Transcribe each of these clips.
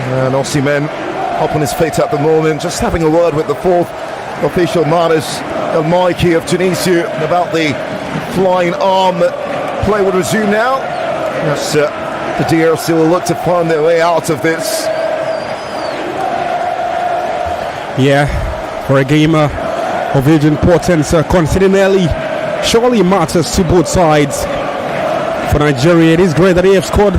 And Osimhen up on his feet at the moment, just having a word with the fourth official, Maris El Maiki of Tunisia, about the flying arm. Play will resume now. Yes, the DRC will look to find their way out of this. Yeah, for a game of huge importance, considering early surely matters to both sides. For Nigeria, it is great that they have scored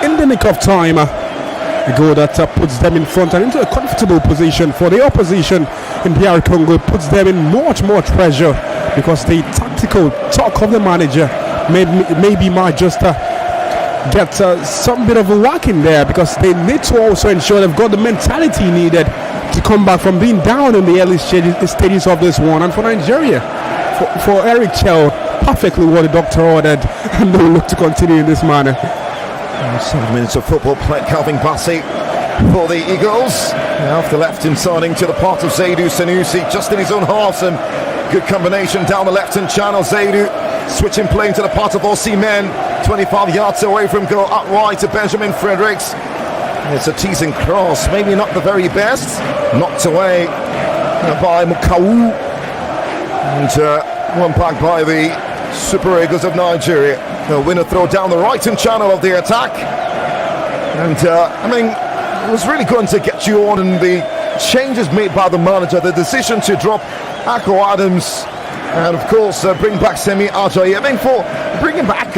in the nick of time. A goal that puts them in front and into a comfortable position. For the opposition in DR Congo, it puts them in much more pressure, because the tactical talk of the manager maybe might just get some bit of a whack in there, because they need to also ensure they've got the mentality needed to come back from being down in the early stages of this one. And for Nigeria, for Eric Chell, perfectly what the doctor ordered, and they'll look to continue in this manner. 7 minutes of football played. Calvin Bassey for the Eagles. Now off the left-hand siding to the part of Zaidou Sanusi, just in his own half. Some good combination down the left-hand channel. Zaidou switching play to the part of Osimhen, 25 yards away from goal, out wide to Benjamin Fredericks. It's a teasing cross, maybe not the very best. Knocked away by Mukau. And one back by the Super Eagles of Nigeria. The winner throw down the right-hand channel of the attack. And I mean, it was really going to get you on, and the changes made by the manager, the decision to drop Akko Adams and of course bring back Semi Ajayi. I mean, for bringing back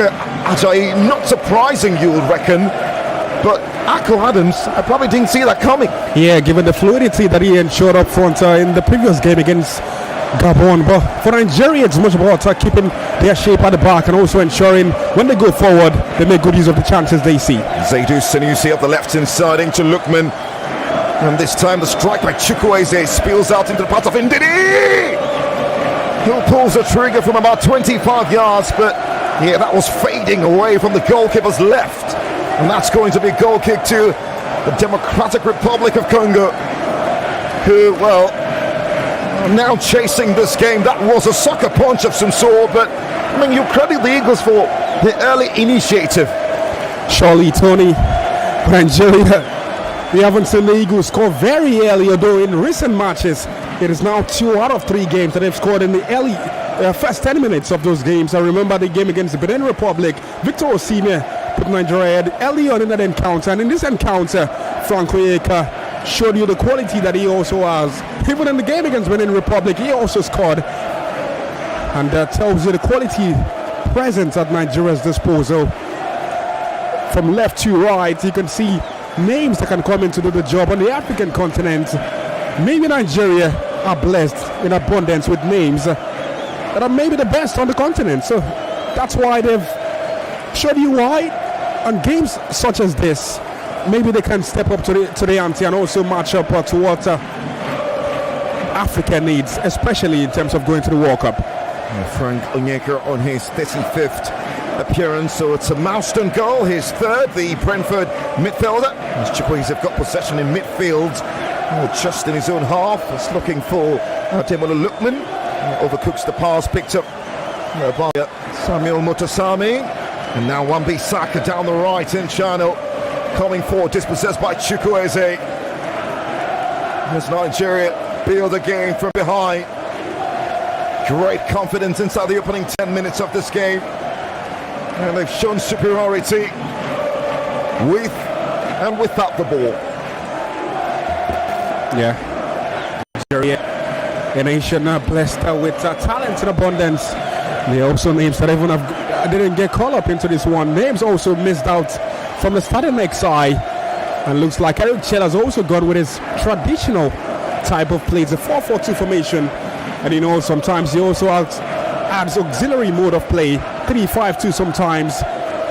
Ajayi, not surprising, you would reckon, but Akko Adams, I probably didn't see that coming. Yeah, given the fluidity that he ensured up front in the previous game against Gabon. But for Nigeria, it's much about keeping their shape at the back and also ensuring when they go forward, they make good use of the chances they see. Zaidou Sanusi up the left-hand side into Lukman. And this time the strike by Chukwueze spills out into the path of Ndidi, who pulls the trigger from about 25 yards. But yeah, that was fading away from the goalkeeper's left. And that's going to be a goal kick to the Democratic Republic of Congo, who, well, now chasing this game. That was a sucker punch of some sort, but I mean, you credit the Eagles for the early initiative. Surely, Tony, Nigeria, we haven't seen the Eagles score very early, although in recent matches it is now 2 out of 3 games that they've scored in the early first 10 minutes of those games. I remember the game against the Benin Republic. Victor Osimhen put Nigeria ahead early on in that encounter, and in this encounter, Frank Oyeka showed you the quality that he also has. Even in the game against Benin Republic, he also scored, and that tells you the quality present at Nigeria's disposal. From left to right, you can see names that can come in to do the job on the African continent. Maybe Nigeria are blessed in abundance with names that are maybe the best on the continent, so that's why they've showed you why on games such as this maybe they can step up to the ante and also match up to what Africa needs, especially in terms of going to the World Cup. Frank Onyeka on his 35th appearance, so it's a milestone goal, his third. The Brentford midfielder, as Chukwueze have got possession in midfield, just in his own half. It's looking for Ademola Lookman. Overcooks the pass, picked up by Samuel Mutasami, and now Wan-Bissaka down the right-hand channel, coming forward, dispossessed by Chukwueze. As Nigeria build a game from behind. Great confidence inside the opening 10 minutes of this game, and they've shown superiority with and without the ball. Yeah, Nigeria, a nation blessed with talent in abundance. They also names that even didn't get called up into this one. Names also missed out from the starting next side, and looks like Eric Chell has also gone with his traditional type of play, the 4-4-2 formation, and you know sometimes he also adds auxiliary mode of play, 3-5-2 sometimes.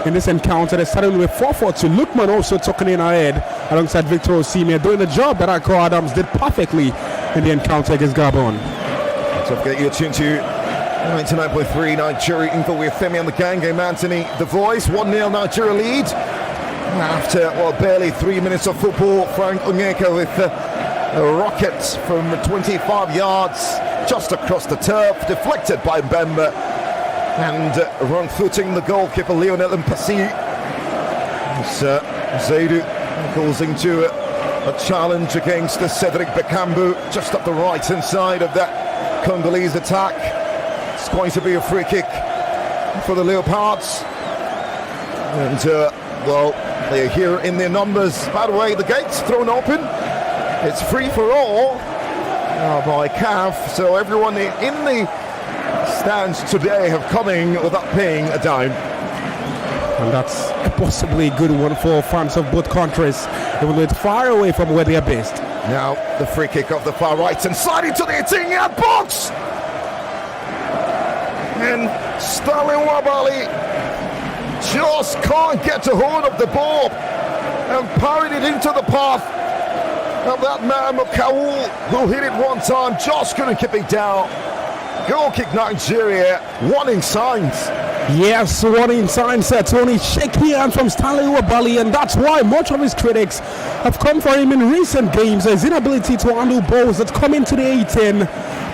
In this encounter, they started with 4-4-2. Lukman also tucking in ahead alongside Victor Osimhen, doing the job that Akko Adams did perfectly in the encounter against Gabon. So get your tune to 99.3 Nigeria info with Femi on the gang. Game Anthony, the voice, 1-0 Nigeria lead. After barely 3 minutes of football, Frank Onyeka with a rocket from 25 yards just across the turf, deflected by Mbemba, and wrong footing the goalkeeper Lionel Mpasi. Zaidou Goes into a challenge against the Cedric Bakambu, just up the right-hand side of that Congolese attack. It's going to be a free kick for the Leopards. And, well, they're here in their numbers. By the way, the gate's thrown open. It's free for all by CAF. So everyone in the stands today have come in without paying a dime. And that's possibly a good one for fans of both countries, even though it's far away from where they are based. Now the free kick off the far right and slide into the 18-yard box. And Sterling Wabali just can't get a hold of the ball and parried it into the path of that man Mukau, who hit it one time, just couldn't keep it down. Goal kick Nigeria, warning signs. Yes, warning signs, Tony. Shaky hands from Stanley Wabali, and that's why much of his critics have come for him in recent games. His inability to handle balls that come into the 18,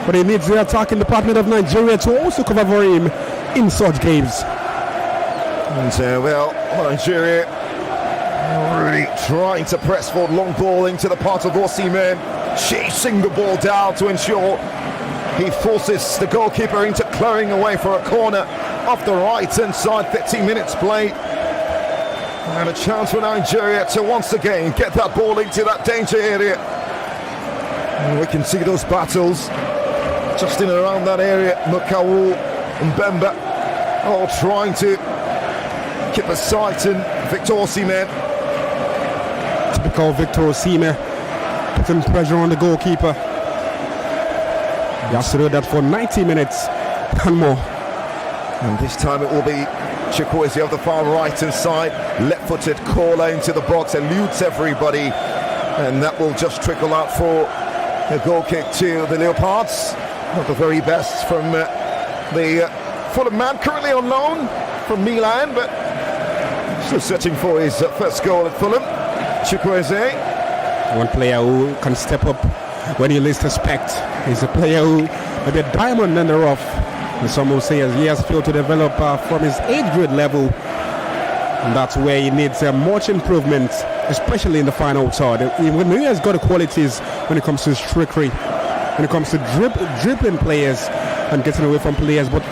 but he needs the attacking department of Nigeria to also cover for him in such games. And well, Nigeria really trying to press forward, long ball into the part of Osimhen, chasing the ball down to ensure he forces the goalkeeper into clearing away for a corner off the right-hand side. 13 minutes played, and a chance for Nigeria to once again get that ball into that danger area. And we can see those battles just in and around that area. Mukau and Bemba all trying to keep a sight, and Victor Osimhen. Typical Victor Osimhen, putting pressure on the goalkeeper. He has to do that for 90 minutes and more. And this time it will be Chukwueze of the far right-hand side, left-footed caller into the box, eludes everybody, and that will just trickle out for a goal kick to the Leopards. Not the very best from the Fulham man, currently on loan from Milan, but still searching for his first goal at Fulham. Chukwueze. One player who can step up when you least expect. He's a player who may be a diamond in the rough. And some will say he has failed to develop from his 8th grade level. And that's where he needs much improvement, especially in the final third. When he has got the qualities when it comes to his trickery, when it comes to dribbling players and getting away from players. But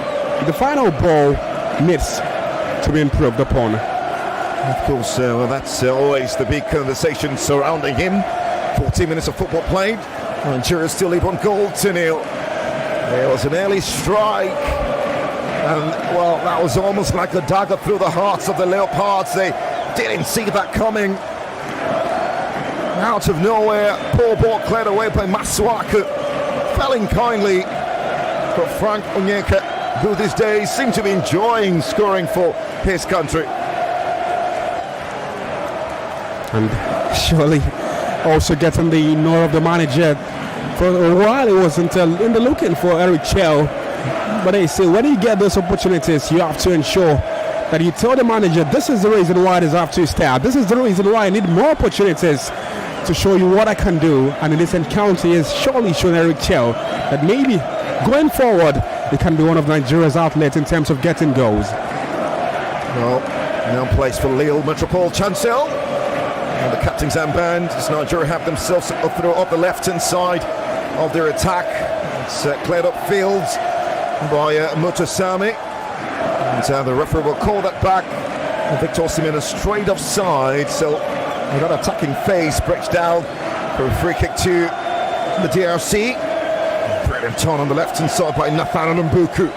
the final ball needs to be improved upon. Of course, well, that's always the big conversation surrounding him. 14 minutes of football played. Nigeria still lead 1-0. There was an early strike, and well, that was almost like a dagger through the hearts of the Leopards. They didn't see that coming. Out of nowhere, poor ball cleared away by Masuaku. Fell in kindly for Frank Onyeka, who these days seems to be enjoying scoring for his country. And surely also getting the nod of the manager. For a while, he wasn't in the looking for Eric Chell, but they say when you get those opportunities, you have to ensure that you tell the manager, this is the reason why this have to start. This is the reason why I need more opportunities to show you what I can do. And in this encounter, he has surely shown Eric Chell that maybe going forward, he can be one of Nigeria's outlets in terms of getting goals. Well, now placed for Lille Metropole Chancel. And the captain's armband as Nigeria have themselves up the left-hand side of their attack. It's cleared up fields by Mutasami, and the referee will call that back. And Victor Osimhen is straight offside, so that attacking phase breaks down for a free kick to the DRC. Brilliant turn on the left-hand side by Nathaniel Mbuku,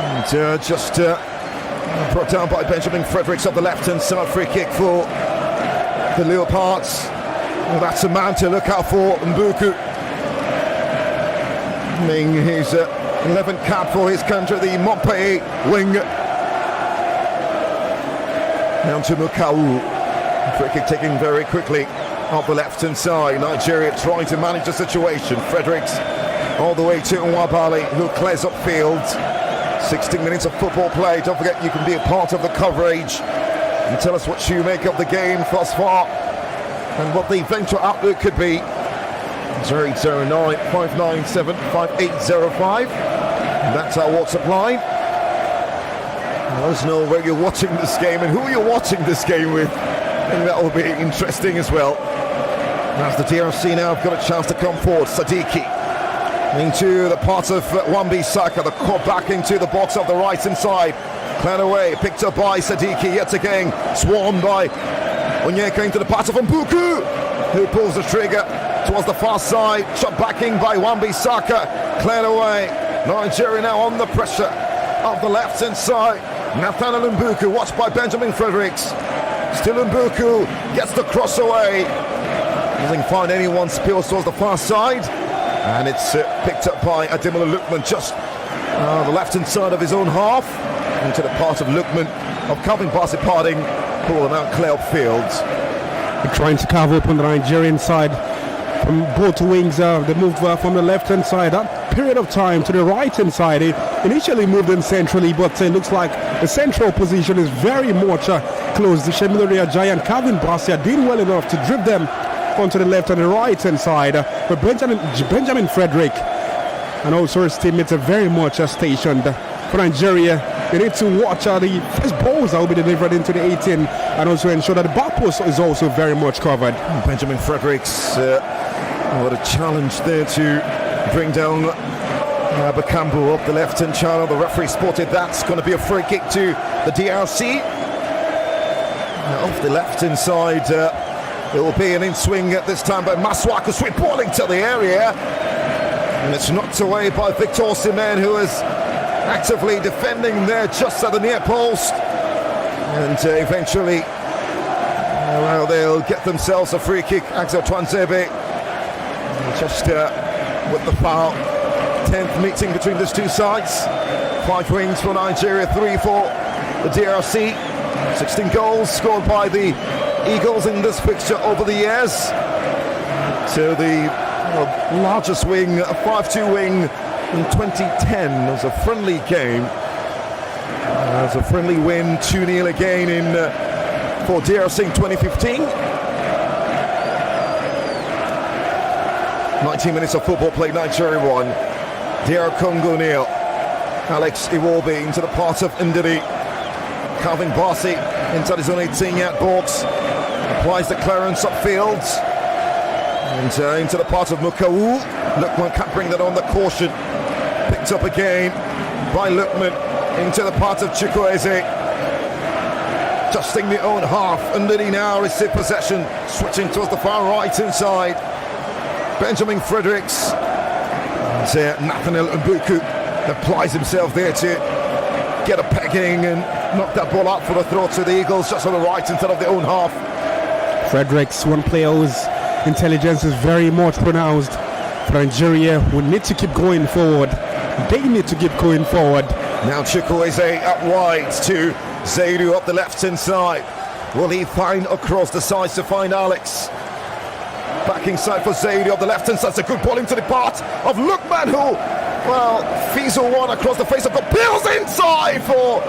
and just brought down by Benjamin Fredericks on the left-hand side. Free kick for the Leopards. Well, that's a man to look out for, Mbuku. His 11th cap for his country, the Montpellier wing. Down to Mukau. Free kick taken very quickly off the left-hand side. Nigeria trying to manage the situation. Fredericks all the way to Nwabali, who clears up field. 16 minutes of football play. Don't forget you can be a part of the coverage and tell us what you make of the game thus far and what the eventual outlook could be. 009 597 5805. That's our WhatsApp line. Let us know where you're watching this game and who you're watching this game with. think that will be interesting as well. As the DRC now have got a chance to come forward. Sadiki into the part of Wan-Bissaka, the cut back into the box of the right hand side. Cleared away, picked up by Sadiki yet again, swarmed by Onyeka into the part of Mbuku, who pulls the trigger towards the far side. Shot backing by Wan-Bissaka, cleared away. Nigeria now on the pressure of the left hand side. Nathaniel Mbuku, watched by Benjamin Fredericks. Still Mbuku gets the cross away. Doesn't find anyone, spills towards the far side. And it's picked up by Ademola Lookman, just the left-hand side of his own half. Into the part of Lookman, of Calvin Bassey parting, pull them out clear upfield. They're trying to carve up on the Nigerian side. From both wings, they moved from the left-hand side. That period of time to the right-hand side, they initially moved in centrally, but it looks like the central position is very much close. The Shemilori Ajayi and Calvin Bassey did well enough to drift them onto the left and the right hand side, but Benjamin Frederick and also his teammates are very much stationed for Nigeria. They need to watch the first balls that will be delivered into the 18 and also ensure that the back post is also very much covered. Benjamin Fredericks, what a challenge there to bring down Bakambu up the left hand channel. The referee spotted that's going to be a free kick to the DRC. Off the left hand side, it will be an in-swing at this time by Masuaku, sweet ball into the area. And it's knocked away by Victor Osimhen, who is actively defending there just at the near post. And eventually, well, they'll get themselves a free kick. Axel Twanzebe, just with the foul. 10th meeting between these two sides. 5 wins for Nigeria, 3 for the DRC. 16 goals scored by the Eagles in this fixture over the years. So the largest wing, a 5-2 wing in 2010. It was a friendly game. It was a friendly win, 2-0 again for DRC in 2015. 19 minutes of football played, Nigeria 1. DR Congo 0. Alex Iwobi into the part of Ndidi. Calvin Bassey inside his own 18-yard box. Applies the clearance upfield. And into the part of Mukau. Lookman can't bring that on, the caution. Picked up again by Lookman into the part of Chukwueze. Dusting the own half. Ndidi now receive possession. Switching towards the far right inside. Benjamin Fredericks. And Nathaniel Mbuku applies himself there to get a pegging and knock that ball out for the throw to the Eagles, just on the right instead of the own half. Fredericks, one player whose intelligence is very much pronounced. For Nigeria, we need to keep going forward. They need to keep going forward. Now Chukwueze up wide to Zaidu up the left-hand side. Will he find across the sides to find Alex? Back inside for Zaidu up the left-hand side. It's a good ball into the part of Lookman, who, well, Fiesel one across the face of the Bills inside for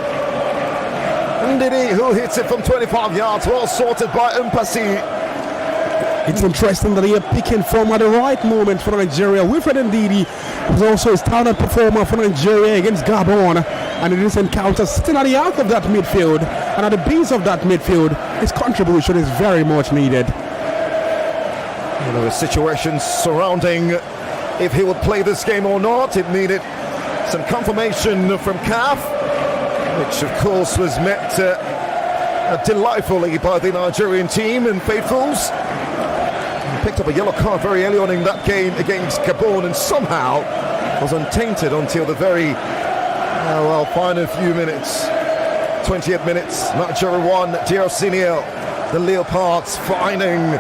Ndidi, who hits it from 25 yards. Well sorted by Mpasi. It's interesting that they are picking from at the right moment for Nigeria. Wilfred Ndidi was also a standout performer for Nigeria against Gabon, and in this encounter, sitting at the arc of that midfield and at the base of that midfield, his contribution is very much needed. You know, the situations surrounding if he would play this game or not, it needed some confirmation from CAF, which of course was met delightfully by the Nigerian team and faithfuls. Picked up a yellow card very early on in that game against Gabon and somehow was untainted until the very final few minutes. 28 minutes, Nigeria 1, DRC 0. The Leopards finding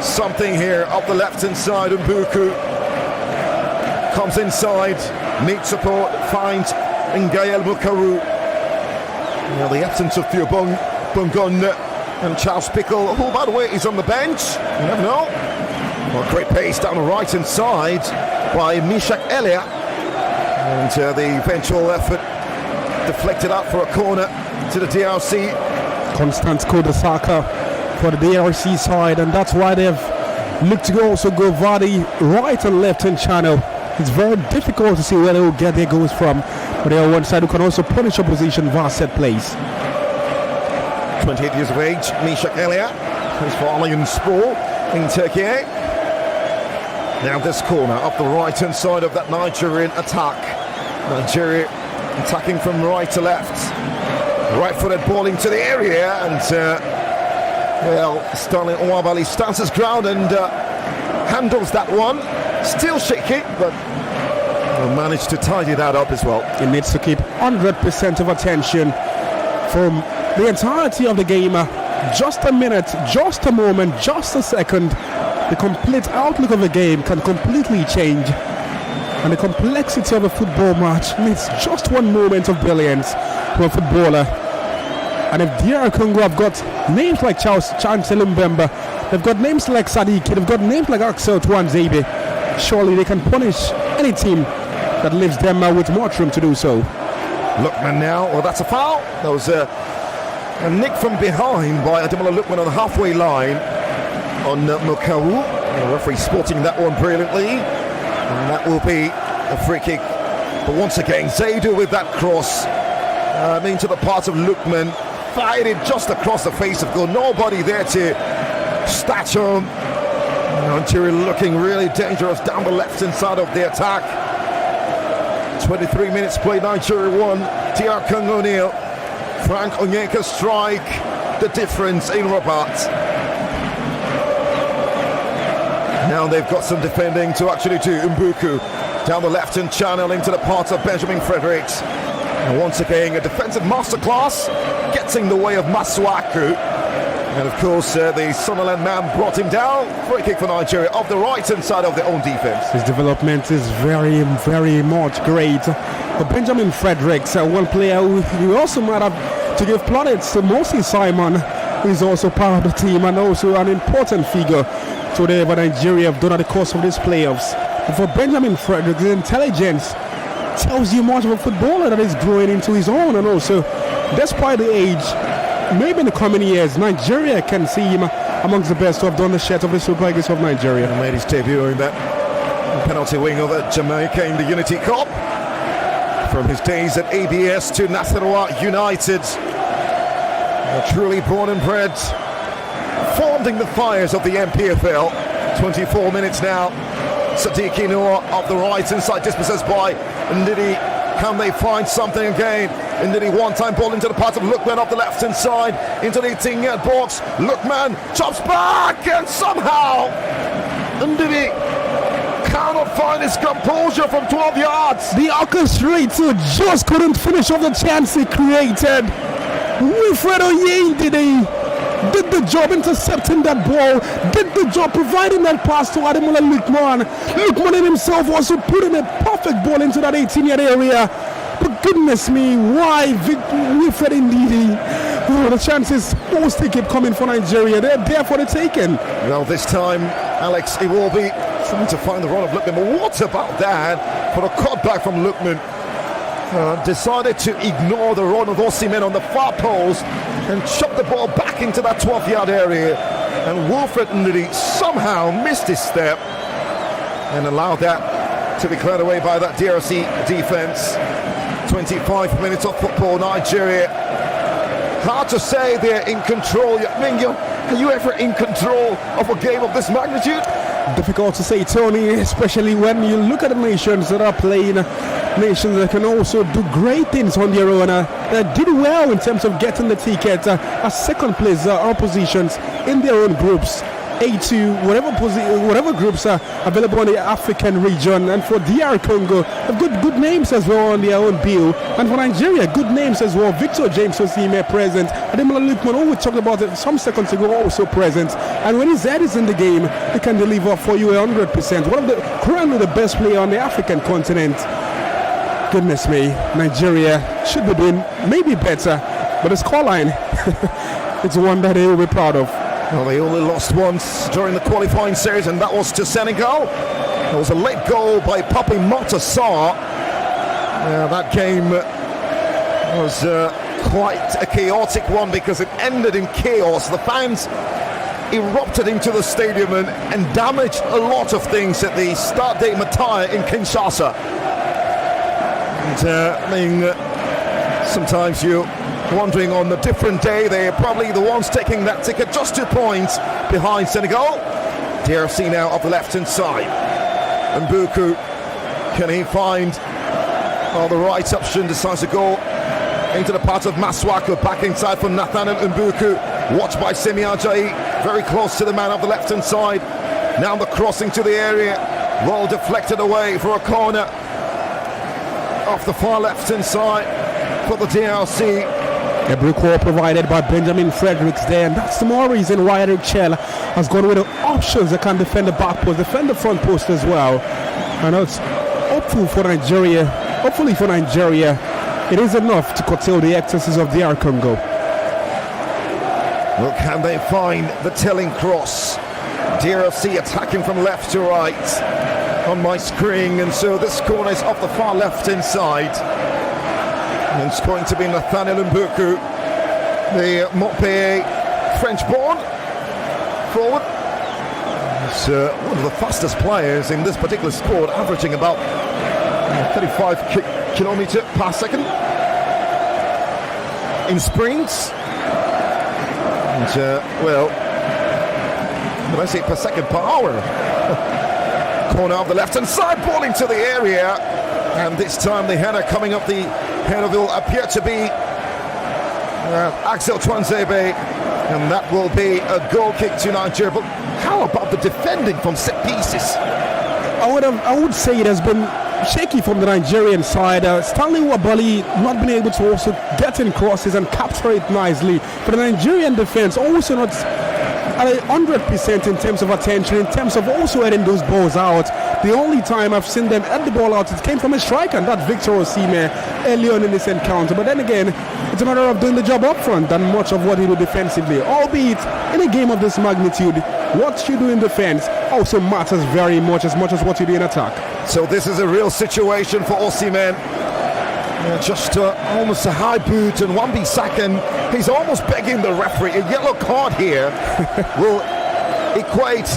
something here up the left-hand side. Mbuku comes inside, meets support, finds Ngael Mukaru. Now the absence of Theo Bongon and Charles Pickle, who by the way is on the bench, you never know. Well, great pace down the right-hand side by Mishak Elia, and the eventual effort deflected up for a corner to the DRC. Constance Kodasaka for the DRC side, and that's why they've looked to also go via the right and left hand channel. It's very difficult to see where they will get their goals from, but they are one side who can also punish opposition via set plays. 28 years of age, Mishak Elia, plays for Alanyaspor in Turkey. Now this corner up the right-hand side of that Nigerian attack. Nigeria attacking from right to left. Right-footed ball into the area, and Sterling Nwabali stands his ground and handles that one. Still shaky, but will manage to tidy that up as well. He needs to keep 100% of attention from the entirety of the game. Just a minute, just a moment, just a second. The complete outlook of the game can completely change. And the complexity of a football match needs just one moment of brilliance for a footballer. And if DR CONGO have got names like Chancellor Mbemba, they've got names like Sadiki, they've got names like Axel Tuanzebe, surely they can punish any team that leaves them with much room to do so. Lookman now, well, that's a foul. That was a nick from behind by Ademola Lookman on the halfway line on Mokawu. The referee spotting that one brilliantly, and that will be a free kick. But once again, Zaidu with that cross into the part of Lookman, fired it just across the face of goal. Nobody there to statch on. Nigeria looking really dangerous down the left-hand side of the attack. 23 minutes played, Nigeria 1, DR CONGO 0. Frank Onyeka strike the difference in Rabat. Now they've got some defending to actually do. Mbuku down the left-hand channel into the part of Benjamin Fredericks. And once again, a defensive masterclass gets in the way of Masuaku. And of course, the Sunderland man brought him down. Free kick for Nigeria off the right-hand side of their own defense. His development is very, very much great. But Benjamin Fredericks, one player who also might have to give plaudits to Mosi Simon, who is also part of the team and also an important figure to whatever Nigeria have done at the course of these playoffs. But for Benjamin Fredericks, his intelligence tells you much of a footballer that is growing into his own, and also, despite the age, maybe in the coming years, Nigeria can see him amongst the best who have done the shirt of the Super Eagles of Nigeria. And made his debut in that penalty wing over Jamaica in the Unity Cup. From his days at ABS to Nasarawa United, truly born and bred, formed in the fires of the MPFL. 24 minutes now. Sadiki Noor off the right inside, dispossessed by Ndidi. Can they find something again? Ndidi one-time ball into the path of Lookman off the left-hand side, into the 18-yard box. Lookman chops back, and somehow Ndidi cannot find his composure from 12 yards. The orchestrator just couldn't finish off the chance he created. Wilfred Oyendide did the job intercepting that ball, did the job providing that pass to Ademola Lookman. Lookman himself also putting a perfect ball into that 18-yard area. But goodness me, why Wilfred Ndidi? Oh, the chances mostly keep coming for Nigeria. They're there for the taking. Well, this time Alex Iwobi trying to find the run of Lookman. But what about that? For a cutback from Lookman. Decided to ignore the run of Osimhen on the far post and chop the ball back into that 12-yard area. And Wilfred Ndidi somehow missed his step and allowed that to be cleared away by that DRC defense. 25 minutes of football, Nigeria. Hard to say they're in control. Mingo, are you ever in control of a game of this magnitude? Difficult to say, Tony, especially when you look at the nations that are playing, nations that can also do great things on their own. Did well in terms of getting the ticket as second place oppositions in their own groups. A2, whatever groups are available in the African region. And for DR CONGO, have good names as well on their own bill. And for Nigeria, good names as well. Victor James Osimhen present. Ademola Lookman, who we talked about it some seconds ago, also present. And when his head is in the game, he can deliver for you 100%. One of the currently the best player on the African continent. Goodness me, Nigeria should be doing maybe better, but the scoreline, it's one that they will be proud of. Well, they only lost once during the qualifying series, and that was to Senegal. There was a late goal by Papi Matar. That game was quite a chaotic one because it ended in chaos. The fans erupted into the stadium and damaged a lot of things at the Stade de Matar in Kinshasa. And sometimes you wondering on a different day, they're probably the ones taking that ticket, just 2 points behind Senegal. DRC now off the left-hand side. Mbuku, can he find the right option? Decides to go into the part of Maswako, back inside for Nathaniel Mbuku. Watched by Semi Ajayi, very close to the man of the left-hand side. Now the crossing to the area, well deflected away for a corner off the far left-hand side for the DRC. A brick wall provided by Benjamin Fredericks there, and that's the more reason why Eric Chell has gone with the options that can defend the back post, defend the front post as well. And it's hopeful for Nigeria. Hopefully for Nigeria, it is enough to curtail the excesses of DR Congo. Well, can they find the telling cross? DRC attacking from left to right on my screen, and so this corner is off the far left-hand side. And it's going to be Nathaniel Mbuku, the Montpellier French-born forward. He's one of the fastest players in this particular sport, averaging about 35 kilometers per second in sprints. And, well, did I say per second, per hour? Corner of the left-hand side, ball into the area. And this time the header coming up the head will appear to be Axel Twanzebe, and that will be a goal kick to Nigeria. But how about the defending from set pieces? I would say it has been shaky from the Nigerian side. Stanley Wabali not been able to also get in crosses and capture it nicely. But the Nigerian defense also not at 100% in terms of attention, in terms of also heading those balls out. The only time I've seen them head the ball out, it came from a striker, and that's Victor Osimhen early on in this encounter. But then again, it's a matter of doing the job up front than much of what he do defensively. Albeit, in a game of this magnitude, what you do in defense also matters very much as what you do in attack. So this is a real situation for Osimhen. Just almost a high boot, and Wan-Bissaka, he's almost begging the referee. A yellow card here will equate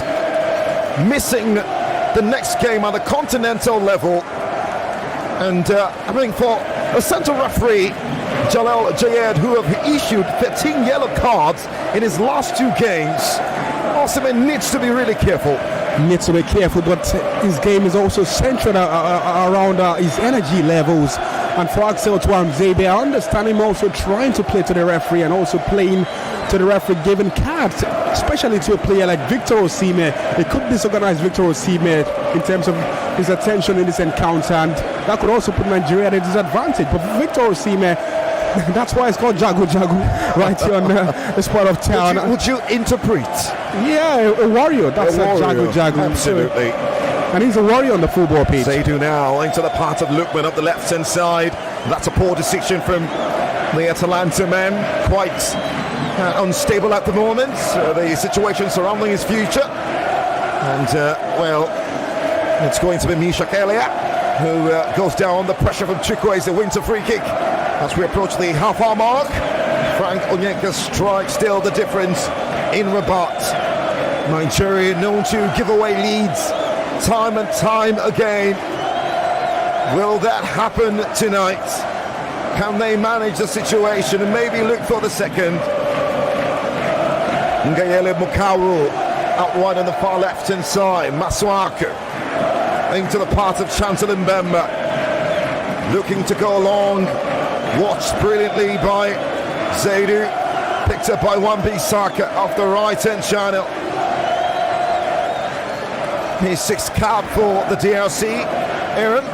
missing the next game at the continental level. And I mean, for a central referee, Jalal Jayed, who have issued 13 yellow cards in his last 2 games, Osimhen needs to be really careful. But his game is also centered around his energy levels. And for Axel Twanzebe, I understand him also trying to play to the referee and also playing to the referee, giving cards, especially to a player like Victor Osimhen. It could disorganize Victor Osimhen in terms of his attention in this encounter, and that could also put Nigeria at a disadvantage. But for Victor Osimhen, that's why it's called Jago right here on this part of town. Would you interpret? Yeah, a warrior. That's a Jago. Absolutely. And he's a warrior on the football pitch. They do now into the part of Lukman up the left-hand side. That's a poor decision from the Atalanta man. Quite unstable at the moment. The situation surrounding his future. And, well, it's going to be Mishak Elia, who goes down under pressure from Chukwueze. Wins a free kick as we approach the half-hour mark. Frank Onyeka's strike still the difference in Rabat. Nigeria known to give away leads time and time again. Will that happen tonight? Can they manage the situation and maybe look for the second? Ngayele Mukaru out wide on the far left hand side. Masuaku into the part of Chancellor Mbemba, looking to go along, watched brilliantly by Zaidu, picked up by Wan-Bissaka off the right hand channel. His 6th cap for the DRC. Aaron.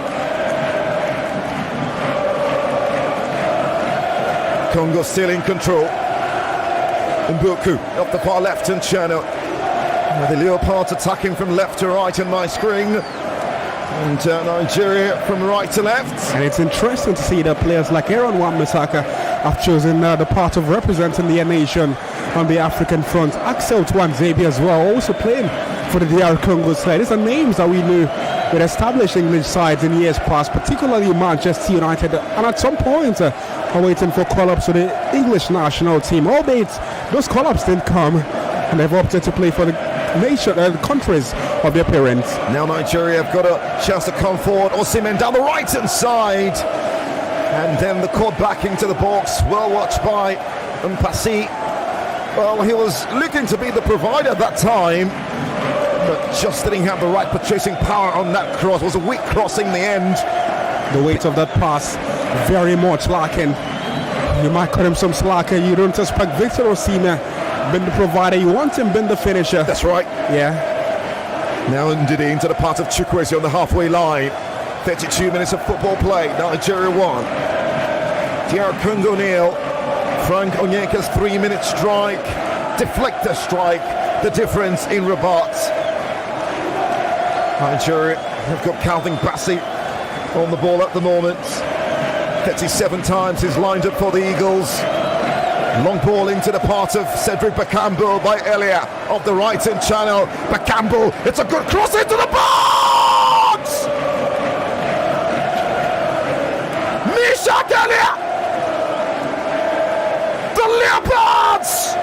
Congo still in control. Mbuku off the far left-hand channel. The Leopards attacking from left to right in my screen. And Nigeria from right to left. And it's interesting to see that players like Aaron Wan-Bissaka have chosen the part of representing their nation on the African front. Axel Twanzebe as well, also playing for the DR Congo side. These are names that we knew with established English sides in years past, particularly Manchester United, and at some point are waiting for call-ups to the English national team. Albeit those call-ups didn't come, and they've opted to play for the nation, the countries of their parents. Now Nigeria have got a chance to come forward. Osimhen down the right-hand side. And then the cord back into the box, well watched by Mpasi. Well, he was looking to be the provider at that time, but just didn't have the right purchasing power on that cross. It was a weak cross in the end. The weight of that pass, very much lacking. You might cut him some slacker. You don't expect Victor Osimhen being the provider. You want him being the finisher. That's right. Yeah. Now Ndidi into the part of Chukwueze on the halfway line. 32 minutes of football play. Nigeria 1. DR CONGO 0. Frank Onyeka's 3-minute strike. Deflector strike. The difference in Rabat. Nigeria have got Calvin Bassey on the ball at the moment. 37 times he's lined up for the Eagles. Long ball into the part of Cedric Bakambu by Elia of the right-hand channel. Bakambu, it's a good cross into the box! Mishak Elia! The Leopards!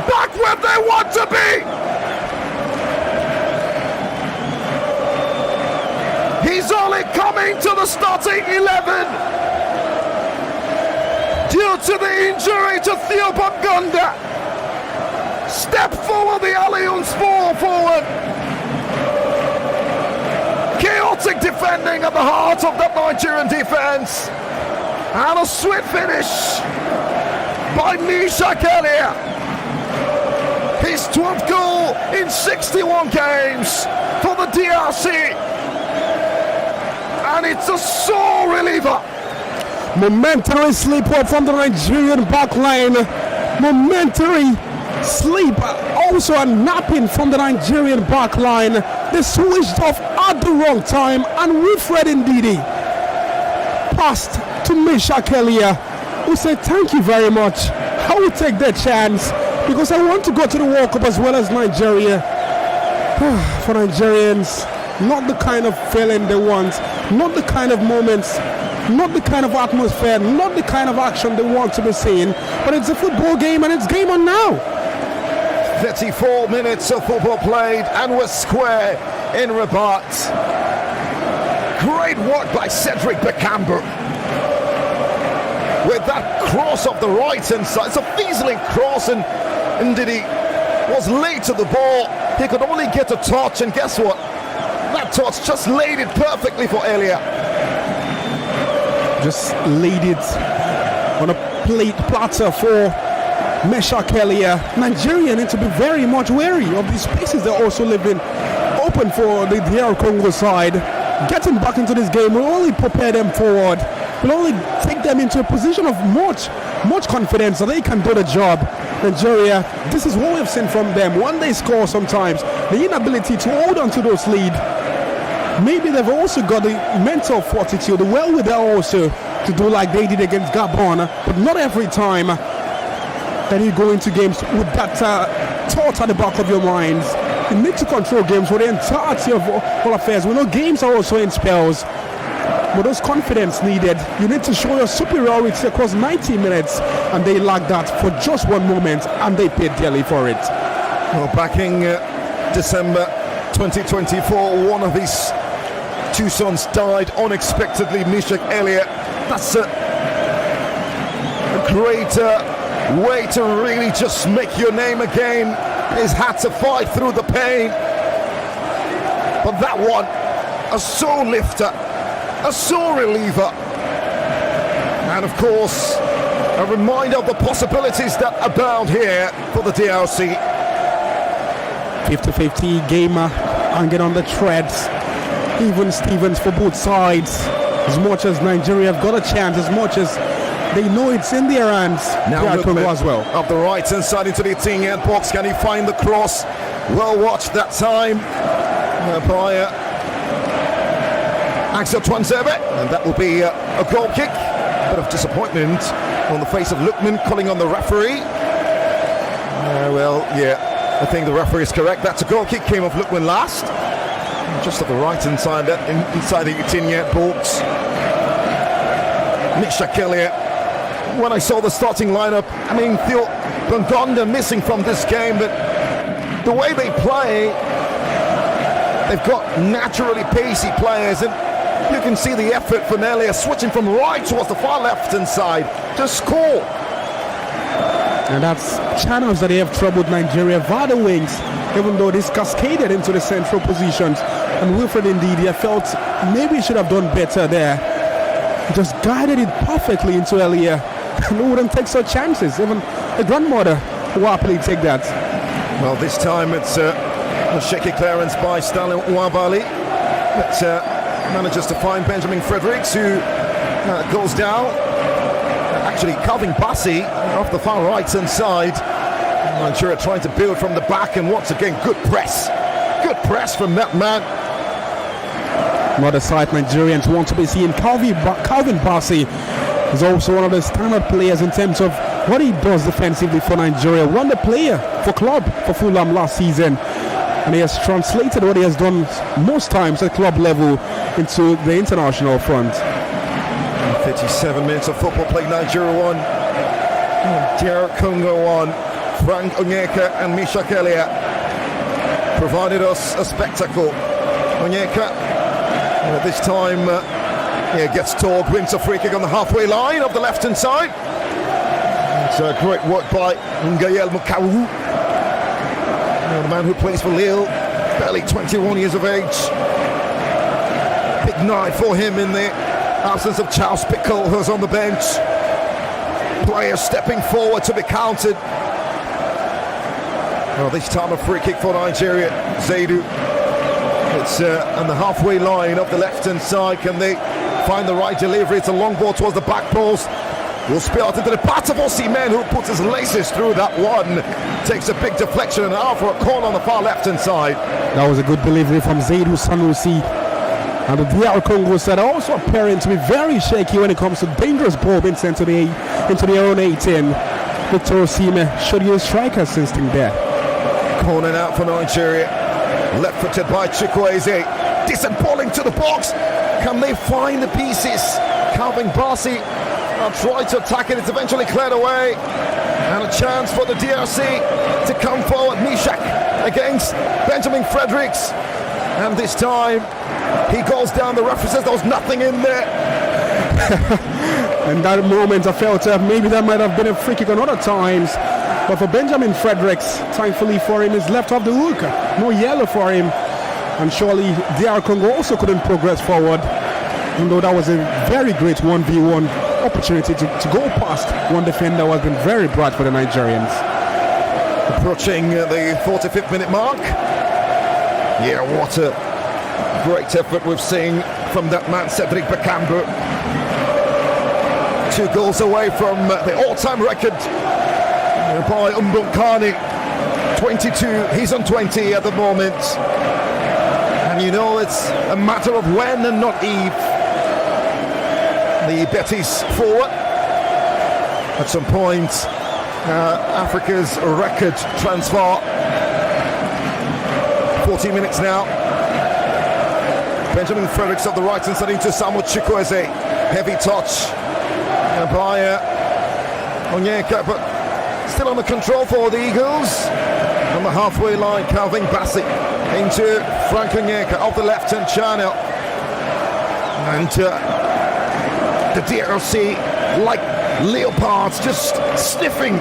Back where they want to be! He's only coming to the starting 11 due to the injury to Theo Bongunda. Step forward, the Allianz ball forward. Chaotic defending at the heart of that Nigerian defense. And a sweet finish by Mishak Elia. His 12th goal in 61 games for the DRC. And it's a sore reliever. Momentary sleep up from the Nigerian back line. Momentary sleep, also a napping from the Nigerian back line. They switched off at the wrong time, and Wilfred Ndidi passed to Mishak Elia, who said thank you very much. I will take that chance because I want to go to the World Cup as well as Nigeria. For Nigerians, not the kind of feeling they want, not the kind of moments, not the kind of atmosphere, not the kind of action they want to be seeing, but it's a football game and it's game on now. 34 minutes of football played and we're square in Rabat. Great work by Cedric Bakambu with that cross off the right hand side. It's a feasiling cross, and Ndidi was late to the ball. He could only get a touch, and guess what? That touch just laid it perfectly for Elia. Just laid it on a platter for Mishak Elia. Nigeria need to be very much wary of these spaces they're also leaving open for the DR Congo side. Getting back into this game will only prepare them forward, will only take them into a position of much confidence that they can do the job. Nigeria, this is what we've seen from them. When they score sometimes, the inability to hold on to those lead. Maybe they've also got the mental fortitude, the wherewithal also to do like they did against Gabon, but not every time that you go into games with that thought at the back of your minds. You need to control games for the entirety of all affairs. We know games are also in spells, but there's confidence needed. You need to show your superiority across 90 minutes, and they lack that for just one moment, and they paid dearly for it. Well, back in December 2024, one of his two sons died unexpectedly, Mishak Elia. That's a great way to really just make your name again. He's had to fight through the pain, but that one, a sore lifter, a sore reliever, and of course a reminder of the possibilities that abound here for the DRC. 50-50 gamer hanging on the threads. Even Stevens for both sides. As much as Nigeria have got a chance, as much as they know it's in their hands, now Congo as well. Up the right hand side into the 18-yard box. Can he find the cross? Well watched that time by Axel Twanzebe, and that will be a goal kick. Bit of disappointment on the face of Lookman calling on the referee. I think the referee is correct. That's a goal kick. Came off Lookman last, just at the right hand side, inside the 18-yard box. Mishak Elia. When I saw the starting lineup, I mean, Theo Bongunda missing from this game, but the way they play, they've got naturally pacey players, and You can see the effort from earlier, switching from right towards the far left-hand side to score. And that's channels that they have troubled Nigeria via the wings, even though this cascaded into the central positions. And Wilfred Ndidi, I felt maybe he should have done better there. He just guided it perfectly into earlier. And who wouldn't take such chances? Even the grandmother will happily take that. Well, this time it's a shaky clearance by Stalin Ouabali, but manages to find Benjamin Fredericks, who goes down. Actually, Calvin Bassey off the far right-hand side. Nigeria trying to build from the back, and once again, good press. Good press from that man. Another side Nigerians want to be seeing. Calvin Bassey is also one of the standard players in terms of what he does defensively for Nigeria. Won the player for club for Fulham last season, and he has translated what he has done most times at club level into the international front. 57 minutes of football played. Nigeria won. DR CONGO won. Frank Onyeka and Mishak Elia provided us a spectacle. Onyeka this time gets towed, wins a free kick on the halfway line of the left-hand side. It's a great work by Ngael Mukawu, the man who plays for Lille, barely 21 years of age. Big night for him in the absence of Charles Pickle, who's on the bench. Players stepping forward to be counted. Well, this time a free kick for Nigeria. Zaidu. It's on the halfway line of the left-hand side. Can they find the right delivery? It's a long ball towards the back post. Will spill out into the path of Osimhen, who puts his laces through that one. Takes a big deflection and out for a corner on the far left-hand side. That was a good delivery from Zaidu Sanusi. And the DR Congo side are also appearing to be very shaky when it comes to dangerous ball being sent into their own 18. Victor Osimhen should use striker's instinct there. Corner out for Nigeria. Left-footed by Chukwueze. Decent ball into the box. Can they find the pieces? Calvin Bassey tried to attack it. It's eventually cleared away. And a chance for the DRC to come forward. Mishak against Benjamin Fredericks. And this time he goes down. The referee says there was nothing in there. In that moment I felt maybe that might have been a free kick on other times. But for Benjamin Fredericks, thankfully for him, is left off the hook. No yellow for him. And surely DR Congo also couldn't progress forward. Even though that was a very great 1v1 opportunity to go past one defender who has been very bright for the Nigerians. Approaching the 45th minute mark. Yeah, what a great effort we've seen from that man, Cedric Bakambu. 2 goals away from the all-time record by Umbunkani. 22, he's on 20 at the moment. And you know it's a matter of when and not if the Betis forward at some point Africa's record transfer. 14 minutes now. Benjamin Fredericks of the right hand side into Samuel Chukwueze. Heavy touch by Onyeka, but still under control for the Eagles. On the halfway line, Calvin Bassey into Frank Onyeka off the left-hand channel. And the DRC, like leopards, just sniffing,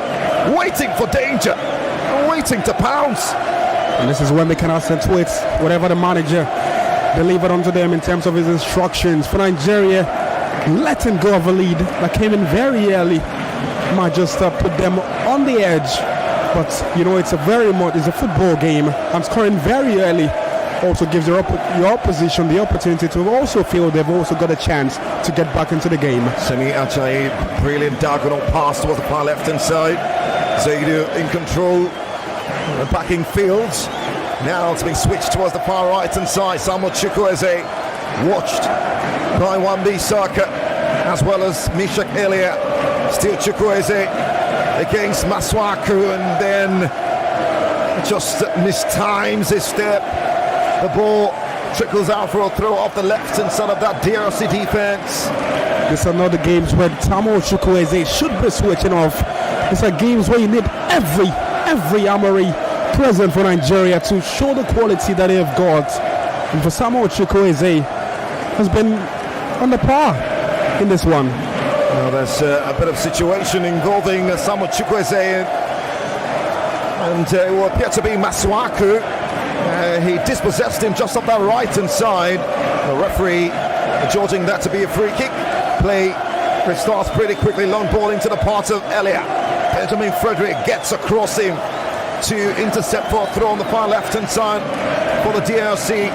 waiting for danger, waiting to pounce. And this is when they can accentuate whatever the manager delivered onto them in terms of his instructions. For Nigeria, letting go of a lead that came in very early might just put them on the edge. But you know, it's a football game, and scoring very early also gives your opposition the opportunity to also feel they've also got a chance to get back into the game. Semi Ajayi, brilliant diagonal pass towards the far left hand side. Zaidu in control, backing fields. Now it's being switched towards the far right hand side. Samuel Chukwueze, watched by Wan-Bissaka as well as Mishak Elia. Still Chukwueze against Maswaku, and then just mistimes his step. The ball trickles out for a throw off the left hand side of that DRC defense. These are not the games where Samuel Chukwueze should be switching off. These are games where you need every Amari present for Nigeria to show the quality that they have got. And for Samuel Chukwueze, has been on the par in this one. Well, there's a bit of situation involving Samuel Chukwueze and it will appear to be Masuaku. He dispossessed him just off that right-hand side. The referee judging that to be a free kick. Play restarts pretty quickly. Long ball into the part of Elia. Benjamin Frederick gets across him to intercept for a throw on the far left-hand side for the DRC.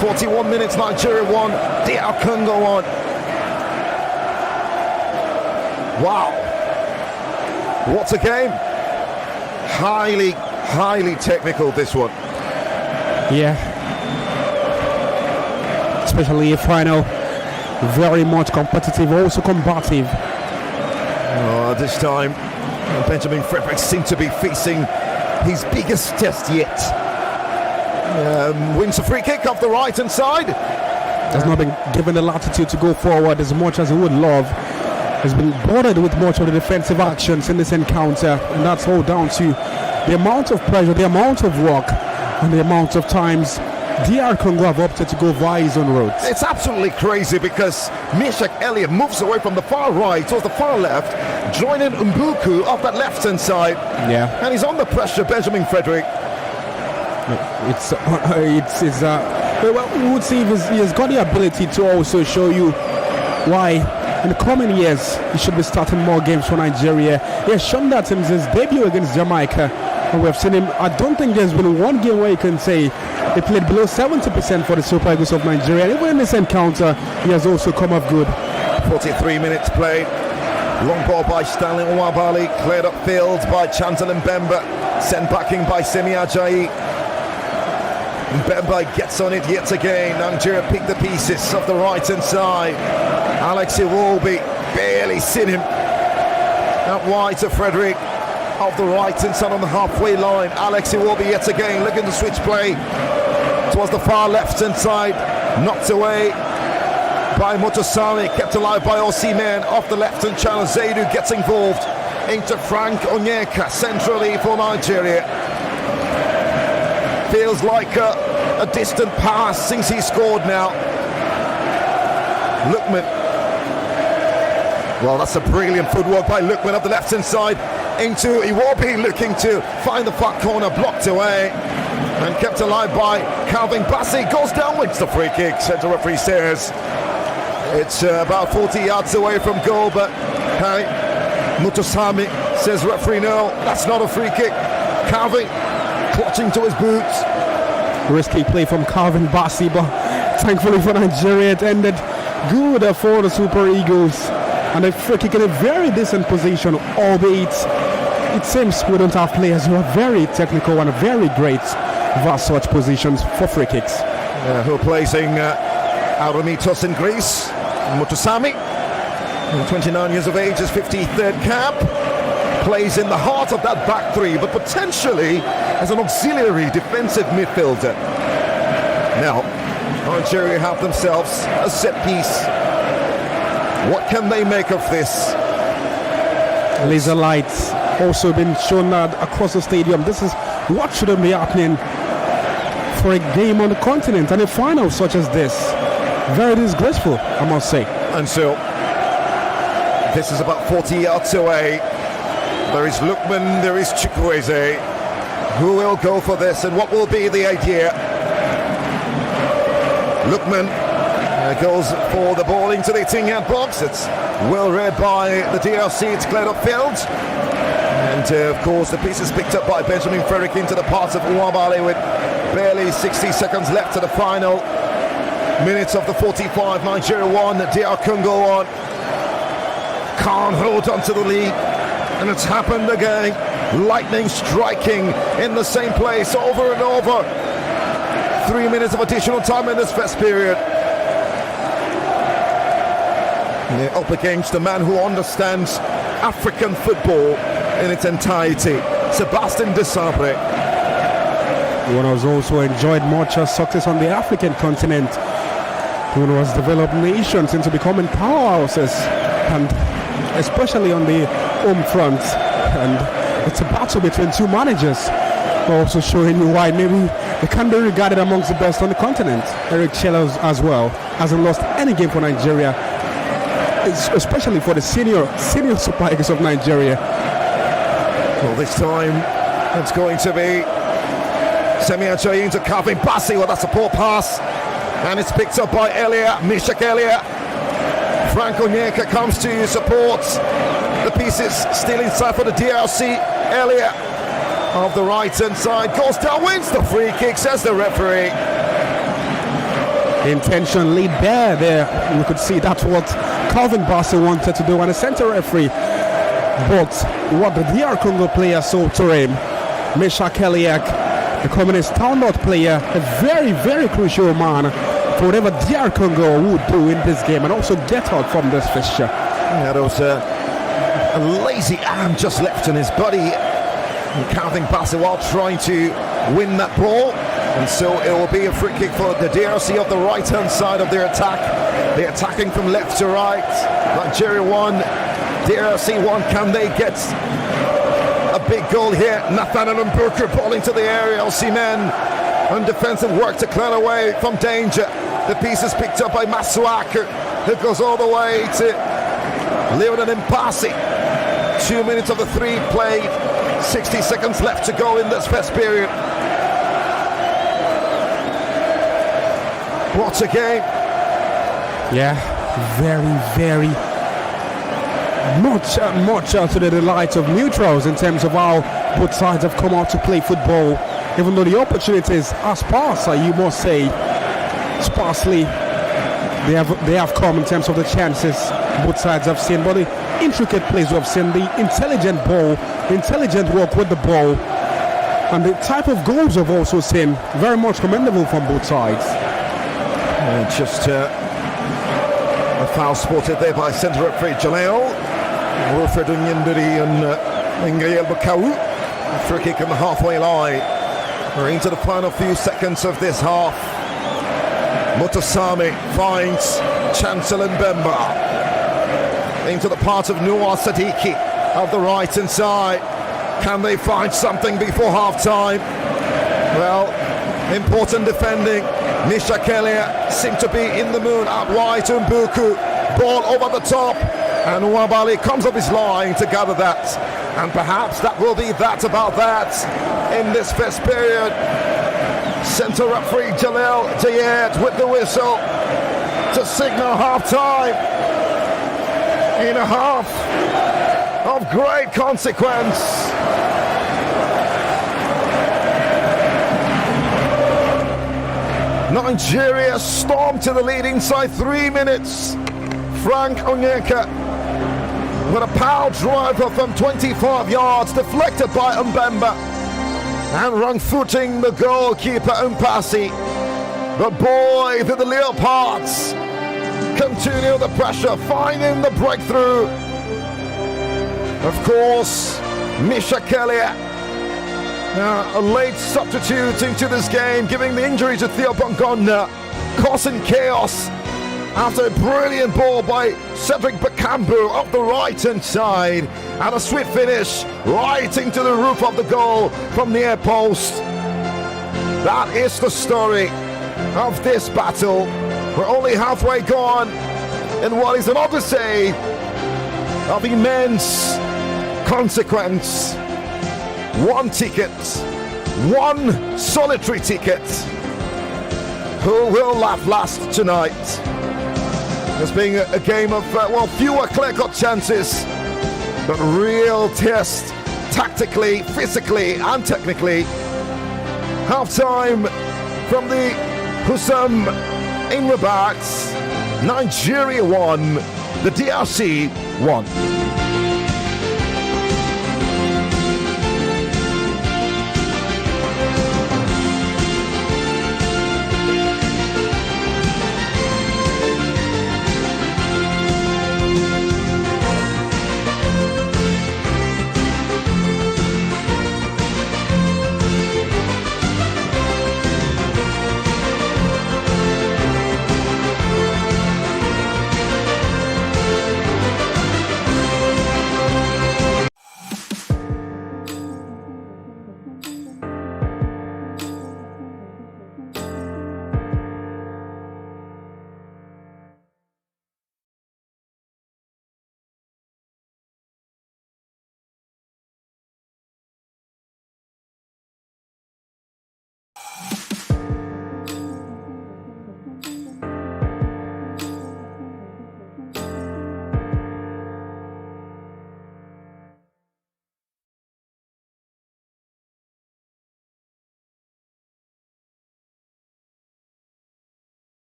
41 minutes, Nigeria 1, DR Congo 1. Wow, what a game. Highly technical, this one. Yeah, especially a final, very much competitive, also combative. This time Benjamin Frederick seemed to be facing his biggest test yet. Wins a free kick off the right hand side. Has not been given the latitude to go forward as much as he would love. Has been bothered with much of the defensive actions in this encounter, and that's all down to the amount of pressure, the amount of work, and the amount of times DR Congo have opted to go via his own roads. It's absolutely crazy because Meshach Elliott moves away from the far right towards the far left, joining Mbuku off that left hand side. Yeah, and he's under pressure, Benjamin Frederick. Well, we would see if he has got the ability to also show you why in the coming years he should be starting more games for Nigeria. He has shown that since his debut against Jamaica, and we have seen him. I don't think there's been one game where you can say he played below 70% for the Super Eagles of Nigeria. And even in this encounter, he has also come up good. 43 minutes played. Long ball by Stanley Nwabali, cleared up field by Chantal Mbemba, sent back in by Semi Ajayi. Mbemba gets on it yet again. Nigeria pick the pieces off the right hand side. Alex Iwobi barely seen him. Out wide to Frederick off the right hand side on the halfway line. Alex Iwobi yet again looking to switch play towards the far left hand side. Knocked away by Motosami, kept alive by Osimhen off the left hand channel. Zaidu gets involved into Frank Onyeka centrally for Nigeria. Feels like a distant pass since he scored now. Lookman. Well, that's a brilliant footwork by Lookman up the left hand side into Iwobi, looking to find the far corner, blocked away and kept alive by Calvin Bassey. Goes down, wins the free kick. Central referee says it's about 40 yards away from goal, but hey, Mutosami says referee no, that's not a free kick. Calvin clutching to his boots. Risky play from Calvin Bassey, but thankfully for Nigeria it ended good for the Super Eagles. And a free kick in a very decent position, albeit it seems we don't have players who are very technical and very great via such positions for free kicks. Who are placing Aromitos in Greece. Mutosami, 29 years of age, his 53rd cap. Plays in the heart of that back three, but potentially as an auxiliary defensive midfielder. Now, Nigeria have themselves a set piece. What can they make of this? Laser lights also been shown across the stadium. This is what shouldn't be happening for a game on the continent and a final such as this. Very disgraceful, I must say. And so, this is about 40 yards away. There is Lookman, there is Chukwueze. Who will go for this and what will be the idea? Lookman goes for the ball into the 18-yard box. It's well read by the DRC. It's cleared up field. And of course the piece is picked up by Benjamin Frederick into the part of Nwabali with barely 60 seconds left to the final minutes of the 45. Nigeria 1, DR Congo 1. Can't hold on to the lead. And it's happened again. Lightning striking in the same place over and over. 3 minutes of additional time in this first period. And they're up against a man who understands African football in its entirety, Sebastian Desabre. One who has also enjoyed much success on the African continent. One who has developed nations into becoming powerhouses, and especially on the home front. And it's a battle between two managers. Also showing you why maybe they can be regarded amongst the best on the continent. Eric Chelos as well hasn't lost any game for Nigeria, especially for the senior Super Eagles of Nigeria. Well, this time it's going to be Semi Ajayi to Calvin Bassey with that support pass, and it's picked up by Mishak Elia. Frank Onyeka comes to support. The pieces still inside for the DRC. Elia of the right hand side goes down, wins the free kick, says the referee. Intentionally there. You could see that's what Calvin Bassey wanted to do, and the center referee. But what the DR Congo player saw to him, Meshach Eliak, the Communist Town North player, a very, very crucial man for whatever DR Congo would do in this game and also get out from this fixture. Yeah, there was a lazy arm just left in his body. Calvin Bassey while trying to win that ball, and so it will be a free kick for the DRC of the right hand side of their attack. They're attacking from left to right. Nigeria 1, DRC 1. Can they get a big goal here? Nathaniel Mbuku ball into the area. Osimhen on defensive work to clear away from danger. The piece is picked up by Masuaku, who goes all the way to Leonard Mpasi. 2 minutes of the 3 played. 60 seconds left to go in this first period. What a game. Yeah, very much to the delight of neutrals in terms of how both sides have come out to play football, even though the opportunities are sparse, you must say, sparsely they have come in terms of the chances both sides have seen, but the intricate plays we have seen, the intelligent ball, the intelligent work with the ball, and the type of goals we've also seen, very much commendable from both sides. Just a foul spotted there by centre referee Jaleel. Wilfred Unyenduri and Ngael Bakau. Free kick on the halfway line. We're into the final few seconds of this half. Mutosami finds Chancellor Mbemba into the part of Noah Sadiki of the right hand side. Can they find something before half time? Well, important defending. Misha Kelia seemed to be in the moon out wide to Mbuku. Ball over the top, and Nwabali comes up his line to gather that. And perhaps that will be that about that in this first period. Centre referee Jalil Jayed with the whistle to signal half time in a half of great consequence. Nigeria stormed to the lead inside 3 minutes. Frank Onyeka with a power driver from 25 yards, deflected by Mbemba, and wrong-footing the goalkeeper Mpasi. The boy with the Leopards continue the pressure, finding the breakthrough. Of course, Misha Kelia, a late substitute into this game, giving the injury to Theo Bongonna, causing chaos after a brilliant ball by Cedric Bakambu up the right-hand side, and a sweet finish right into the roof of the goal from near post. That is the story of this battle. We're only halfway gone in what is an odyssey of immense consequence. One ticket, one solitary ticket. Who will laugh last tonight? There's been a game of, fewer clear-cut chances, but real test, tactically, physically, and technically. Half-time from the Husam in Rabat. Nigeria 1, the DRC 1.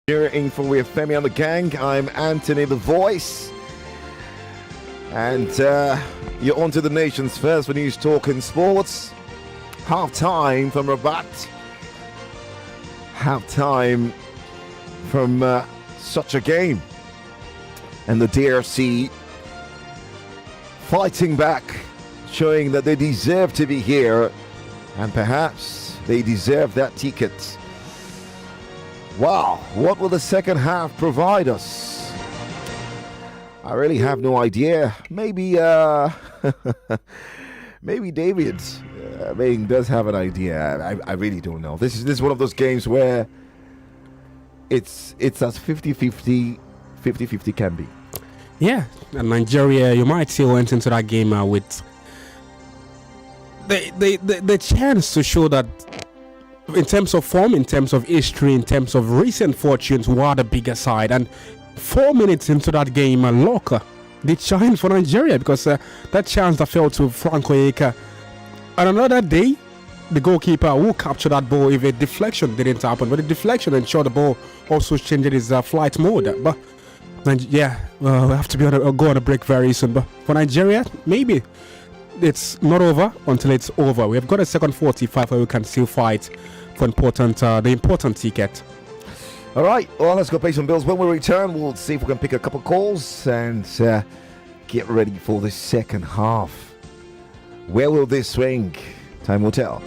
Here in for with Femi and the gang. I'm Anthony the Voice. And you're on to the nation's first for news, talk and sports. Half time from Rabat. Half time from such a game. And the DRC fighting back, showing that they deserve to be here. And perhaps they deserve that ticket. Wow, what will the second half provide us? I really have no idea. Maybe maybe David does have an idea. I really don't know. This is one of those games where it's as 50-50 can be. Yeah, and Nigeria, you might say, went into that game with the chance to show that in terms of form, in terms of history, in terms of recent fortunes, who are the bigger side. And 4 minutes into that game, Loka did shine for Nigeria, because that chance that fell to Franco Eka. And another day, the goalkeeper who captured that ball, if a deflection didn't happen, but the deflection ensured the ball also changed his flight mode. But yeah, we have to go on a break very soon. But for Nigeria, maybe it's not over until it's over. We have got a second 45 where we can still fight for the important ticket. All right, well, let's go pay some bills. When we return, we'll see if we can pick a couple calls and get ready for the second half. Where will this swing? Time will tell.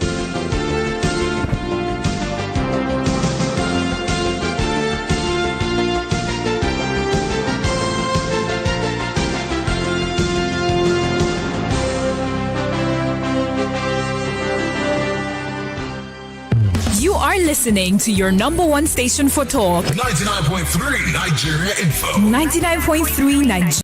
You are listening to your number one station for talk. 99.3 Nigeria Info. 99.3 Nigeria.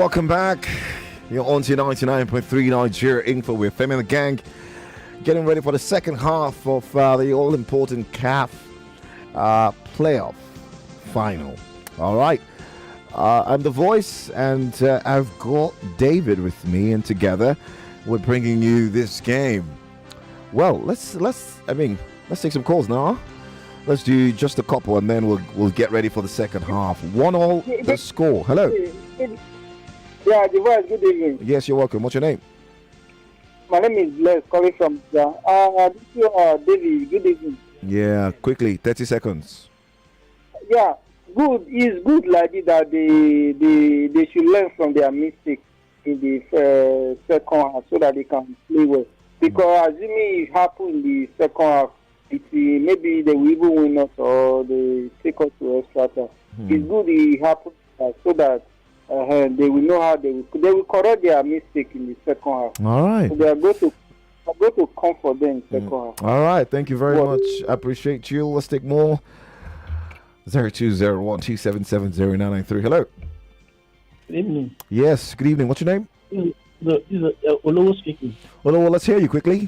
welcome back. You're on to 99.3 Nigeria Info with Femi and the gang. Getting ready for the second half of the all-important CAF playoff final. All right. I'm the voice, and I've got David with me, and together we're bringing you this game. Well, let's take some calls now. Let's do just a couple, and then we'll get ready for the second half. 1-1 the score. Hello. Yeah, the voice. Good evening. Yes, you're welcome. What's your name? My name is Les, calling from David. Good evening. Yeah, quickly, 30 seconds. Yeah, good. It's good like it that they should learn from their mistakes in the second half so that they can play well. Because assuming it happened in the second half, maybe they will even win us or they take us to extra time. It's good it happened so that they will know how they will correct their mistake in the second half. All right. So they are going to come for them in the second half. All right. Thank you very much. I appreciate you. Let's take more. 0201277093. Hello. Good evening. Yes. Good evening. What's your name? Olowo speaking. Well, let's hear you quickly.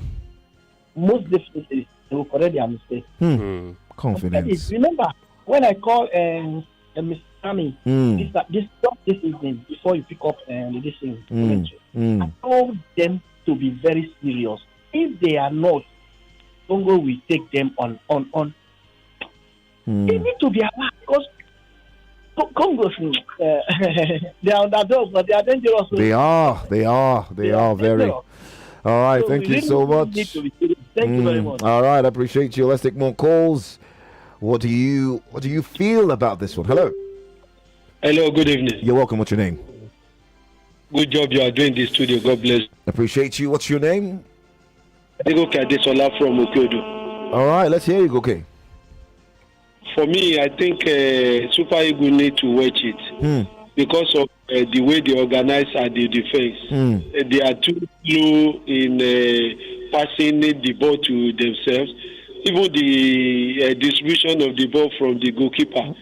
Most definitely, they will correct their mistake. Confidence. Remember when I called Mr. Sammy this evening before you pick up this thing, I told them to be very serious. If they are not, Congo will take them on. They need to be alert because Congo, they are underdogs, but they are dangerous. They are very. All right, So thank we you so really much. need to be serious. Thank you very much. All right, I appreciate you. Let's take more calls. What do you feel about this one? Hello. Hello, good evening. You're welcome. What's your name? Good job you are doing this studio. God bless. Appreciate you. What's your name? Adegoke Adesola from Okeodo. All right, let's hear you, Goke. For me, I think Super Eagles need to watch it because of the way they organize at the defense. They are too slow in passing the ball to themselves. Even the distribution of the ball from the goalkeeper.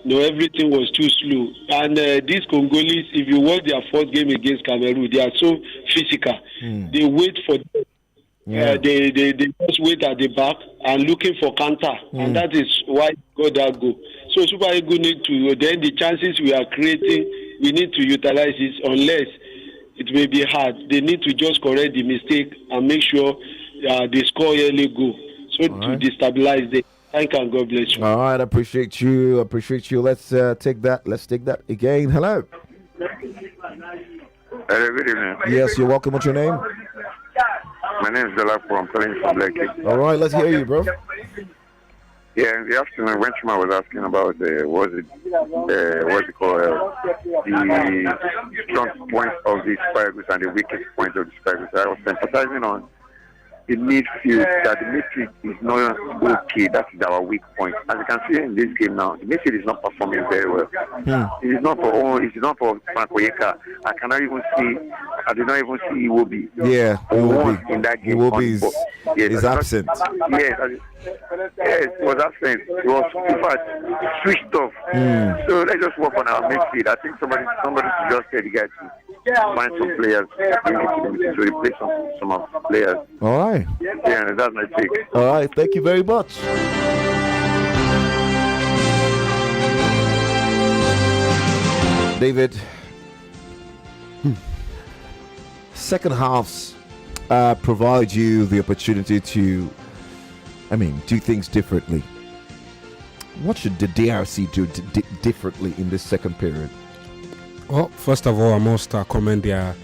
Everything was too slow. And these Congolese, if you watch their first game against Cameroon, they are so physical. They wait for them. They just wait at the back and looking for counter. And that is why they got that goal. So Super Eagles need to, then the chances we are creating, we need to utilize it unless it may be hard. They need to just correct the mistake and make sure they score early goal. So to destabilize them. Thank you and God bless you. All right, I appreciate you. Let's take that. Let's take that again. Hello. Hello, good evening. Yes, you're welcome. What's your name? My name is Dolapo. I'm calling from Blackie. All right, let's hear you, bro. Yeah, in the afternoon, when Chuma was asking about the strong points of the Super Eagles and the weakest points of the Super Eagles, I was emphasizing on the midfield, that the midfield is not okay. That is our weak point. As you can see in this game now, the midfield is not performing very well. It is not for Frank Oyeka. I did not even see Iwobi. Yeah, Iwobi. In that game. Iwobi is absent. Yes, it was absent. It was, in fact, switched off. So let's just work on our midfield. I think somebody should just tell the guy to find some players to replace some of the players. All right. Yeah, that's my take. All right, thank you very much. David, second halves provide you the opportunity to, do things differently. What should the DRC do differently in this second period? Well, first of all, I must commend their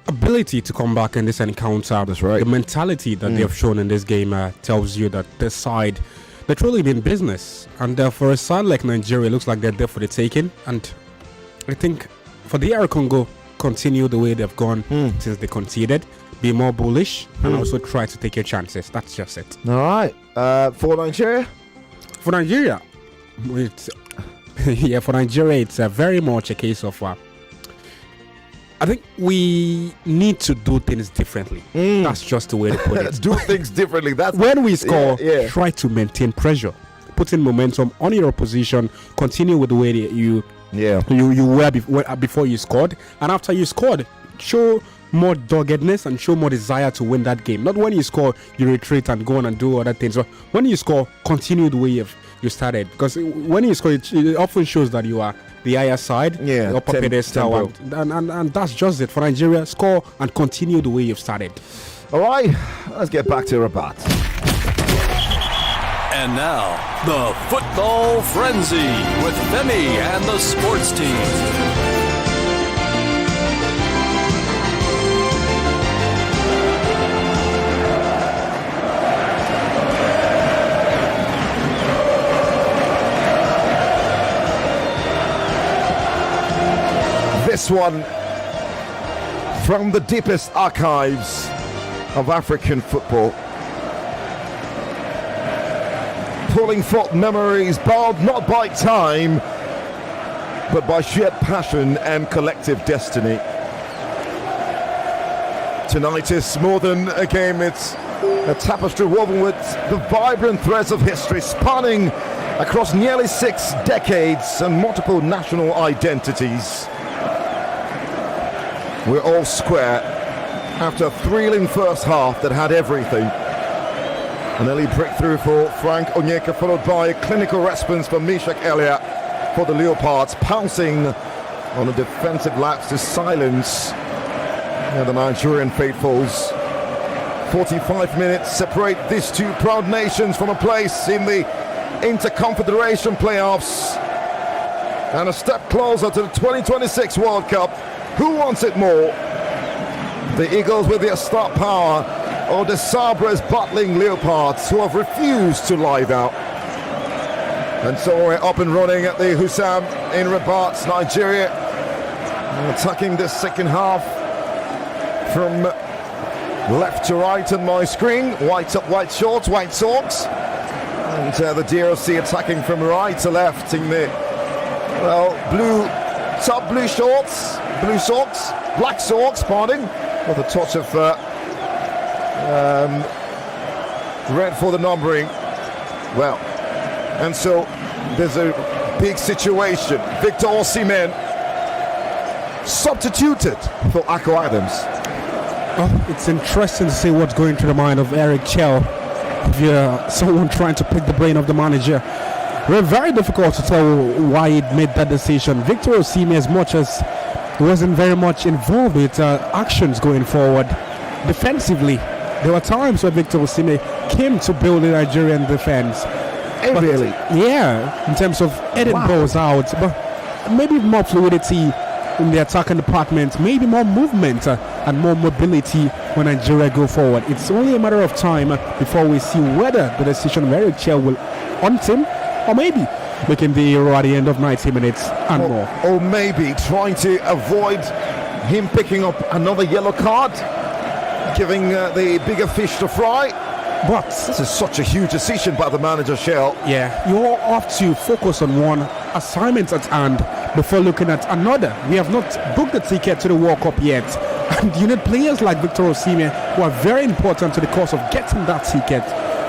ability to come back in this encounter. That's right. The mentality that they have shown in this game tells you that this side, they're truly in business. And for a side like Nigeria, it looks like they're there for the taking. And I think for the DR Congo, continue the way they've gone since they conceded. Be more bullish and also try to take your chances. That's just it. All right. For Nigeria? For Nigeria, it's very much a case of I think we need to do things differently. That's just the way to put it. Do things differently. That's when we score, yeah. Try to maintain pressure, put in momentum on your opposition, continue with the way that you Yeah. You were before you scored, and after you scored, show more doggedness and show more desire to win that game. Not when you score, you retreat and go on and do other things. But when you score, continue the way you started. Because when you score, it often shows that you are the higher side, the upper pedestal, and that's just it for Nigeria. Score and continue the way you've started. All right, let's get back to Rabat. And now, the Football Frenzy with Femi and the sports team. This one from the deepest archives of African football, pulling forth memories bound not by time but by shared passion and collective destiny. Tonight is more than a game, it's a tapestry woven with the vibrant threads of history spanning across nearly 6 decades and multiple national identities. We're all square after a thrilling first half that had everything. An early breakthrough for Frank Onyeka, followed by a clinical response from Meshach Elliott for the Leopards, pouncing on a defensive lapse to silence the Nigerian faithfuls. 45 minutes separate these two proud nations from a place in the Interconfederation playoffs and a step closer to the 2026 World Cup. Who wants it more? The Eagles with their star power, or the Sabres battling Leopards who have refused to lie out? And so we're up and running at the Husam in Rabat, Nigeria, attacking the second half from left to right on my screen. White up, white shorts, white socks, and the DRC attacking from right to left in the blue top, blue shorts, blue socks, black socks, pardon, with a touch of red for the numbering. Well, and so there's a big situation. Victor Osimhen substituted for Akko Adams. Oh, it's interesting to see what's going through the mind of Eric Chell. If you're someone trying to pick the brain of the manager, it's very difficult to tell why he made that decision. Victor Osimhen, as much as he wasn't very much involved with actions going forward defensively, there were times where Victor Osimhen came to build the Nigerian defense. But, really? Yeah, in terms of heading balls out, but maybe more fluidity in the attacking department, maybe more movement and more mobility when Nigeria go forward. It's only a matter of time before we see whether the decision of Eric Chell will hunt him or maybe making the hero at the end of 90 minutes and more. Or maybe trying to avoid him picking up another yellow card, giving the bigger fish to fry. But this is such a huge decision by the manager, Shell. Yeah, you all have to focus on one assignment at hand before looking at another. We have not booked the ticket to the World Cup yet, and you need players like Victor Osimhen who are very important to the cause of getting that ticket,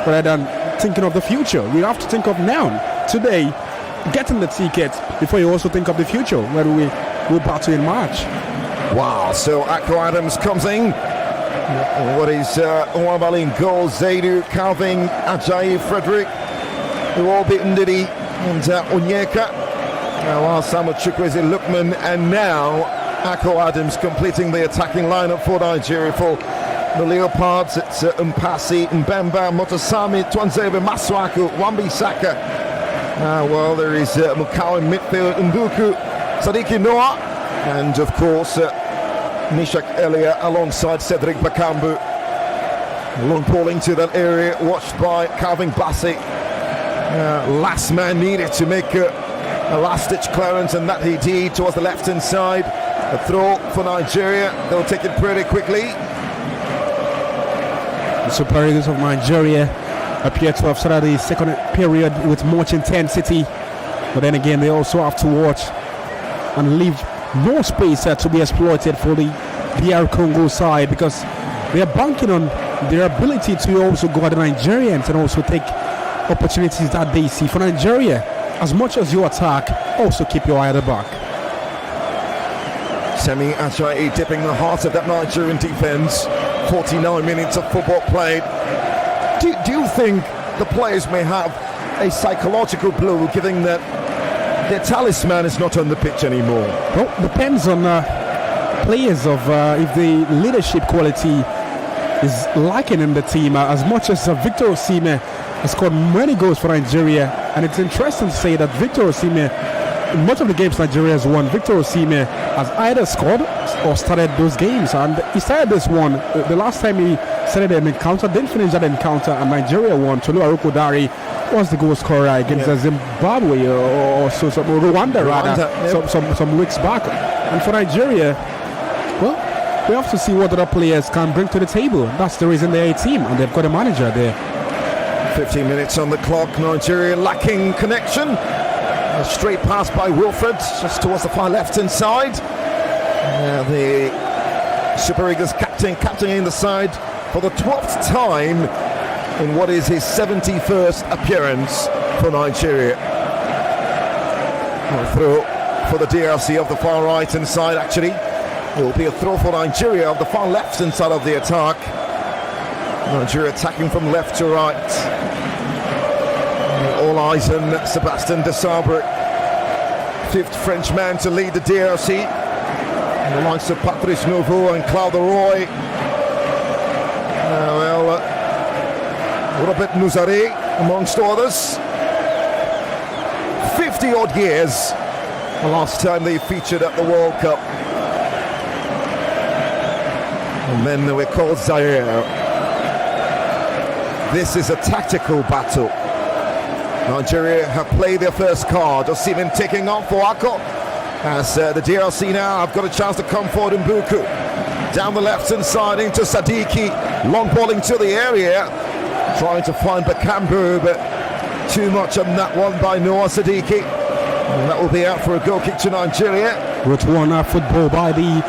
rather than thinking of the future. We have to think of now, today, getting the ticket before you also think of the future, where we will battle in March. Wow, so Akko Adams comes in. What is Ouambali in goal, Zaidu, Calvin, Ajayi, Frederick, who all beaten Didi, and Onyeka, while Samuel Chukwueze, Lukman, and now Akko Adams completing the attacking lineup for Nigeria. For the Leopards, it's Mpasi, Mbemba, Motosami, Twanzebe, Masuaku, Wan-Bissaka. Well, there is Mukau in midfield, Mbuku, Sadiki Noah, and of course Meshach Elliott alongside Cedric Bakambu. Long ball into that area, watched by Calvin Bassey. Last man needed to make a last-ditch clearance, and that he did towards the left-hand side. A throw for Nigeria. They'll take it pretty quickly. The Super Eagles of Nigeria appear to have started the second period with much intensity, but then again they also have to watch and leave more space to be exploited for the DR Congo side, because they are banking on their ability to also go at the Nigerians and also take opportunities that they see. For Nigeria, as much as you attack, also keep your eye at the back. Semi Ajayi dipping the heart of that Nigerian defence. 49 minutes of football played. Do you think the players may have a psychological blow, given that their talisman is not on the pitch anymore? Well, depends on players of if the leadership quality is lacking in the team. As much as Victor Osimhen has scored many goals for Nigeria, and it's interesting to say that Victor Osimhen, in much of the games Nigeria has won, Victor Osimhen has either scored or started those games, and he started this one. The last time he started an encounter, didn't finish that encounter, and Nigeria won. Tolu Arokodare was the goal scorer against Zimbabwe or Rwanda rather, some weeks back. And for Nigeria, well, we have to see what other players can bring to the table. That's the reason they're a team, and they've got a manager there. 15 minutes on the clock. Nigeria lacking connection. A straight pass by Wilfred just towards the far left-hand side. The Super Eagles captaining the side for the 12th time in what is his 71st appearance for Nigeria. A throw for the DRC of the far right-hand side, actually. It will be a throw for Nigeria of the far left-hand side of the attack. Nigeria attacking from left to right. All eyes on Sébastien Desabre, 5th Frenchman to lead the DRC. And the likes of Patrice Nouveau and Claude Roy. Robert Nouzare, amongst others. 50-odd years the last time they featured at the World Cup. And then they were called Zaire. This is a tactical battle. Nigeria have played their first card. Osimhen taking off for Akko. As the DRC now have got a chance to come forward in Buku. Down the left-hand side into Sadiki. Long ball into the area. Trying to find Bakambu, but too much on that one by Noah Sadiki. And that will be out for a goal kick to Nigeria. Rotwana football by the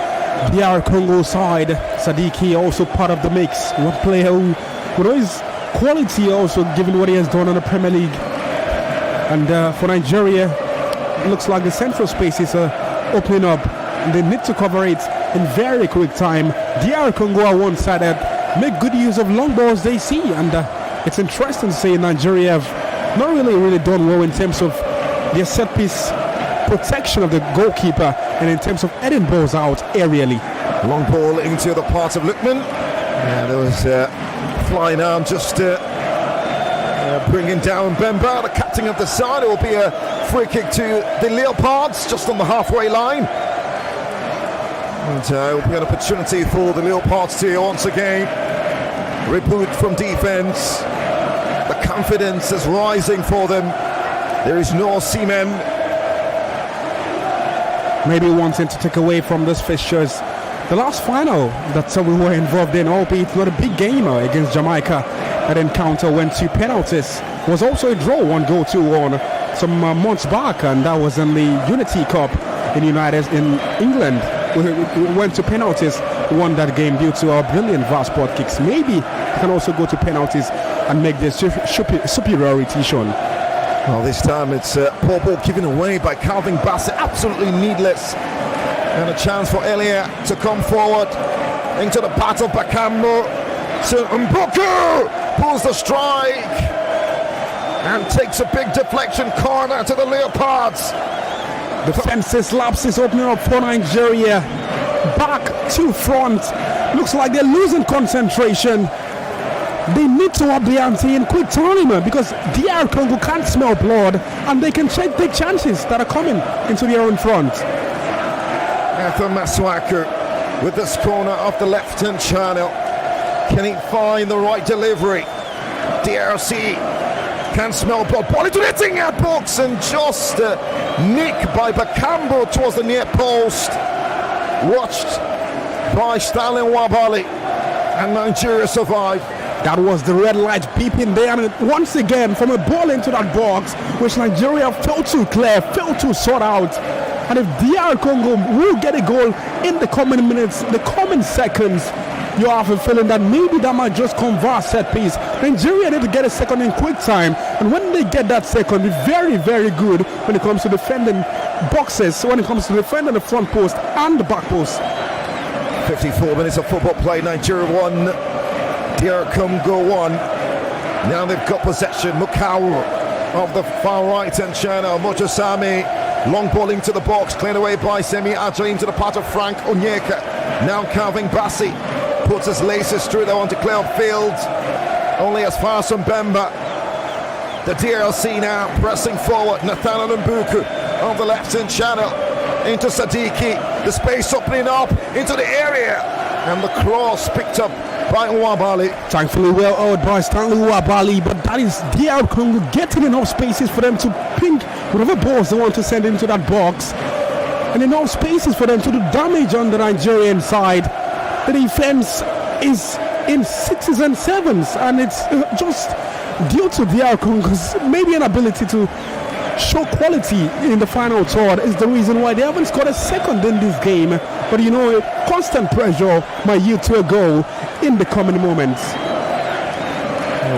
DR Congo side. Sadiki also part of the mix. One player who is quality also, given what he has done in the Premier League. And for Nigeria, it looks like the central spaces are opening up, and they need to cover it in very quick time. DR Congo are one-sided, make good use of long balls they see, and it's interesting to say Nigeria have not really done well in terms of their set-piece protection of the goalkeeper and in terms of heading balls out aerially. Long ball into the part of Lukman. Yeah, there was flying arm just bringing down Bemba, the captain of the side. It will be a free kick to the Leopards just on the halfway line. And it will be an opportunity for the Leopards to once again reboot from defence. The confidence is rising for them. There is no Osimhen. Maybe wanting to take away from this fixtures the last final that we were involved in, albeit not a big game against Jamaica. That encounter went to penalties. It was also a draw, 1-2 some months back, and that was in the Unity Cup in England. We went to penalties, won that game due to our brilliant VAR sport kicks. Maybe we can also go to penalties and make this superiority shown. Well, this time it's poor ball given away by Calvin Bassett, absolutely needless. And a chance for Elia to come forward into the battle. Bakambu to Mbuku, pulls the strike and takes a big deflection corner to the Leopards. Defensive lapses opening up for Nigeria. Back to front. Looks like they're losing concentration. They need to up the ante in quick time because DR Congo can't smell blood and they can take chances that are coming into their own front. Arthur Masuaku with this corner off the left-hand channel. Can he find the right delivery? DRC can smell blood. Ball into the hitting out box and just nick by Bakambu towards the near post. Watched by Stalin Wabali, and Nigeria survived. That was the red light beeping there, and once again from a ball into that box, which Nigeria failed to clear, failed to sort out. And if DR Congo will get a goal in the coming minutes, the coming seconds, you have a feeling that maybe that might just convert set piece. Nigeria need to get a second in quick time, and when they get that second, be very, very good when it comes to defending boxes, when it comes to defending the front post and the back post. 54 minutes of football play. Nigeria 1, DR CONGO 1. Now they've got possession. Mukau of the far right hand channel. Mojosami long ball into the box, cleared away by Semi Aja into the part of Frank Onyeka. Now Calvin Bassey puts his laces through. They want to clear field only as far as Mbemba. The DRC now pressing forward. Nathaniel Mbuku on the left hand channel into Sadiki. The space opening up into the area, and the cross picked up by Nwabali. Thankfully well out by Stanley Nwabali, but that is DR Congo getting enough spaces for them to ping whatever balls they want to send into that box, and enough spaces for them to do damage on the Nigerian side. The defense is in 6s and 7s, and it's just due to DR Congo's maybe inability to show quality in the final third is the reason why they haven't scored a second in this game. But you know, constant pressure might yield to a goal in the coming moments.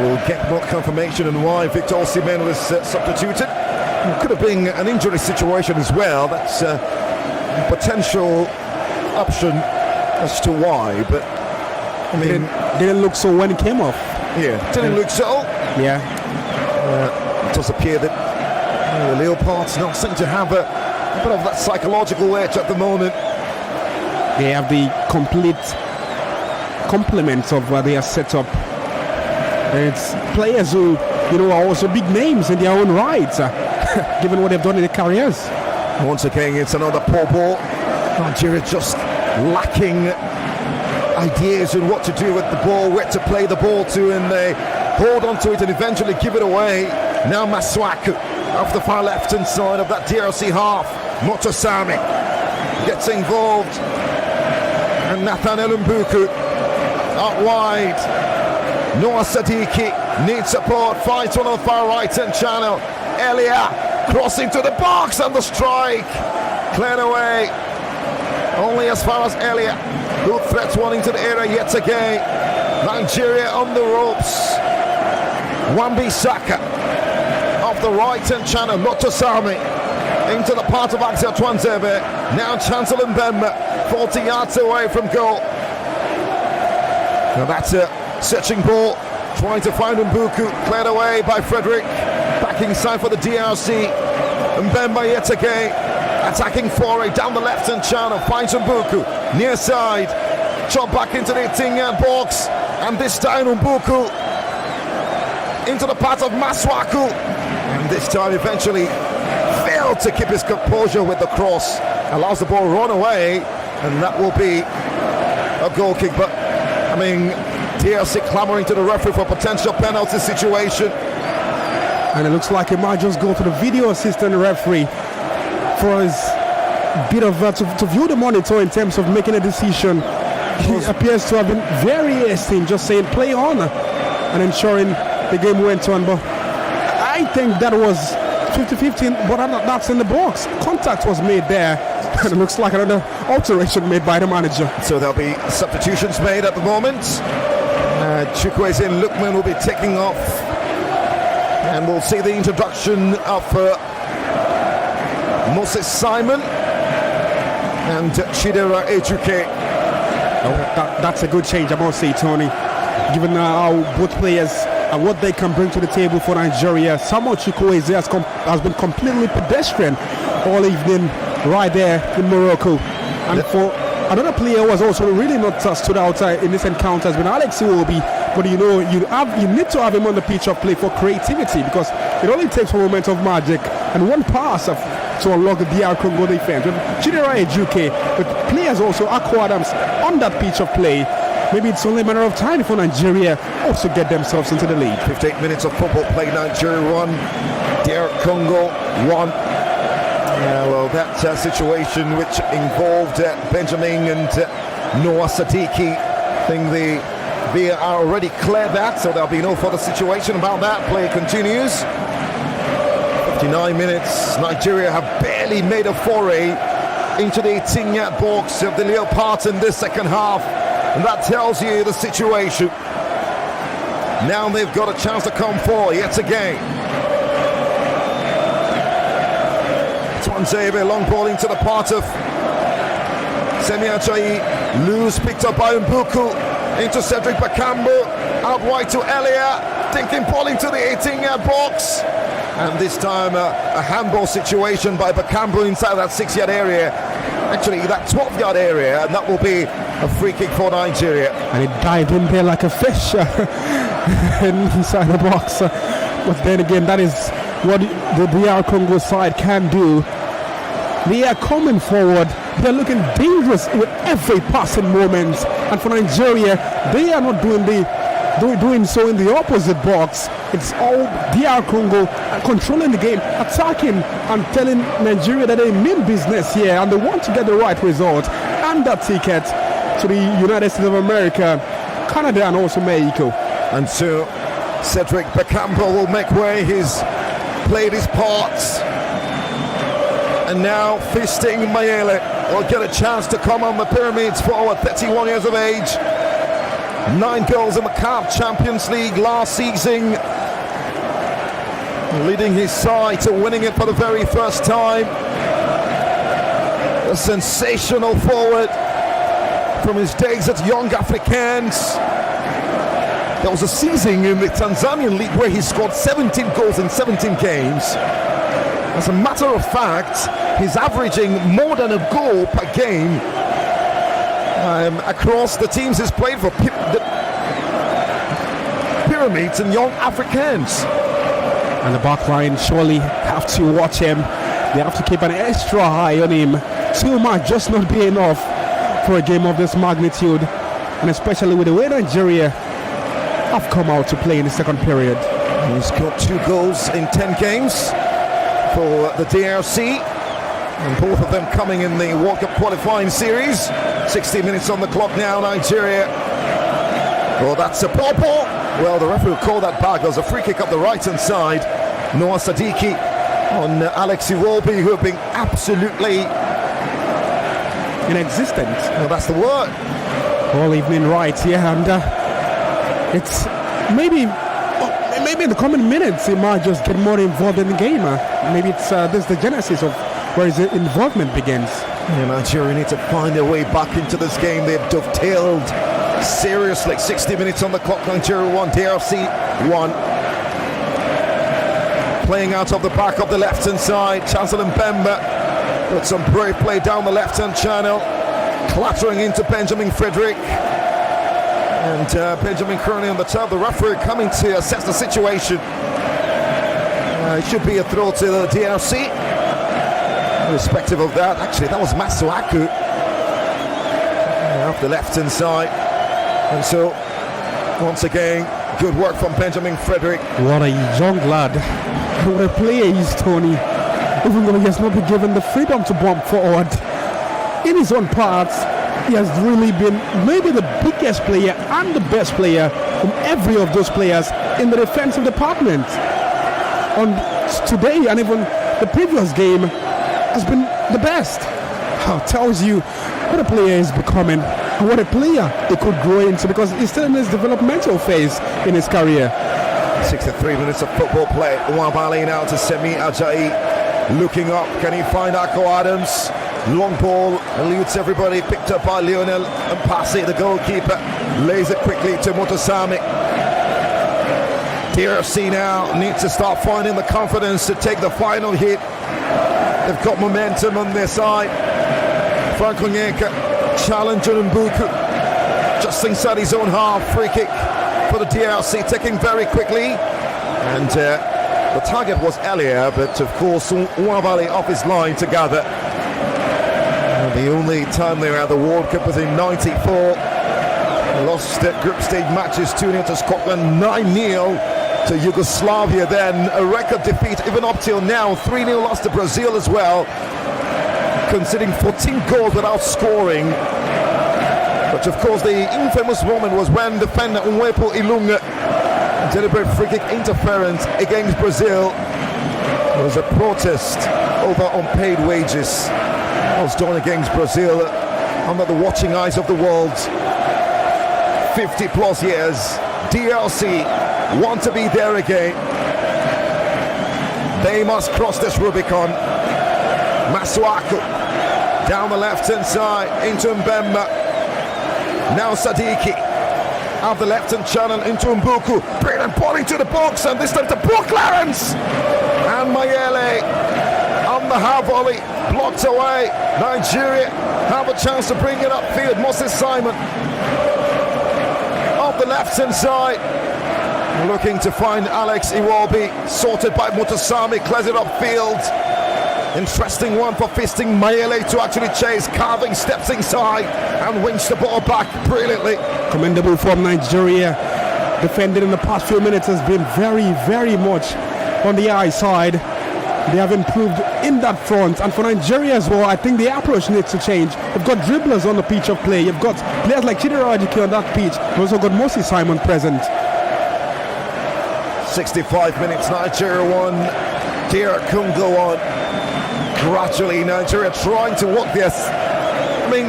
We'll get more confirmation on why Victor Osimhen was substituted. It could have been an injury situation as well. That's a potential option as to why, but I mean, didn't look so when it came off. Yeah, didn't look so. Yeah. It does appear that the Leopards not seem to have a bit of that psychological edge at the moment. They have the complete complement of their setup. It's players who, you know, are also big names in their own right, given what they've done in their careers. Once again, it's another poor ball. Nigeria just lacking ideas on what to do with the ball, where to play the ball to, and they hold on to it and eventually give it away. Now Maswaku off the far left hand side of that DRC half. Motosami gets involved, and Nathaniel Mbuku out wide. Noah Sadiki needs support, fights one on the far right hand channel. Elia crossing to the box, and the strike cleared away only as far as Elia, who threats one into the area yet again. Nigeria on the ropes. Wan-Bissaka off the right hand channel. Motosami into the part of Axel Twanzebe. Now Chancellor Mbemba 40 yards away from goal. Now that's a searching ball, trying to find Mbuku, cleared away by Frederick. Back inside for the DRC. Mbemba yet again attacking foray down the left hand channel, finds Mbuku near side, chop back into the 18-yard box, and this time Mbuku into the path of Maswaku, and this time eventually failed to keep his composure with the cross, allows the ball to run away, and that will be a goal kick. But I mean, DRC clamoring to the referee for a potential penalty situation, and it looks like it might just go to the video assistant referee for his bit of to view the monitor in terms of making a decision. He appears to have been very hasty, just saying play on and ensuring the game went on. But I think that was 50-50, but that's in the box. Contact was made there, and it looks like another alteration made by the manager. So there'll be substitutions made at the moment. Chukwueze and Lukman will be taking off, and we'll see the introduction of Moses Simon and Chidera Ejuke. That's a good change, I must say, Tony. Given how both players and what they can bring to the table for Nigeria, Samuel Chukwueze has been completely pedestrian all evening right there in Morocco. And for another player who has also really not stood out in this encounter has been Alex Iwobi. But you know, you need to have him on the pitch of play for creativity, because it only takes one moment of magic and one pass to unlock the DR Congo defense. With Chidera Ejuke, with players also Akwa Adams on that pitch of play, maybe it's only a matter of time for Nigeria also get themselves into the lead. 58 minutes of football play. Nigeria 1, DR Congo 1. Well, that situation which involved Benjamin and Noah Sadiki, I think the VAR already cleared that, so there'll be no further situation about that. Play continues. 59 minutes. Nigeria have barely made a foray into the 18-yard box of the Leopards in this second half. And that tells you the situation. Now they've got a chance to come forward yet again. Twanzebe long ball into the part of Semi Ajayi. Loose picked up by Mbuku into Cedric Bakambu. Out wide to Elia. Thinking ball into the 18-yard box. And this time a handball situation by Bakambu inside that 6-yard area. Actually that 12-yard area, and that will be a free kick for Nigeria. And it dived in there like a fish inside the box. But then again, that is what the DR Congo side can do. They are coming forward. They're looking dangerous with every passing moment. And for Nigeria, they are not doing so in the opposite box. It's all DR Congo controlling the game, attacking and telling Nigeria that they mean business here and they want to get the right result and that ticket to the United States of America, Canada and also Mexico. And so Cedric Bakambu will make way. He's played his parts. And now Fisting Mayele will get a chance to come on the pyramids forward, 31 years of age. 9 goals in the CAF Champions League last season. Leading his side to winning it for the very first time. A sensational forward from his days at Young Africans. There was a season in the Tanzanian league where he scored 17 goals in 17 games. As a matter of fact, he's averaging more than a goal per game across the teams he's played for, the Pyramids and Young Africans. And the back line surely have to watch him. They have to keep an extra eye on him. Too much just not be enough for a game of this magnitude, and especially with the way Nigeria have come out to play in the second period. He's got 2 goals in 10 games for the DRC, and both of them coming in the World Cup qualifying series. 60 minutes on the clock now, Nigeria. Well, that's a ball. Well, the referee will call that back. There's a free kick up the right-hand side. Noah Sadiki on Alex Iwobi, who have been absolutely inexistent. Well, that's the word. All evening right here, and it's maybe in the coming minutes he might just get more involved in the game. Maybe it's this is the genesis of where his involvement begins. Yeah, Nigeria need to find their way back into this game. They've dovetailed seriously. 60 minutes on the clock. Nigeria 1, DRC 1. Playing out of the back of the left-hand side. Chancellor Mbemba with some brave play down the left-hand channel, clattering into Benjamin Frederick. And Benjamin Crony on the top. The referee coming to assess the situation. It should be a throw to the DRC. Irrespective of that, actually, that was Masuaku off the left-hand side. And so, once again, good work from Benjamin Frederick. What a young lad. What a player he is, Tony. Even though he has not been given the freedom to bomb forward, in his own parts, he has really been maybe the biggest player and the best player from every of those players in the defensive department. On today and even the previous game has been the best. Tells you what a player is becoming and what a player he could grow into, because he's still in his developmental phase in his career. 63 minutes of football play. Nwabali now to Semi Ajayi. Looking up, can he find Akko Adams? Long ball eludes everybody, picked up by Lionel Mpasi, the goalkeeper. Lays it quickly to Motosami. DRC now needs to start finding the confidence to take the final hit. They've got momentum on their side. Frank Onyeka challenging Mbuku just inside his own half. Free kick for the DRC, taking very quickly. And the target was Elia, but of course Nwabali off his line to gather. The only time they were at the World Cup was in '94. Lost group stage matches 2-0 to Scotland, 9-0 to Yugoslavia, then a record defeat even up till now. 3-0 loss to Brazil as well, conceding 14 goals without scoring. But of course the infamous moment was when defender Nwepo Ilunga, deliberate free kick interference against Brazil. There was a protest over unpaid wages. That was done against Brazil under the watching eyes of the world. 50 plus years. DRC want to be there again. They must cross this Rubicon. Masuaku down the left-hand side into Mbemba. Now Sadiki out the left-hand channel into Mbuku. Brilliant ball into the box, and this time to poor Clarence. And Mayele on the half volley, blocked away. Nigeria have a chance to bring it upfield. Moses Simon off the left-hand side, looking to find Alex Iwobi, sorted by Mutasami, clears it upfield. Interesting one for fisting Mayele to actually chase. Carving steps inside and wins the ball back brilliantly. Commendable from Nigeria. Defending in the past few minutes has been very, very much on the high side. They have improved in that front, and for Nigeria as well, I think the approach needs to change. You've got dribblers on the pitch of play. You've got players like Chidera Ajike on that pitch. You've also got Moses Simon present. 65 minutes, Nigeria 1, DR CONGO 1. Gradually, Nigeria trying to walk this. I mean,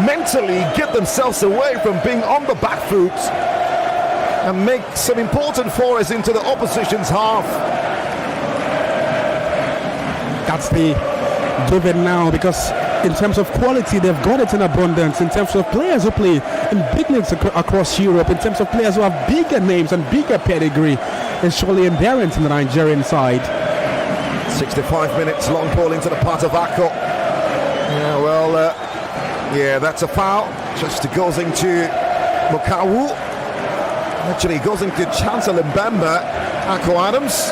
mentally get themselves away from being on the back foot and make some important forays into the opposition's half. That's the given now, because in terms of quality, they've got it in abundance. In terms of players who play in big leagues across Europe, in terms of players who have bigger names and bigger pedigree, is surely inherent in the Nigerian side. 65 minutes, long ball into the part of Akko. Yeah, well, that's a foul. Just goes into Mukawu. Actually, goes into Chancellor Mbemba, Akko Adams.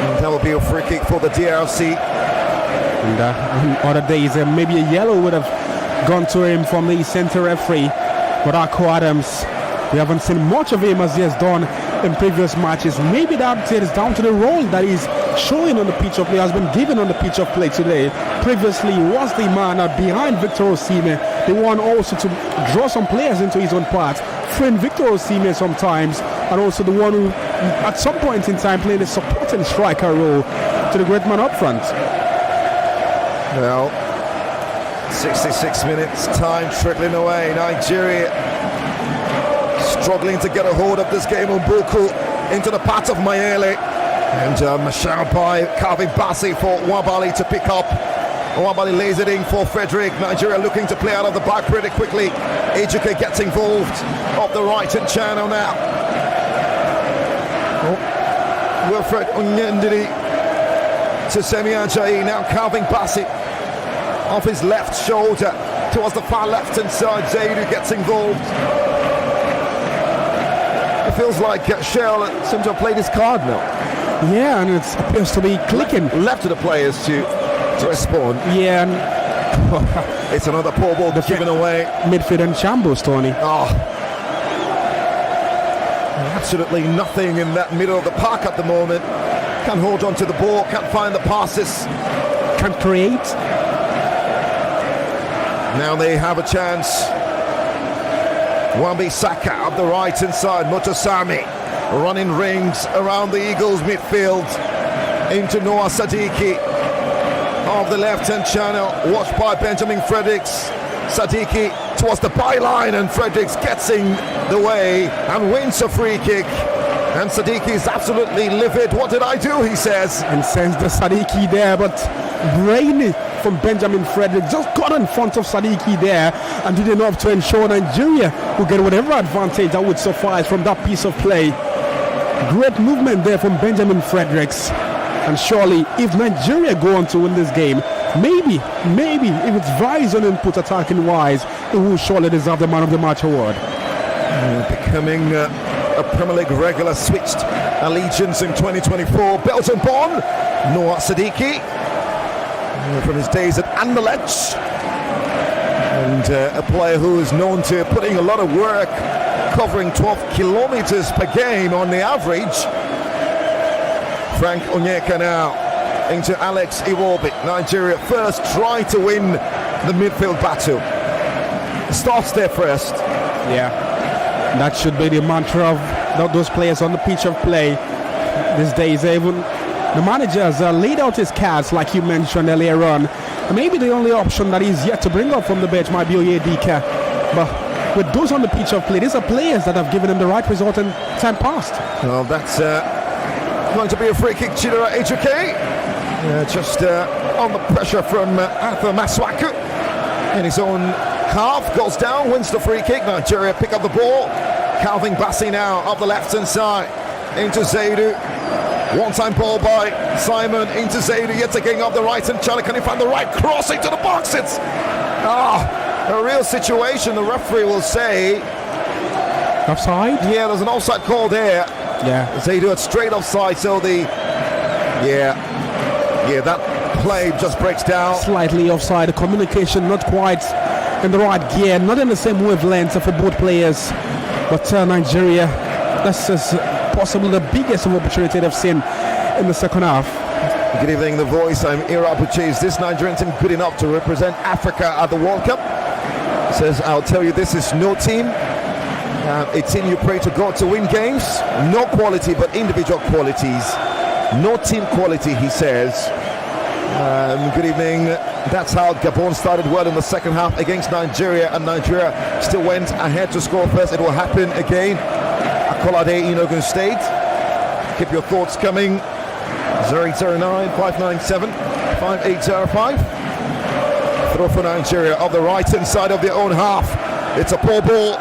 And that will be a free kick for the DRC. And on other days, maybe a yellow would have gone to him from the centre referee. But Akko Adams, we haven't seen much of him as he has done in previous matches. Maybe that is down to the role that he's showing on the pitch of play, has been given on the pitch of play today. Previously, he was the man behind Victor Osimhen, the one also to draw some players into his own part, friend Victor Osimhen sometimes, and also the one who, at some point in time, played a supporting striker role to the great man up front. Well, 66 minutes, time trickling away. Nigeria struggling to get a hold of this game. Mbuku into the path of Mayele. And Mashabai carving Bassi for Wabali to pick up. Wabali lays it in for Frederick. Nigeria looking to play out of the back pretty quickly. Ejike gets involved off the right-hand channel now. Wilfred Onyendidi to Semi Ajayi. Now carving Bassi off his left shoulder towards the far left-hand side. Zaidu gets involved. It feels like Shell seems to have played his card now. Yeah, and it appears to be clicking. Left to the players to respond. Yeah, and it's another poor ball given away. Midfield and shambles, Tony. Absolutely nothing in that middle of the park at the moment. Can't hold on to the ball, can't find the passes. Can't create. Now they have a chance. Wan-Bissaka up the right hand side. Mutasami running rings around the Eagles midfield into Noah Sadiki of the left hand channel, watched by Benjamin Fredericks. Sadiki towards the byline, and Fredericks gets in the way and wins a free kick. And Sadiki is absolutely livid. What did I do, he says. And sends the Sadiki there, but brainy from Benjamin Fredericks just got in front of Sadiki there and did enough to ensure Nigeria will get whatever advantage that would suffice from that piece of play. Great movement there from Benjamin Fredericks. And surely, if Nigeria go on to win this game, maybe, if it's Vice on input attacking wise, it will surely deserve the Man of the Match award. Becoming a Premier League regular, switched allegiance in 2024. Belgian born Noah Sadiki from his days at Anderlecht, and a player who is known to putting a lot of work, covering 12 kilometers per game on the average. Frank Onyeka now into Alex Iwobi. Nigeria first trying to win the midfield battle. Starts there first. Yeah, that should be the mantra of those players on the pitch of play these days. Even the manager has laid out his cards, like you mentioned earlier on. Maybe the only option that he's yet to bring up from the bench might be Oyedika, but with those on the pitch of play. These are players that have given them the right result in time past. Well, that's going to be a free kick. Chidera Ejuke just on the pressure from Arthur Maswaku in his own half, goes down, wins the free kick. Nigeria pick up the ball. Calvin Bassey now up the left hand side into Zaidu. One time ball by Simon into Zaidu, yet again up the right hand channel. Can he find the right cross into the box? It's a real situation. The referee will say offside. Yeah, there's an offside call there. Yeah, Zaidu at straight offside. So that play just breaks down. Slightly offside. The communication not quite in the right gear, not in the same wavelength for both players. But Nigeria, this is possibly the biggest opportunity they've seen in the second half. Good evening, The Voice. I'm Ira Abuchi. Is this Nigerian team good enough to represent Africa at the World Cup? Says, I'll tell you, this is no team. A team you pray to God to win games. No quality, but individual qualities. No team quality, he says. Good evening. That's how Gabon started well in the second half against Nigeria, and Nigeria still went ahead to score first. It will happen again. Akolade in Ogun State. Keep your thoughts coming. 0809-597-5805. Throw for Nigeria on the right hand side of their own half. It's a poor ball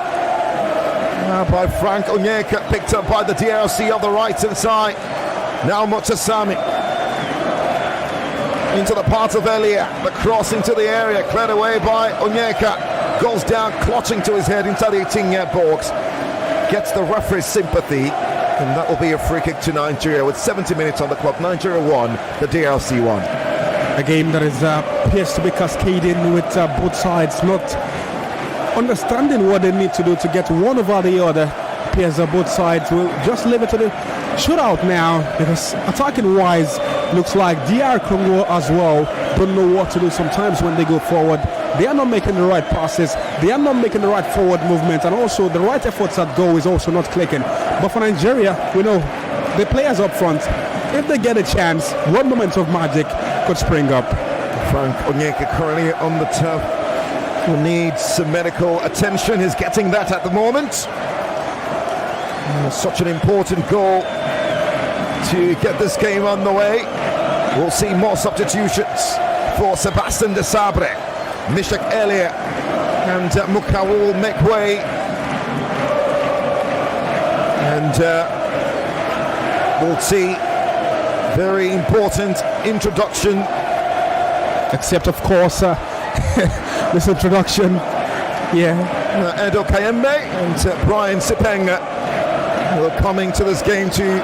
by Frank Onyeka, picked up by the DRC on the right hand side. Now Motasami into the part of Elia. The cross into the area, cleared away by Onyeka. Goes down, clutching to his head inside the 18-yard box. Gets the referee's sympathy, and that will be a free kick to Nigeria with 70 minutes on the clock. Nigeria won, the DRC won. A game that appears to be cascading with both sides not understanding what they need to do to get one over the other. Appears that both sides will just leave it to the shootout now, because attacking wise looks like DR Congo as well don't know what to do sometimes when they go forward. They are not making the right passes, they are not making the right forward movement, and also the right efforts at goal is also not clicking. But for Nigeria, we know the players up front, if they get a chance, one moment of magic could spring up. Frank Onyeka currently on the turf, who needs some medical attention. He's getting that at the moment. Such an important goal to get this game on the way. We'll see more substitutions for Sebastian de Sabre. Mishak Elia and Mukawu will make way. And we'll see very important introduction. Except, of course, this introduction. Yeah. Edo Kayembe and Brian Sipenga are coming to this game to,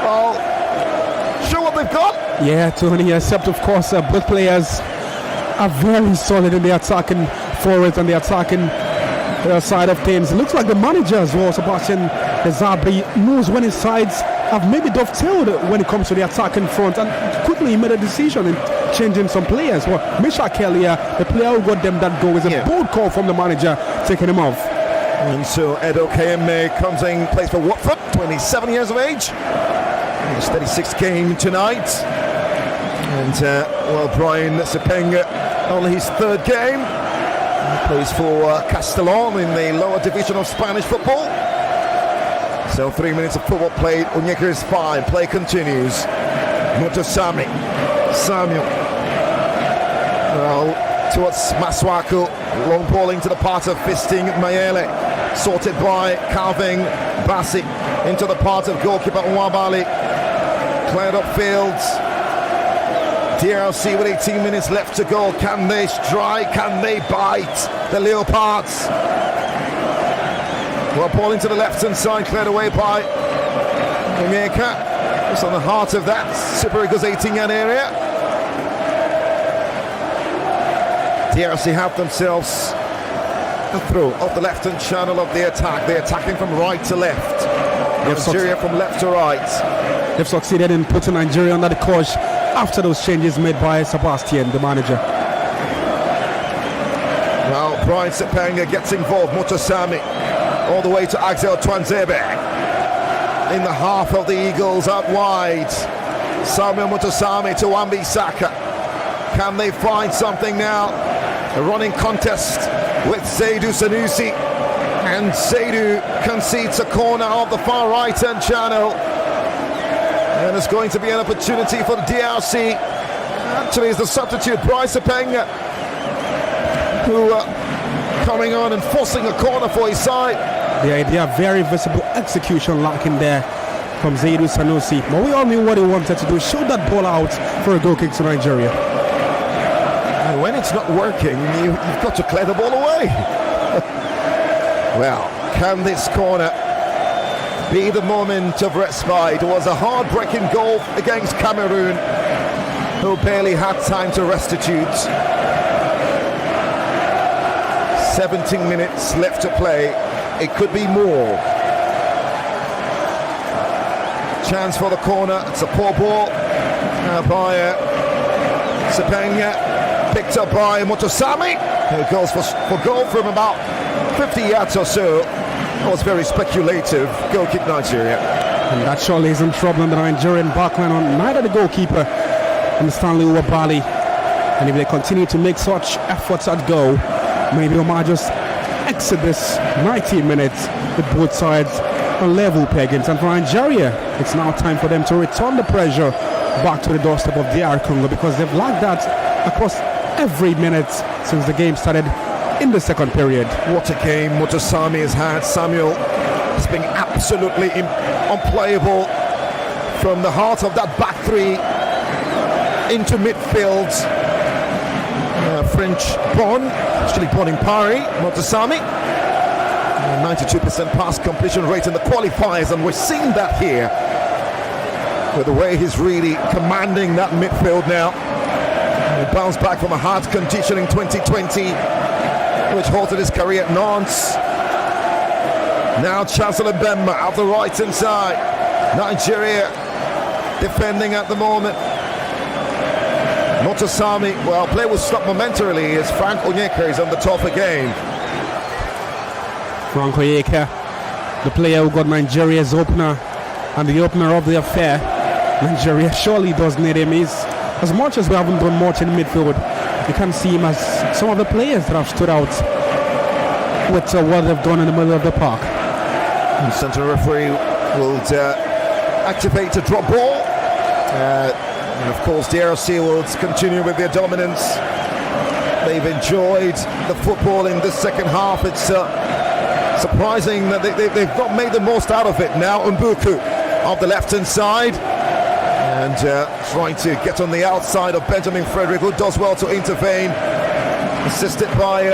well, show what they've got. Yeah, Tony, except, of course, both players are very solid in the attacking forward and the attacking side of things. It looks like the manager as well, Sebastian Zabri, knows when his sides have maybe dovetailed when it comes to the attacking front, and quickly he made a decision in changing some players. Well, Misha Kelia, the player who got them that goal, is a bold call from the manager, taking him off. And so Edo Kayembe comes in, plays for Watford, 27 years of age. His 36th game tonight. And Brian Sipenga, only his third game. He plays for Castellon in the lower division of Spanish football. So 3 minutes of football played. Onyeka is fine. Play continues. Mutosami. Samuel. Well, towards Maswaku. Long ball into the part of Fisting Mayele. Sorted by Calvin Bassey. Into the part of goalkeeper Nwabali. Cleared up fields. DRC with 18 minutes left to go. Can they strike? Can they bite the Leopards? Well, ball into the left-hand side, cleared away by Onyeka. Just on the heart of that Super Eagles 18-yard area. DRC have themselves a throw off the left-hand channel of the attack. They're attacking from right to left. Nigeria from left to right. They've succeeded in putting Nigeria under the coach after those changes made by Sebastian, the manager. Now, Brian Sipenga gets involved. Mutosami all the way to Axel Twanzebe. In the half of the Eagles out wide. Samuel Mutosami to Wan-Bissaka. Can they find something now? A running contest with Seydou Sanusi. And Zaidu concedes a corner of the far right-hand channel. And it's going to be an opportunity for the DRC. Actually, it's the substitute, Bryce Sapeng, who coming on and forcing a corner for his side. The idea, very visible execution lacking there from Zaidu Sanusi. But we all knew what he wanted to do, shoot that ball out for a goal kick to Nigeria. And when it's not working, you've got to clear the ball away. Well, can this corner be the moment of respite? It was a heartbreaking goal against Cameroon, who barely had time to restitute. 17 minutes left to play. It could be more. Chance for the corner. It's a poor ball by Sapeng, picked up by Motosami, who goes for goal from about 50 yards or so. That was very speculative. Goal kick Nigeria. And that surely isn't troubling the Nigerian backline on neither the goalkeeper and Stanley Uwabali. And if they continue to make such efforts at goal, maybe Omar just exit this 90 minutes with both sides on level peggings. And for Nigeria, it's now time for them to return the pressure back to the doorstep of DR Congo, because they've lacked that across every minute since the game started in the second period. What a game Motosami has had. Samuel has been absolutely unplayable from the heart of that back three into midfield. French born, actually born in Paris, Motosami. 92% pass completion rate in the qualifiers, and we're seeing that here with the way he's really commanding that midfield now. He bounced back from a heart condition in 2020, which halted his career at Nantes. Now Chancellor Bemba out the right hand side. Nigeria defending at the moment. Motosami, well, play will stop momentarily as Frank Onyeka is on the top again. Frank Onyeka, the player who got Nigeria's opener and the opener of the affair. Nigeria surely does need him. He's, as much as we haven't done much in midfield, you can see him as some of the players that have stood out with what they've done in the middle of the park. And central referee will activate a drop ball. And of course, DRC will continue with their dominance. They've enjoyed the football in this second half. It's surprising that they've not made the most out of it. Now Mbuku of the left-hand side. And trying to get on the outside of Benjamin Frederick, who does well to intervene. Assisted by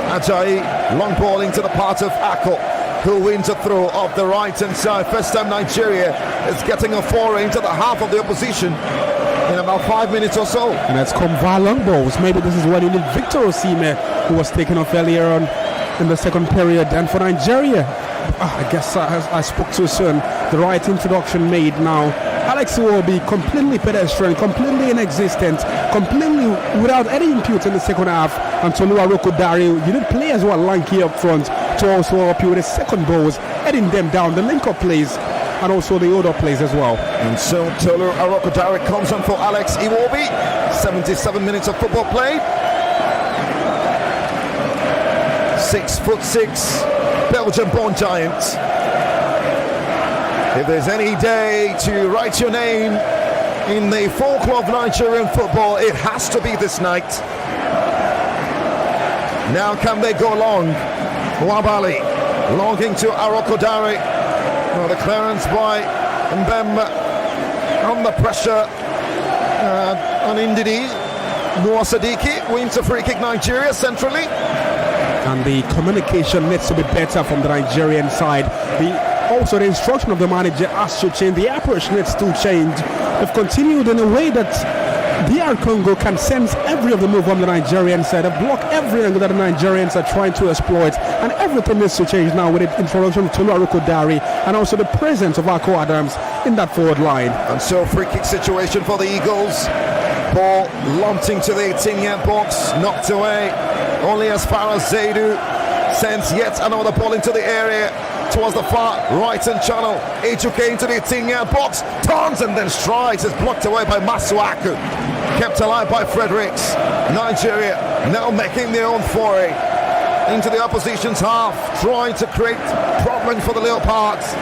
Ajayi. Long ball into the part of Ako, who wins a throw off the right-hand side. First time Nigeria is getting a foray into the half of the opposition in about 5 minutes or so. And it's come via long balls. Maybe this is what you need. Victor Osimhen, who was taken off earlier on in the second period. And for Nigeria, I guess I spoke too soon. The right introduction made now. Alex Iwobi completely pedestrian, completely inexistent, completely without any input in the second half. And Tolu Arokodare, you need players who are lanky up front to also help you with the second balls, heading them down, the link-up plays, and also the other plays as well. And so Tolu Arokodare comes on for Alex Iwobi. 77 minutes of football played. 6'6", Belgian-born giant. If there's any day to write your name in the folklore of Nigerian football, it has to be this night. Now can they go long? Wabali longing to Arokodare. Well, the clearance by Mbemba under pressure on Ndidi. Noah Sadiki wins a free kick. Nigeria centrally. And the communication needs to be better from the Nigerian side. Also, the instruction of the manager has to change. The approach needs to change. They've continued in a way that DR Congo can sense every of the move on the Nigerian side. They've blocked every angle that the Nigerians are trying to exploit. And everything needs to change now with the introduction of Tolu Arokodare and also the presence of Ako Adams in that forward line. And so, free kick situation for the Eagles. Ball lumped into the 18-yard box, knocked away. Only as far as Zaidu sends yet another ball into the area towards the far right-hand channel. Ejuke into the 18-yard box, turns and then strides. Is blocked away by Masuaku. Kept alive by Fredericks. Nigeria now making their own foray into the opposition's half, trying to create problems for the Leopards.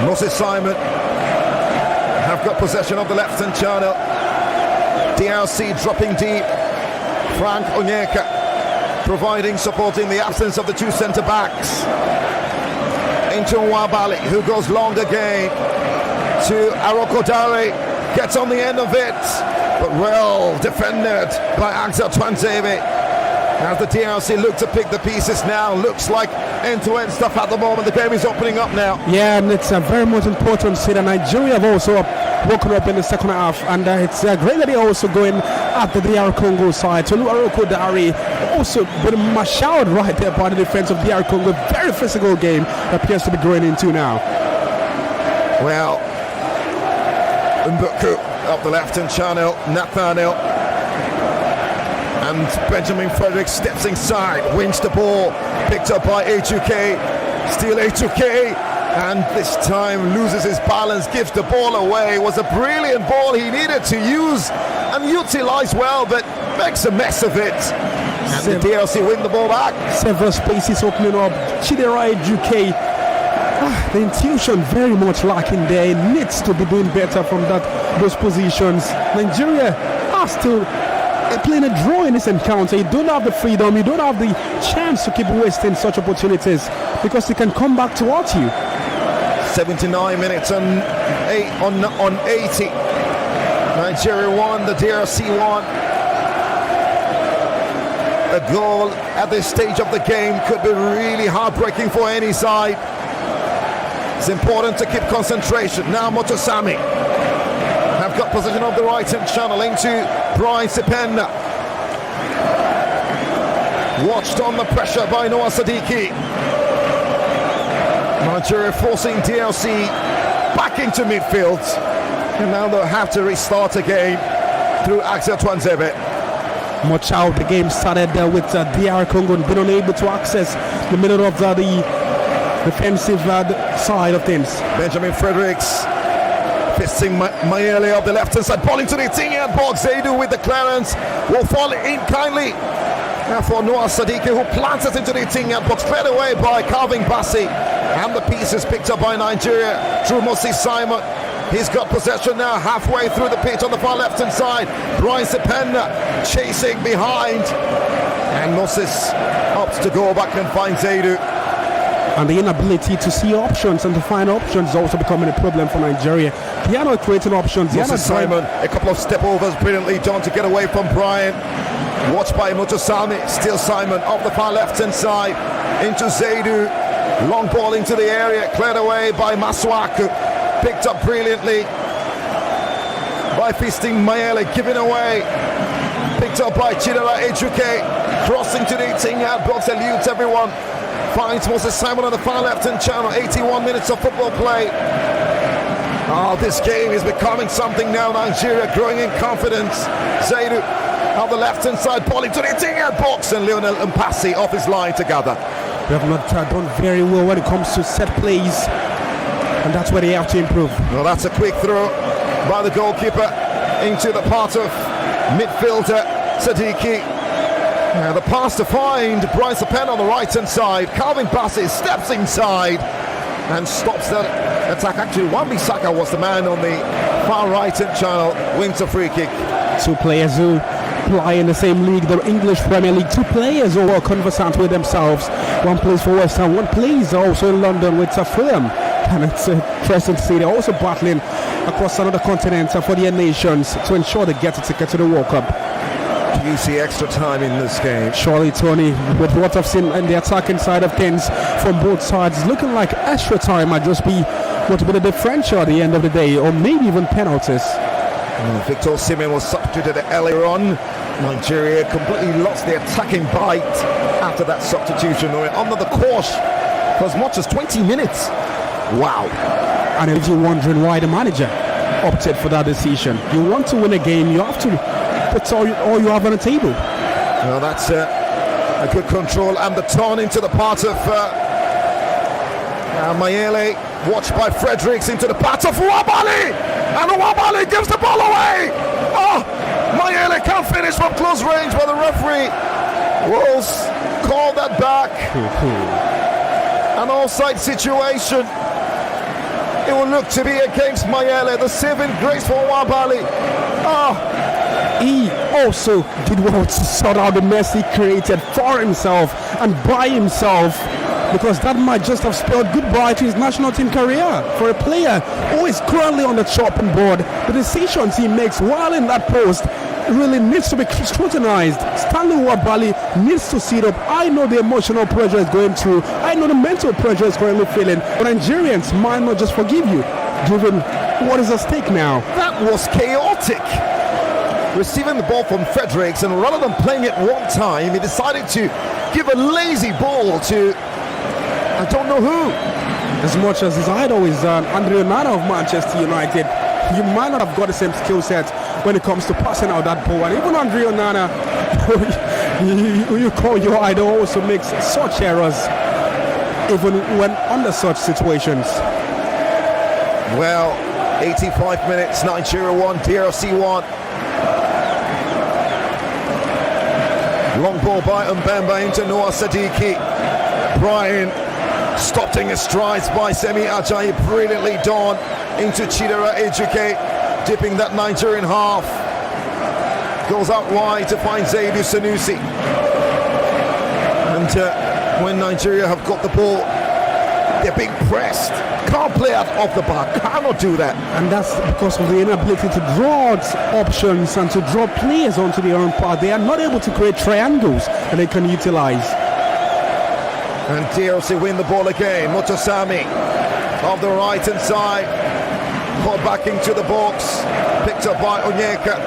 Moses Simon have got possession of the left-hand channel. DRC dropping deep. Frank Onyeka providing support in the absence of the two centre-backs. Into Nwabali, who goes long again to Arokodare, gets on the end of it, but well defended by Axel Twanzebe. As the DRC look to pick the pieces now, looks like end-to-end stuff at the moment. The game is opening up now. Yeah, and it's very much important to see that Nigeria have also woken up in the second half, and it's great that they're also going at the DR Congo side. Tolu Arokodare also been mashed out right there by the defense of DR Congo. Very physical game appears to be going into now. Well, Mbuku up the left-hand channel, Nathaniel. And Benjamin Frederick steps inside, wins the ball, picked up by A2K, still A2K, and this time loses his balance, gives the ball away. It was a brilliant ball he needed to use and utilize well, but makes a mess of it. And the DRC win the ball back. Several spaces opening up. Chidera A2K, the intuition very much lacking there. It needs to be doing better from those positions. Nigeria has to playing a draw in this encounter. You don't have the freedom, you don't have the chance to keep wasting such opportunities because they can come back towards you. 79 minutes on 80. Nigeria won, the DRC won. A goal at this stage of the game could be really heartbreaking for any side. It's important to keep concentration. Now Motosami have got possession of the right-hand channel into Brian Sipenda. Watched on the pressure by Noah Sadiki. Nigeria forcing DRC back into midfield. And now they'll have to restart again through Axel Twanzebe. Much out the game started with DR Congo being unable to access the middle of the defensive side of things. Benjamin Fredericks fisting Mayele of the left-hand side, ball into the 18-yard box. Zaidu with the clearance will fall in kindly. Now for Noah Sadiki, who plants it into the 18-yard box, cleared away by Calvin Bassi. And the piece is picked up by Nigeria through Moses Simon. He's got possession now halfway through the pitch on the far left-hand side. Brian Sipenda chasing behind. And Moses opts to go back and find Zaidu. And the inability to see options and to find options is also becoming a problem for Nigeria. They are not creating options. Moses Simon, a couple of step overs brilliantly done to get away from Brian. Watched by Motosami, still Simon off the far left-hand side into Zaidu. Long ball into the area, cleared away by Maswaku. Picked up brilliantly by Fisting Mayele, giving away. Picked up by Chidera Ejuke, crossing to the 18-yard box, eludes everyone. Finds Moses Simon on the far left-hand channel. 81 minutes of football play. Oh, this game is becoming something now. Nigeria growing in confidence. Zaidu on the left-hand side, ball into the 18-yard box, and Lionel Mpasi off his line together. We have not done very well when it comes to set plays, and that's where they have to improve. Well, that's a quick throw by the goalkeeper into the part of midfielder Sadiki. Now the pass to find Bryce Pen on the right-hand side. Calvin Bassett steps inside and stops that attack. Actually, Wan-Bissaka was the man on the far right-hand channel. Wins a free kick. Two players who play in the same league, the English Premier League. Two players who are conversant with themselves. One plays for West Ham, one plays also in London with Fulham. And it's interesting to see they're also battling across another continent for their nations to ensure they get a ticket to the World Cup. Do you see extra time in this game? Surely, Tony, with what I've seen in the attacking side of things from both sides, it's looking like extra time might just be what will be the differential at the end of the day, or maybe even penalties. Victor Osimhen was substituted earlier on. Nigeria completely lost the attacking bite after that substitution. They were under the course for as much as 20 minutes. Wow. And if you're wondering why the manager opted for that decision, you want to win a game, you have to put all you have on the table. Well, that's a good control, and the turn into the part of Mayele, watched by Fredericks into the part of Nwabali, and Nwabali gives the ball away. Oh, Mayele can't finish from close range, but the referee Wolves call that back. An offside situation. It will look to be against Mayele. The saving grace for Wabali. He also did well to sort out the mess he created for himself and by himself, because that might just have spelled goodbye to his national team career. For a player who is currently on the chopping board, the decisions he makes while in that post really needs to be scrutinized. Stanley Wabali needs to sit up. I know the emotional pressure is going through. I know the mental pressure is currently feeling. But Nigerians might not just forgive you, given what is at stake now. That was chaotic. Receiving the ball from Fredericks, and rather than playing it one time, he decided to give a lazy ball to I don't know who. As much as his idol is Andre Onana of Manchester United, you might not have got the same skill set when it comes to passing out that ball. And even Andre Onana, who you call your idol, also makes such errors, even when under such situations. Well, 85 minutes, Nigeria 1, DRC 1. Long ball by Mbemba into Noah Sadiki. Brian stopped in his strides by Semi Ajayi, brilliantly done into Chidera Ejike, dipping that Nigerian half. Goes out wide to find Zaidu Sanusi. And when Nigeria have got the ball, they're being pressed. Can't play out off the back, cannot do that. And that's because of the inability to draw options and to draw players onto their own part. They are not able to create triangles that they can utilize. And DRC win the ball again. Motosami of the right hand side. Ball back into the box. Picked up by Onyeka.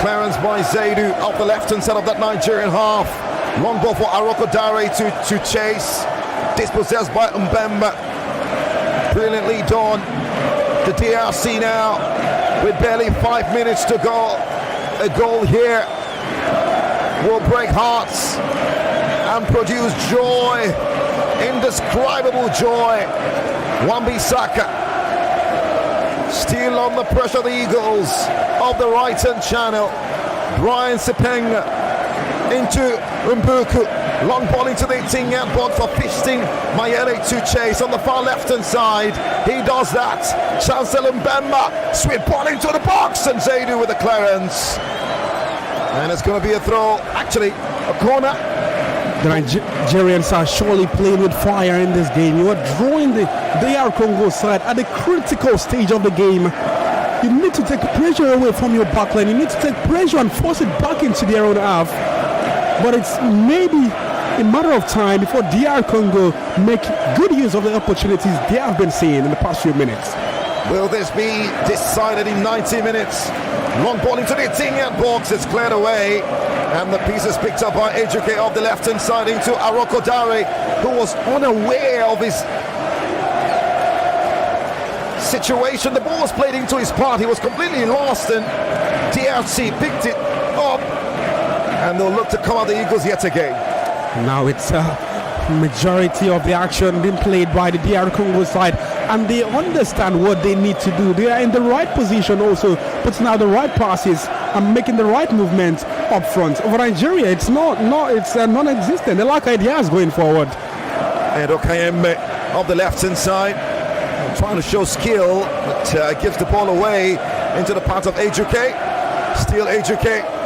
Clearance by Zaidu off the left hand side of that Nigerian half. Long ball for Aroko Dare to chase. Dispossessed by Mbemba. Brilliantly done. The DRC now with barely 5 minutes to go. A goal here will break hearts and produce joy, indescribable joy. Wan-Bissaka still on the pressure of the Eagles of the right-hand channel. Brian Sepenga into Mbuku. Long ball into the 18-yard box for Fishting. Mayele to chase on the far left-hand side. He does that. Chancellor Mbemba. Sweet ball into the box, and Zaidu with the clearance. And it's going to be a throw, actually a corner. The Nigerians are surely playing with fire in this game. You are drawing the DR Congo side at the critical stage of the game. You need to take pressure away from your backline. You need to take pressure and force it back into their own half. But it's maybe a matter of time before DR Congo make good use of the opportunities they have been seeing in the past few minutes. Will this be decided in 90 minutes? Long ball into the 18-yard box. It's cleared away. And the piece is picked up by Ejike off the left-hand side into Aroko Dare, who was unaware of his situation. The ball was played into his part. He was completely lost, and DRC picked it up. And they'll look to come out the Eagles yet again. Now it's majority of the action being played by the DR Congo side, and they understand what they need to do. They are in the right position, also putting out the right passes and making the right movement up front. Over Nigeria, it's non-existent. They lack ideas going forward. And Okayeme of the left-hand side, trying to show skill, but gives the ball away into the path of Ejike. Still Ejike.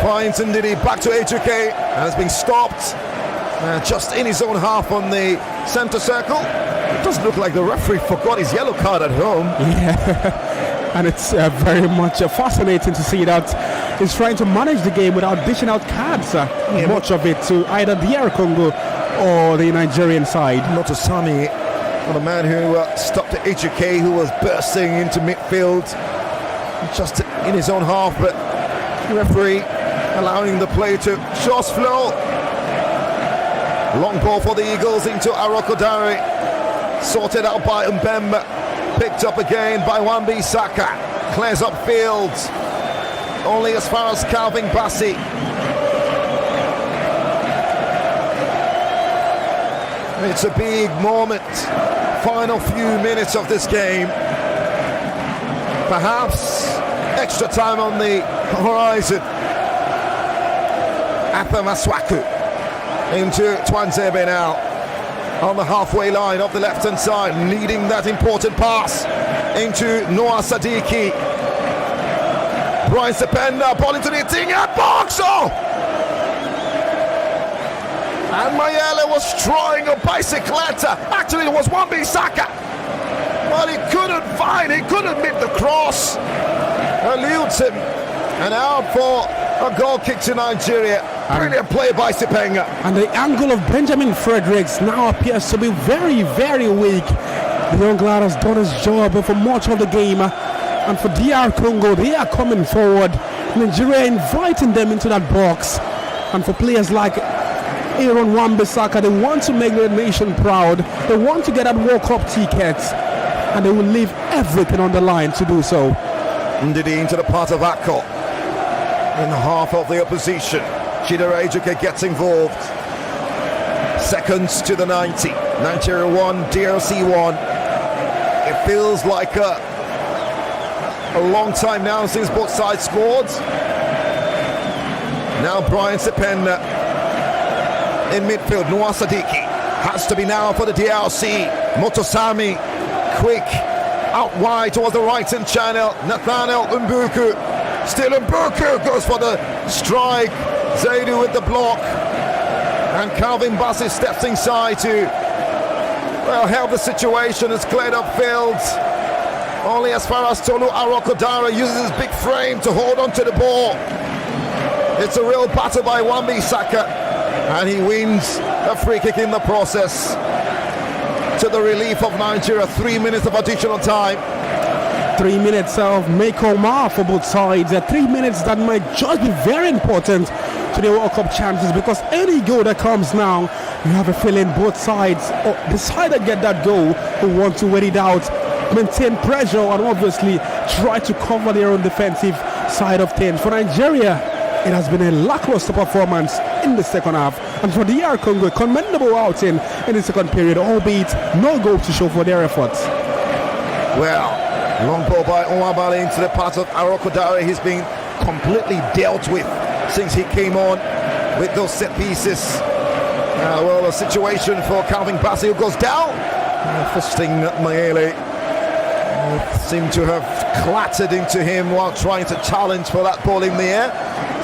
Finds Ndidi, back to Ejike, and has been stopped just in his own half on the center circle. It doesn't look like the referee forgot his yellow card at home. Yeah, and it's very much fascinating to see that he's trying to manage the game without dishing out cards, much of it to either DR Congo or the Nigerian side. Motosami, the man who stopped Ejike, who was bursting into midfield, just in his own half, but the referee allowing the play to just flow. Long ball for the Eagles into Aroko Dare. Sorted out by Mbemba. Picked up again by Wan-Bissaka. Clears up field. Only as far as Calvin Bassey. It's a big moment. Final few minutes of this game. Perhaps extra time on the horizon. Athamaswaku into Twanzebe now on the halfway line of the left-hand side, leading that important pass into Noah Sadiki. Brian Sependa, ball into the thing at box. Oh! And Mayele was trying a bicycletta. Actually, it was Wan-Bissaka. But he couldn't meet the cross. Eludes him. And out for a goal kick to Nigeria. Brilliant play by Sipenga. And the angle of Benjamin Fredericks now appears to be very, very weak. The young lad has done his job for much of the game. And for DR Congo, they are coming forward. Nigeria inviting them into that box. And for players like Aaron Wan-Bissaka, they want to make their nation proud. They want to get that World Cup tickets. And they will leave everything on the line to do so. Ndidi into the part of Akko. In the half of the opposition. Chidera Ejuke gets involved. Seconds to the 90. Nigeria 1, DRC 1. It feels like a long time now since both sides scored. Now Brian Sependa in midfield. Noah Sadiki has to be now for the DRC. Motosami quick out wide towards the right-hand channel. Nathaniel Mbuku. Still Mbuku goes for the strike. Zaidu with the block. And Calvin Bassey steps inside to help the situation. It's cleared up field. Only as far as Tolu Arokodara uses his big frame to hold on to the ball. It's a real battle by Wan-Bissaka. And he wins a free kick in the process. To the relief of Nigeria. 3 minutes of additional time. 3 minutes of make or mar for both sides. 3 minutes that might just be very important to the World Cup chances, because any goal that comes now, you have a feeling both sides decide to get that goal, who want to wait it out, maintain pressure, and obviously try to cover their own defensive side of things. For Nigeria, it has been a lackluster performance in the second half, and for DR Congo, a commendable outing in the second period, albeit no goal to show for their efforts. Well, long ball by Onwabali into the part of Arokodare. He's been completely dealt with since he came on with those set pieces. Well, a situation for Calvin Bassey, who goes down. First thing that Mayele seemed to have clattered into him while trying to challenge for that ball in the air.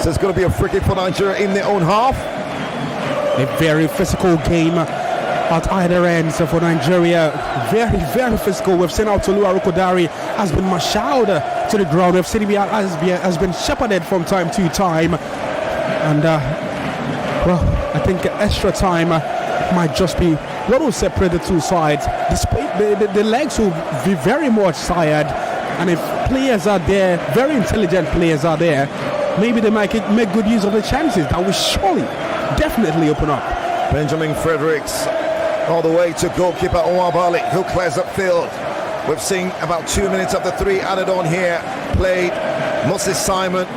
So it's going to be a free kick for Nigeria in their own half. A very physical game at either end. So for Nigeria, very, very physical. We've seen how Tolu Arokodare has been marshaled to the ground. We've seen him has been shepherded from time to time. And, well, I think extra time might just be what will separate the two sides. The legs will be very much tired. And if players are there, very intelligent players are there, maybe they might make good use of the chances. That will surely, definitely open up. Benjamin Fredericks all the way to goalkeeper Onwabali, who clears upfield. We've seen about 2 minutes of the 3 added on here. Played Moses Simon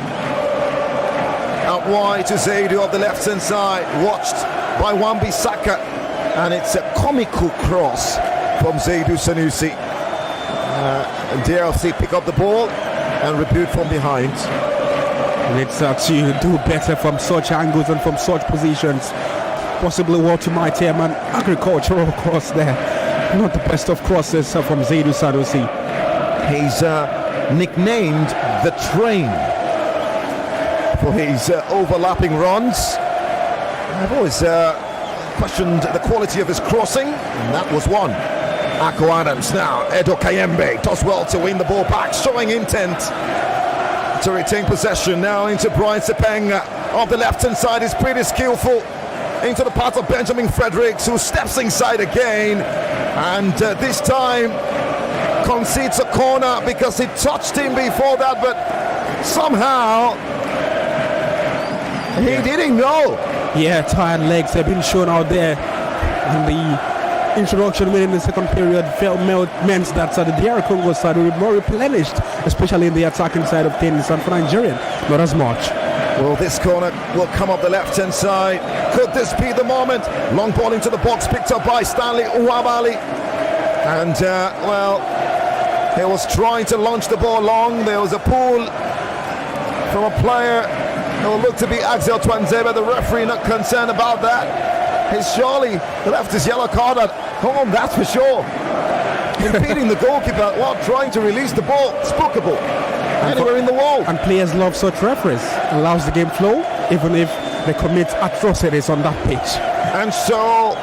out wide to Zaidu of the left hand side, watched by Wan-Bissaka, and it's a comical cross from Zaidu Sanusi. DRC pick up the ball and rebuild from behind. And it's to do better from such angles and from such positions. Possibly Walter might have an agricultural cross there. Not the best of crosses from Zaidu Sanusi. He's nicknamed the Train for his overlapping runs. I've always questioned the quality of his crossing, and that was one. Akko Adams now. Edo Kayembe does well to win the ball back, showing intent to retain possession. Now into Brian Sepeng on the left-hand side. Is pretty skillful. Into the path of Benjamin Fredericks, who steps inside again, and this time concedes a corner because he touched him before that, but somehow he didn't know. Yeah, tired legs have been shown out there, and the introduction within the second period meant that the DR Congo side will be more replenished, especially in the attacking side of things, and for Nigeria, not as much. Well, this corner will come up the left-hand side. Could this be the moment? Long ball into the box, picked up by Stanley Onwabali. And, well, he was trying to launch the ball long. There was a pull from a player It will look to be Axel Twanzebe, the referee not concerned about that. He's surely left his yellow card at home, that's for sure. Impeding the goalkeeper while trying to release the ball. Spookable. Anywhere in the wall. And players love such referees. Allows the game flow, even if they commit atrocities on that pitch. And so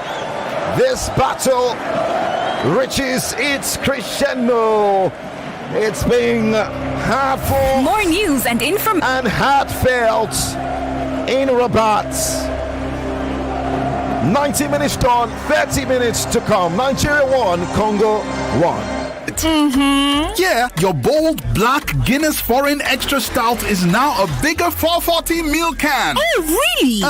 this battle reaches its crescendo. It's being hurtful. More news and information. And heartfelt in Rabat. 90 minutes done, 30 minutes to come. Nigeria 1, Congo 1. Yeah, your bold black Guinness Foreign Extra Stout is now a bigger 440 ml can. Oh, really?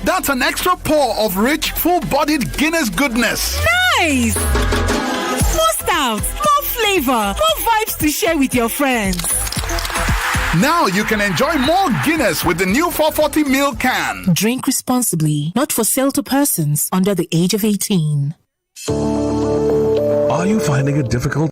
That's an extra pour of rich, full-bodied Guinness goodness. Nice! More stout, more flavor, more vibes to share with your friends. Now you can enjoy more Guinness with the new 440 ml can. Drink responsibly, not for sale to persons under the age of 18. Are you finding it difficult?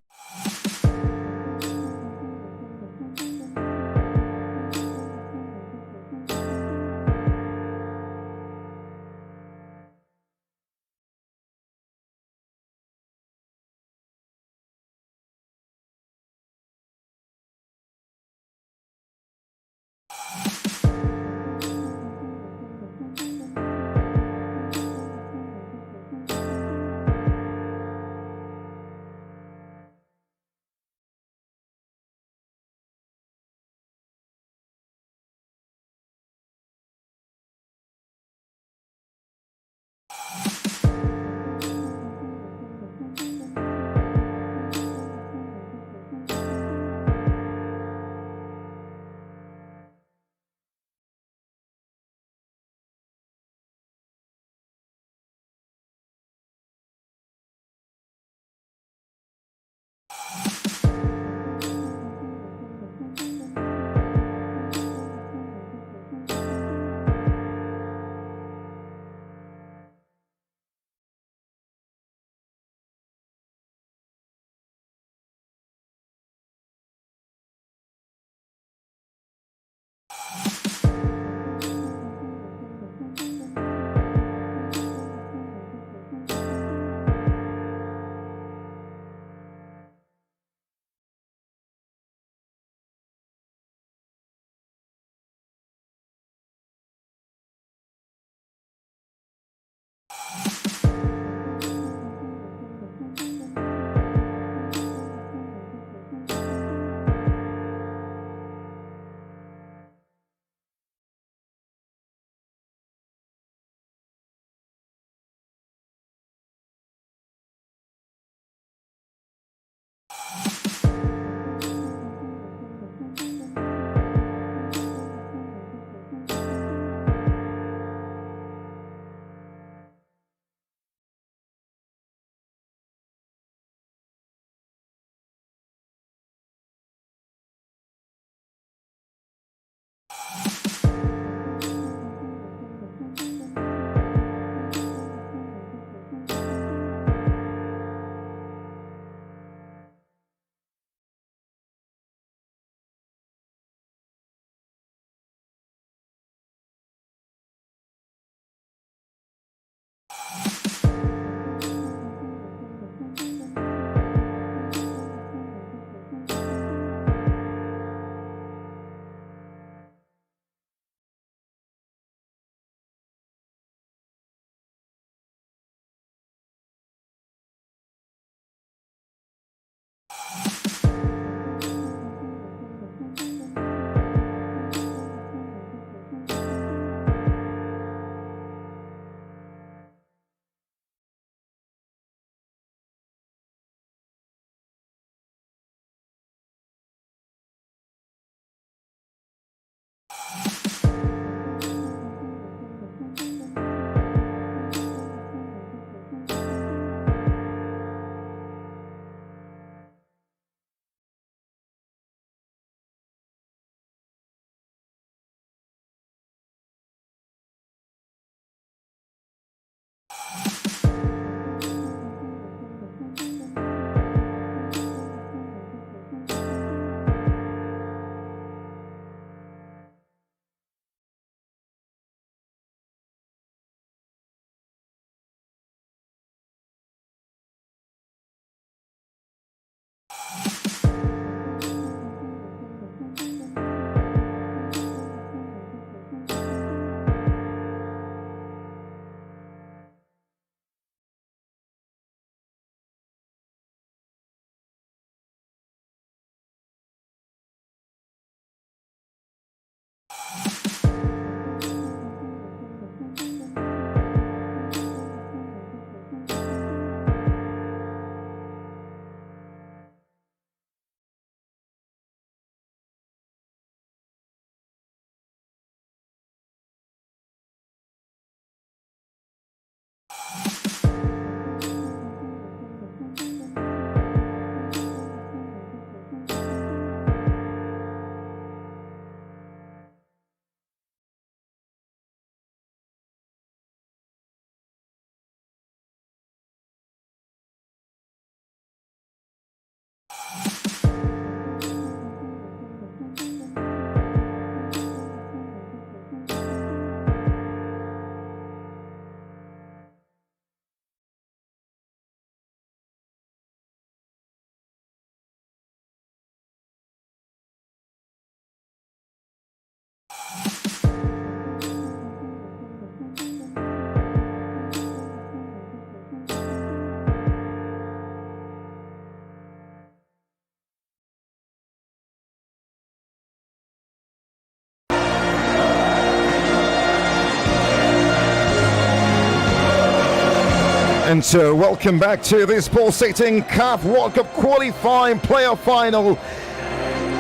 And so, welcome back to this pulsating CAF World Cup qualifying playoff final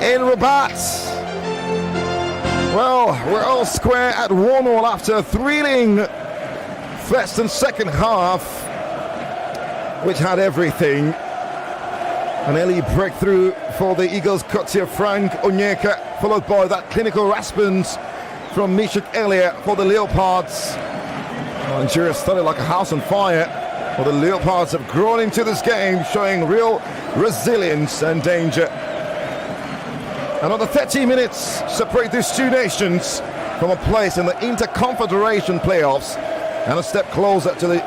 in Rabat. Well, we're all square at 1-1 after a thrilling first and second half, which had everything. An early breakthrough for the Eagles, courtesy of Frank Onyeka, followed by that clinical response from Mishuk Elliott for the Leopards. Nigeria started like a house on fire. Well, the Leopards have grown into this game, showing real resilience and danger. Another 30 minutes separate these two nations from a place in the Interconfederation playoffs and a step closer to the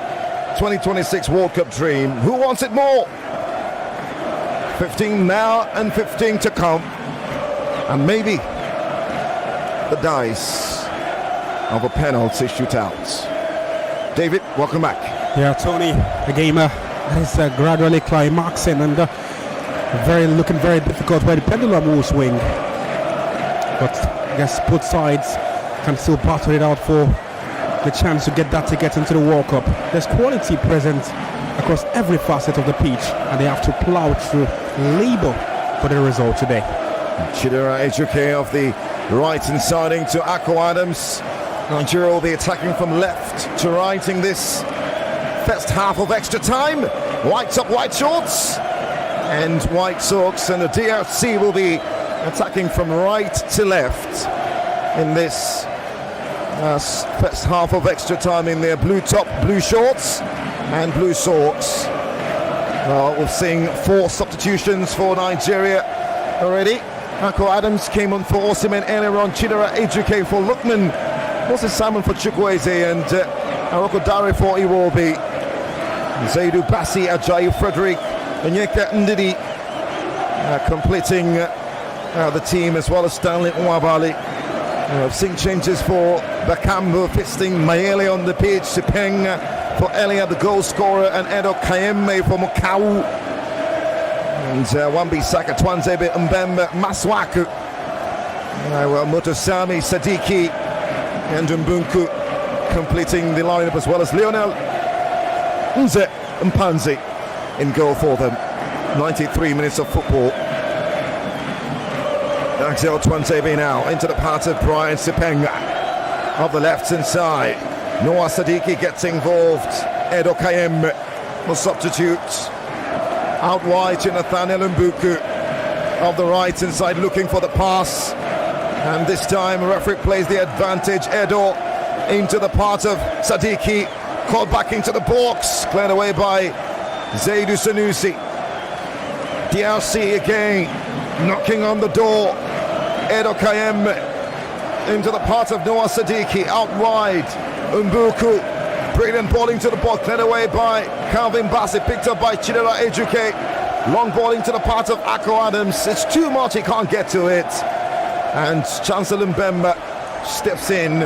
2026 World Cup dream. Who wants it more? 15 now and 15 to come. And maybe the dice of a penalty shootout. David, welcome back. Yeah, Tony, a game that is gradually climaxing and looking very difficult where the pendulum will swing. But I guess both sides can still battle it out for the chance to get that ticket into the World Cup. There's quality present across every facet of the pitch, and they have to plow through, labor for the result today. Chidera Ejuke of the right inside to Akko Adams. Nigeria will be attacking from left to right in this first half of extra time. White top, white shorts and white socks, and the DRC will be attacking from right to left in this first half of extra time in their blue top, blue shorts and blue socks. Well, we're seeing 4 substitutions for Nigeria already. Akko Adams came on for Osimhen earlier on. Chidera Ejuke for Lookman. Moses Simon for Chukwueze, and Aroko Dare for Iwobi. Zaidu Bassi, Ajayi Frederick, Onyeka Ndidi completing the team, as well as Stanley Nwabali. I've seen changes for Bakambu, fisting Mayele on the pitch, Sipeng for Elia, the goal scorer, and Edo Kayemme for Mokau. And Wan-Bissaka, Twanzebe, Mbembe, Maswaku. Well, Motosami, Sadiki, and Mbunku completing the lineup, as well as Lionel Nze Mpanzi in goal for them. 93 minutes of football. Axel Twanzebe now into the path of Brian Sipenga of the left-hand side. Noah Sadiki gets involved. Edo Kayemme will substitute. Out wide to Nathaniel Mbuku of the right inside, looking for the pass. And this time, referee plays the advantage. Edo into the part of Sadiki. Called back into the box. Cleared away by Zaidu Sanusi. DRC again, knocking on the door. Edo Kayemme into the part of Noah Sadiki. Out wide, Mbuku. Brilliant ball into the box. Cleared away by Calvin Bassett. Picked up by Chidera Ejuke. Long ball into the path of Akko Adams. It's too much, he can't get to it. And Chancellor Mbemba steps in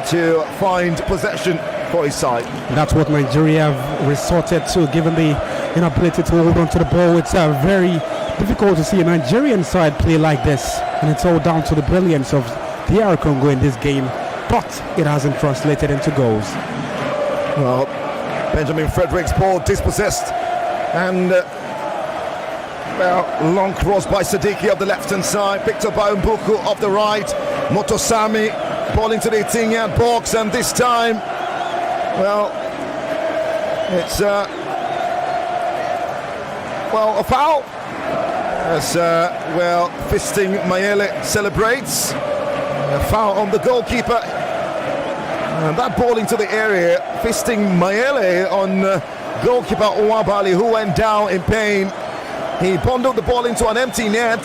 to find possession for his side. That's what Nigeria have resorted to, given the inability to hold on to the ball. It's very difficult to see a Nigerian side play like this, and it's all down to the brilliance of DR Congo in this game, but it hasn't translated into goals. Well, Benjamin Frederick's ball dispossessed, and long cross by Sadiki of the left-hand side, picked up by Mbuku of the right. Motosami ball into the 18-yard box, and this time, well, it's a foul. As fisting Mayele celebrates. A foul on the goalkeeper. And that ball into the area, fisting Mayele on goalkeeper Nwabali, who went down in pain. He bundled the ball into an empty net,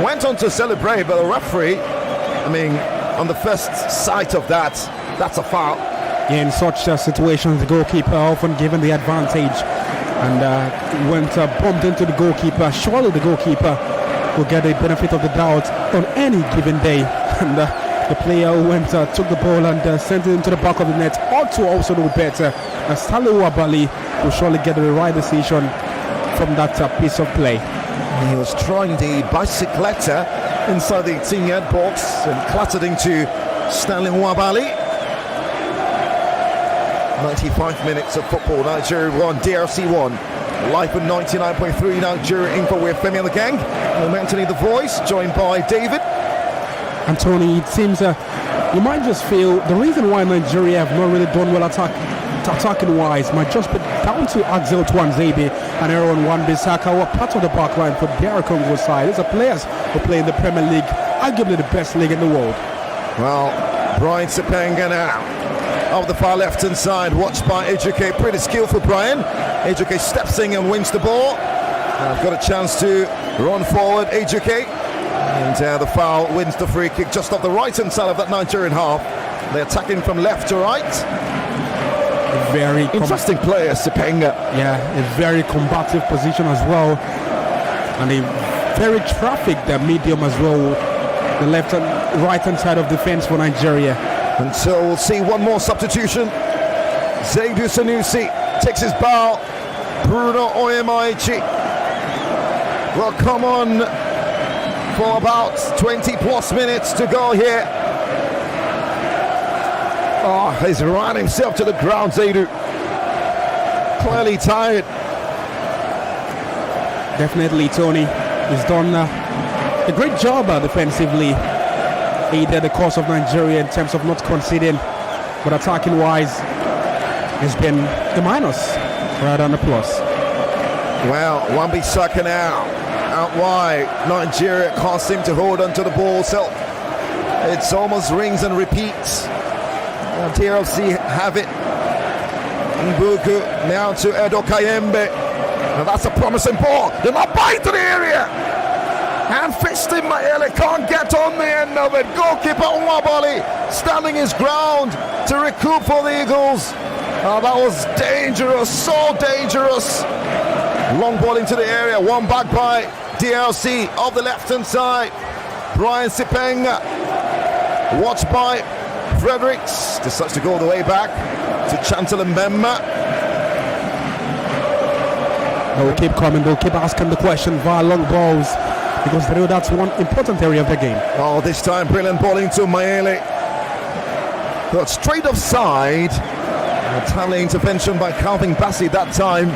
went on to celebrate, but the referee, on the first sight of that, that's a foul. Yeah, in such situations, the goalkeeper often given the advantage, and went bumped into the goalkeeper. Surely the goalkeeper will get the benefit of the doubt on any given day. And the player who went took the ball and sent it into the back of the net ought to also do better. Stanley Nwabali will surely get the right decision from that piece of play. He was trying the bicycletta inside the 18-yard box and clattered into Stanley Nwabali. 95 minutes of football. Nigeria 1, DRC 1. Live at 99.3 Nigeria Info with Femi and the gang. I'm Anthony the Voice, joined by David. And Tony, it seems you might just feel the reason why Nigeria have not really done well attacking wise might just be down to Axel Tuanzebe and Aaron Wan-Bissaka, who are part of the back line for DR Congo side. These are players who play in the Premier League, arguably the best league in the world. Well, Brian Sepenga now of the far left hand side, watched by Ejuke. Pretty skillful Brian. Ejuke steps in and wins the ball. Got a chance to run forward, Ejuke. And the foul wins the free kick just off the right hand side of that Nigerian half. They're attacking from left to right. Very interesting player, Sepenga. Yeah, a very combative position as well. And a very trafficked medium as well. The left and right hand side of defense for Nigeria. And so we'll see one more substitution. Seydou Sanusi takes his bow. Bruno Oyemaichi will come on for about 20 plus minutes to go here. Oh, he's run himself to the ground, Seydou. Clearly tired. Definitely, Tony. He's done a great job defensively. Aided the cause of Nigeria in terms of not conceding, but attacking wise, has been the minus rather than the plus. Well, Wan-Bissaka now out wide. Nigeria can't seem to hold on to the ball, so it's almost rings and repeats. TLC have it. Mbuku now to Edo Kayembe. Now that's a promising ball. They're not biting to the area. And fisting Mayele can't get on the end of it. Goalkeeper Nwabali standing his ground to recoup for the Eagles. Oh, that was dangerous, so dangerous. Long ball into the area, one back by DLC of the left-hand side. Brian Sepenga, watched by Fredericks, decides to go the way back to Chancellor Mbemba. They'll keep coming, they'll keep asking the question via long balls, because they know that's one important area of the game. Oh, this time brilliant ball into Mayele. Got straight offside. A timely intervention by Calvin Bassey that time.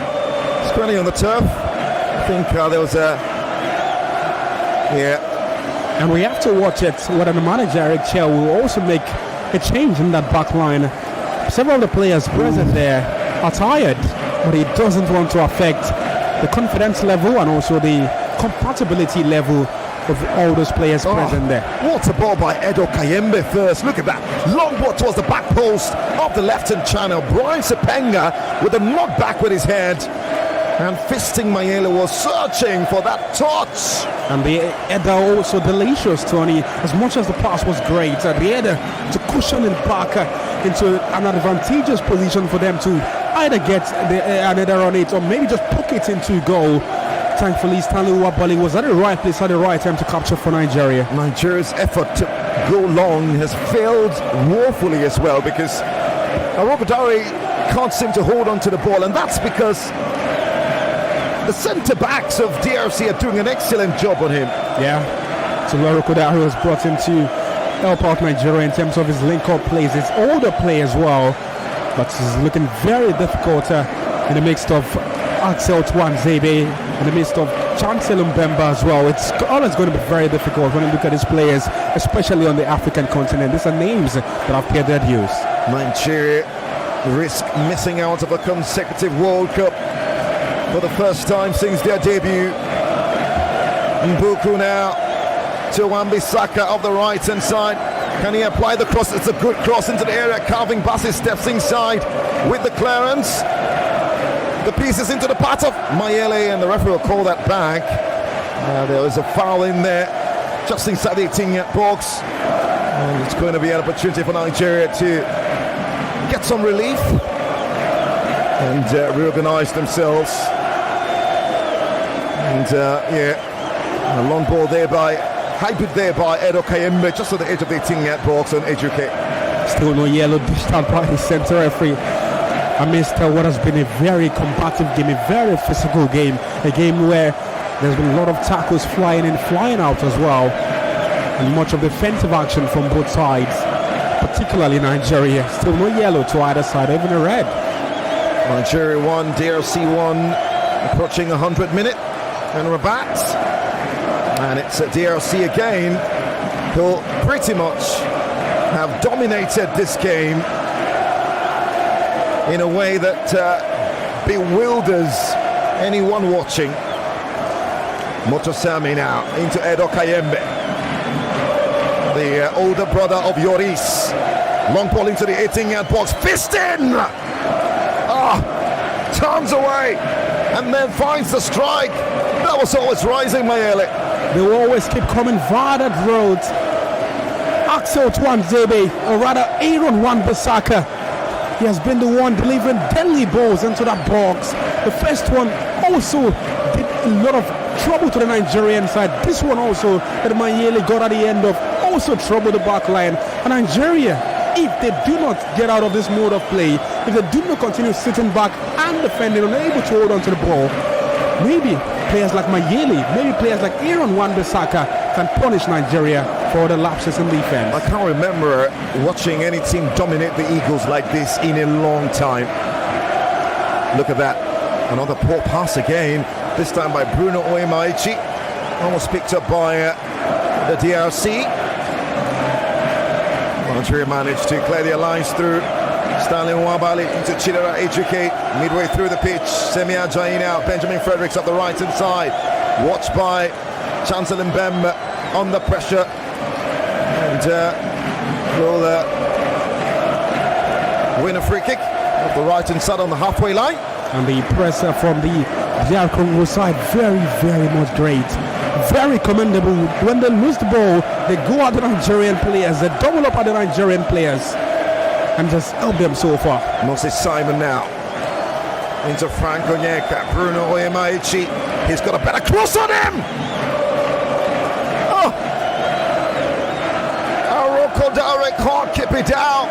Squarely on the turf. I think there was a... Yeah. And we have to watch it whether the manager Eric Chair will also make a change in that back line. Several of the players present there are tired, but he doesn't want to affect the confidence level and also the compatibility level of all those players present there. What a ball by Edo Kayembe first. Look at that. Long ball towards the back post of the left-hand channel. Brian Sepenga with a knockback with his head. And fisting Mayele was searching for that touch. And the header also delicious, Tony. As much as the pass was great, the header to cushion it back into an advantageous position for them to either get an header on it or maybe just poke it into goal. Thankfully, Stanley Nwabali was at the right place at the right time to capture for Nigeria. Nigeria's effort to go long has failed woefully as well, because Arokodare can't seem to hold on to the ball, and that's because the centre-backs of DRC are doing an excellent job on him. Yeah, so Arokodare was brought in to help out Nigeria in terms of his link-up plays. His older play as well, but he's looking very difficult in the midst of Axel Tuanzebe, in the midst of Chancellor Mbemba as well. It's always going to be very difficult when you look at these players, especially on the African continent. These are names that have paid their dues. Nigeria risk missing out of a consecutive World Cup for the first time since their debut. Mbuku now to Wan-Bissaka of the right-hand side. Can he apply the cross? It's a good cross into the area. Calvin Bassey steps inside with the clearance. The pieces into the path of Mayele, and the referee will call that back. There was a foul in there just inside the 18-yard box. And it's going to be an opportunity for Nigeria to get some relief and reorganize themselves. And a long ball there by hybrid there by Edo Kayembe, just at the edge of the 18-yard box on Ejuke. Still no yellow dished out by the center referee amidst what has been a very combative game, a very physical game, a game where there's been a lot of tackles flying in, flying out as well, and much of defensive action from both sides, particularly Nigeria. Still no yellow to either side, even a red. Nigeria 1, DRC 1, approaching 100 minute, and Rabat. And it's DRC again, who'll pretty much have dominated this game in a way that bewilders anyone watching. Motosami now into Edo Kayembe, the older brother of Yoris. Long ball into the 18-yard box, fist in! Turns away and then finds the strike. That was always rising, Mayele. They will always keep coming via that road. Axel Tuanzebe, or rather Aaron Wan-Bissaka, he has been the one delivering deadly balls into that box. The first one also did a lot of trouble to the Nigerian side. This one also that Mayele got at the end of also troubled the back line. And Nigeria, if they do not get out of this mode of play, if they do not continue sitting back and defending, unable to hold on to the ball, maybe players like Mayele, maybe players like Aaron Wan-Bissaka can punish Nigeria for the lapses in defense. I can't remember watching any team dominate the Eagles like this in a long time. Look at that. Another poor pass again, this time by Bruno Oyemaichi. Almost picked up by the DRC. Nigeria managed to clear the lines through. Stanley Nwabali into Chidera Ejuke, midway through the pitch. Semi Ajayi now, Benjamin Fredericks up the right-hand side. Watched by Chancellor Mbemba under pressure. And will win a free kick off the right-hand side on the halfway line. And the pressure from the DR CONGO side, very, very much great. Very commendable. When they lose the ball, they go at the Nigerian players, they double up at the Nigerian players, and just help them so far. Moses Simon now into Frank Onyeka. Bruno Oyemaichi, he's got a better cross on him. Arokodare can't keep it down.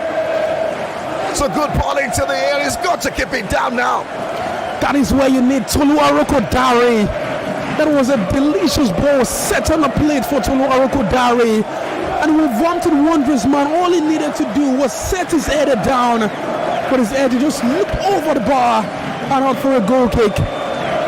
It's a good ball into the air. He's got to keep it down now. That is where you need Tolu Arokodare. That was a delicious ball set on the plate for Tolu Arokodare. And with Wolverhampton Wanderers, man, all he needed to do was set his header down. But his header just looked over the bar and out for a goal kick.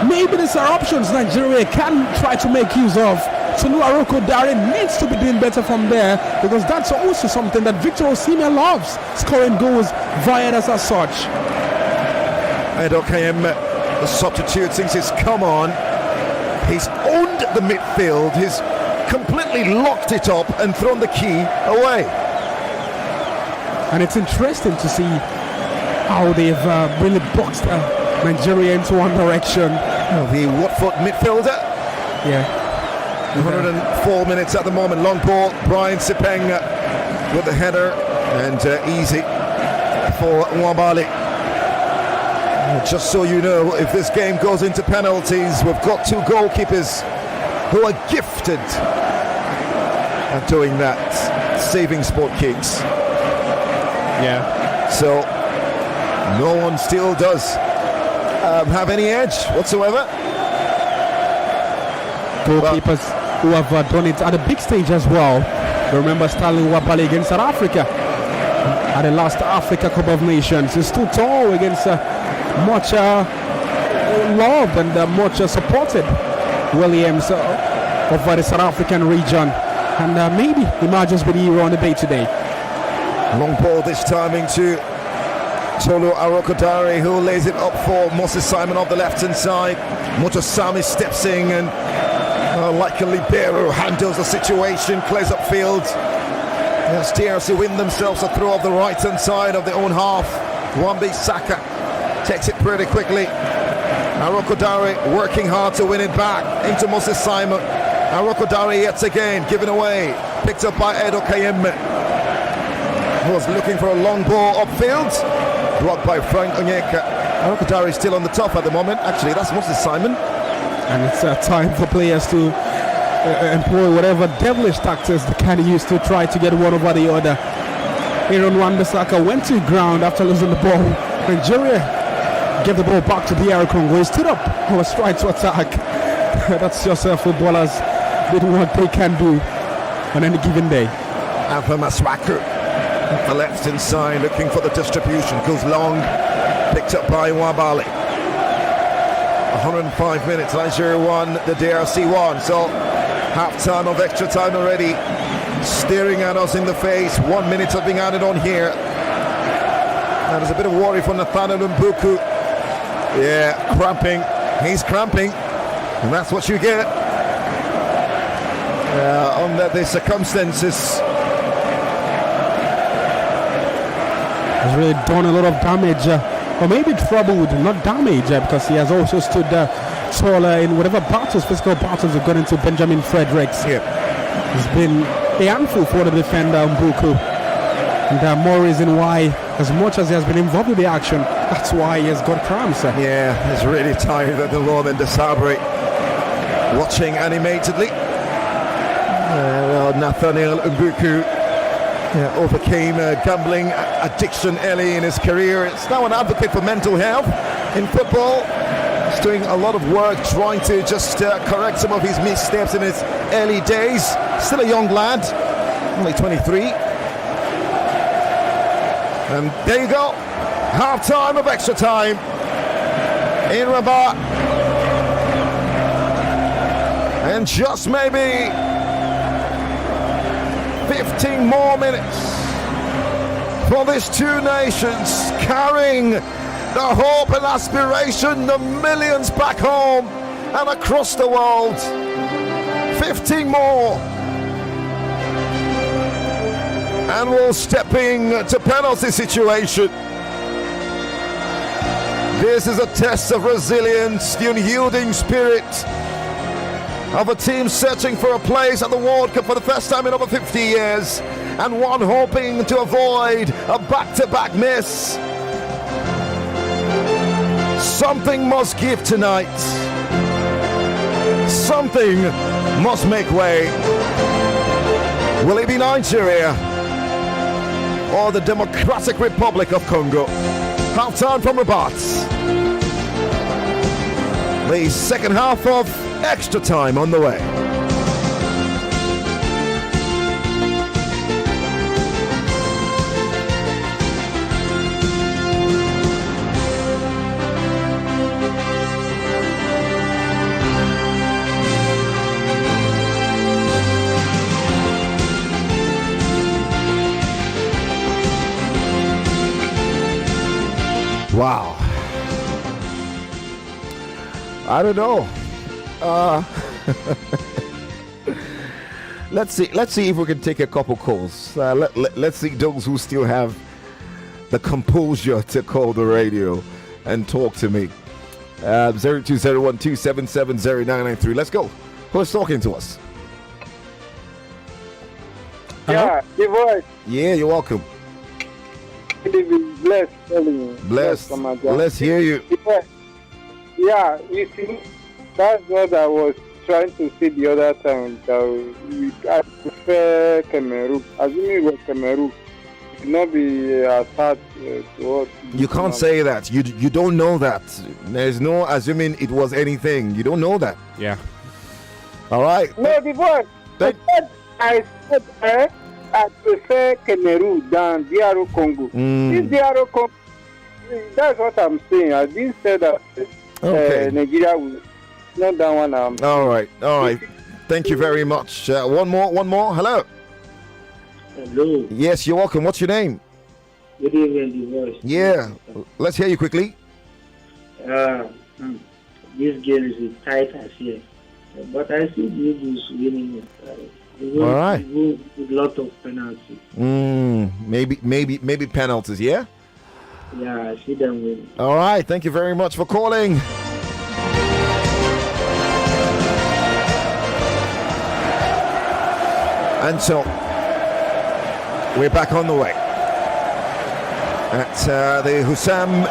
Maybe these are options Nigeria can try to make use of. Tolu Arokodare needs to be doing better from there, because that's also something that Victor Osimhen loves, scoring goals via us as such. Edo Kayembe, the substitute, since he's come on, he's owned the midfield. He's completely locked it up and thrown the key away. And it's interesting to see how they've really boxed Nigeria into one direction. The Watford midfielder. Yeah. 104 minutes at the moment. Long ball. Brian Sipeng with the header, and easy for Nwabali. Just so you know, if this game goes into penalties, we've got two goalkeepers who are gifted at doing that, saving sport kicks. Yeah. So no one still does have any edge whatsoever. Goalkeepers who have done it at a big stage as well. Remember Stanley Wabali against South Africa at the last Africa Cup of Nations. He stood tall against much loved and much supported Williams of the South African region. And maybe he might just be the hero on the day today. Long ball this time into Tolu Arokodare, who lays it up for Moses Simon off the left-hand side. Motosami steps in and like a libero handles the situation, clears up field. Yes, DRC win themselves a throw off the right-hand side of their own half. Wambi Saka takes it pretty quickly. Arokodare working hard to win it back into Moses Simon. Arokodare yet again given away, picked up by Edo Kayemme, who was looking for a long ball upfield, blocked by Frank Onyeka. Arokodare is still on the top at the moment. Actually, that's Moses Simon. And it's time for players to employ whatever devilish tactics they can use to try to get one over the other. Aaron Wan-Bissaka went to ground after losing the ball. Nigeria gave the ball back to DR CONGO. He stood up and was trying to attack. That's just footballers doing what they can do on any given day. Alpha Maswaku at the left-hand side looking for the distribution. Goes long, picked up by Wabali. 105 minutes, Nigeria 1, the DRC 1. So half-time of extra time already, staring at us in the face. 1 minute of being added on here. And there's a bit of worry for Nathaniel Mbuku. Yeah, cramping. He's cramping. And that's what you get under the circumstances. Has really done a lot of damage. Or maybe troubled, not damage, because he has also stood taller in whatever battles, physical battles have gone into Benjamin Fredericks. Yeah. He's been a handful for the defender Mbuku. And more reason why, as much as he has been involved with the action, that's why he has got cramps. Yeah, he's really tired at the moment, De Sabre. Watching animatedly. Nathaniel Mbuku overcame gambling addiction early in his career. It's now an advocate for mental health in football. He's doing a lot of work trying to just correct some of his missteps in his early days. Still a young lad, only 23. And there you go, half time of extra time in Rabat. And just maybe 15 more minutes for these two nations carrying the hope and aspiration, the millions back home and across the world. 15 more. And we'll step into penalty situation. This is a test of resilience, the unyielding spirit of a team searching for a place at the World Cup for the first time in over 50 years, and one hoping to avoid a back-to-back miss. Something must give tonight. Something must make way. Will it be Nigeria or the Democratic Republic of Congo? Half-time from Rabat. The second half of extra time on the way. Wow. I don't know. Let's see if we can take a couple calls. Let's see those who still have the composure to call the radio and talk to me. 020127709993. Let's go. Who's talking to us? Yeah, the voice. Yeah, you're welcome. Bless, telling you. Bless. Let's hear you. Yeah, you see, that's what I was trying to say the other time. I prefer Cameroon. Assuming it was Cameroon, it would not be as hard to us. You can't say that. You don't know that. There's no assuming it was anything. You don't know that. Yeah. All right. No, I said I prefer Cameroon than DR Congo. This DR Congo, that's what I'm saying. I didn't say that Nigeria will not that one. All right. Thank you very much. One more. Hello. Hello. Yes, you're welcome. What's your name? Good evening, the voice. Yeah. Let's hear you quickly. This game is tight as here, but I see the Eagles winning it. All right. With lot of penalties. Maybe penalties. Yeah. Yeah, I see them winning. All right. Thank you very much for calling. And so we're back on the way at the Hussam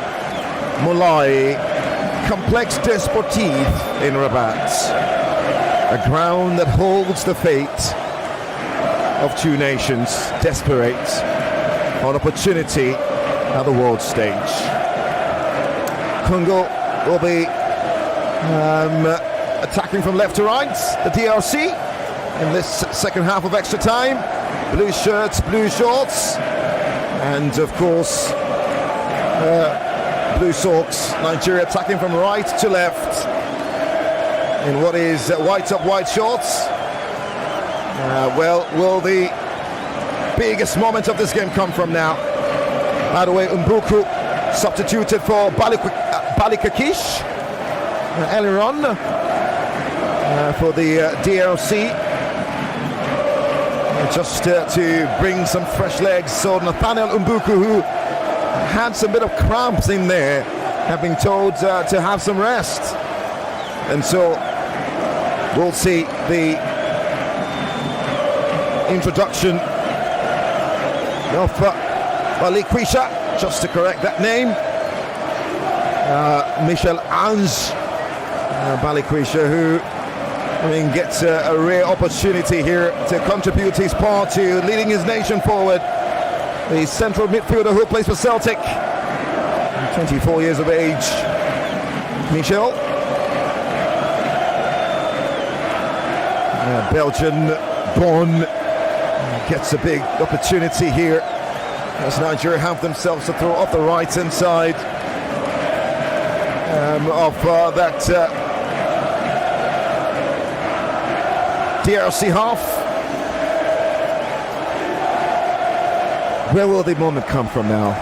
Moulay Complexe des Sportifs in Rabat. A ground that holds the fate of two nations, desperate on opportunity at the world stage. Congo will be attacking from left to right, the DRC, in this second half of extra time. Blue shirts, blue shorts, and of course, blue socks. Nigeria attacking from right to left in what is white top, white shorts. Will the biggest moment of this game come from now? By the way, Mbuku substituted for Balikakish earlier on for the DRC. Just to bring some fresh legs. So Nathaniel Mbuku, who had some bit of cramps in there, have been told to have some rest. And so we'll see the introduction of Balikwisha, just to correct that name, Michel Ange Balikwisha, who gets a rare opportunity here to contribute his part to leading his nation forward. The central midfielder who plays for Celtic, 24 years of age, Michel. Belgian born, gets a big opportunity here as Nigeria have themselves to throw off the right hand side of that DRC half. Where will the moment come from now?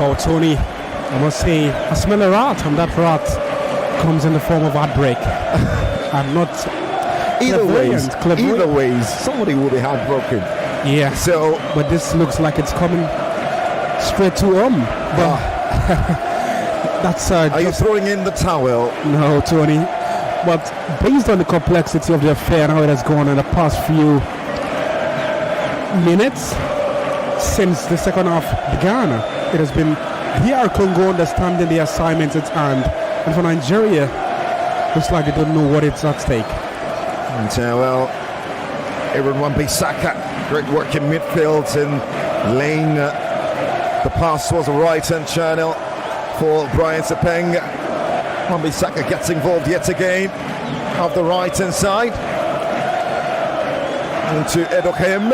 Oh, Tony, I must say, I smell a rat, and that rat comes in the form of heartbreak. I'm not. Either ways, somebody will be heartbroken. Yeah. So, but this looks like it's coming straight to But that's. Are you throwing in the towel? No, Tony. But based on the complexity of the affair and how it has gone in the past few minutes since the second half began, it has been DR Congo understanding the assignment at hand, and for Nigeria, looks like they don't know what it's at stake. And Aaron Wan-Bissaka, great work in midfield and laying the pass towards the right-hand channel for Brian Sepeng. Wan-Bissaka gets involved yet again off the right-hand side into Edokem.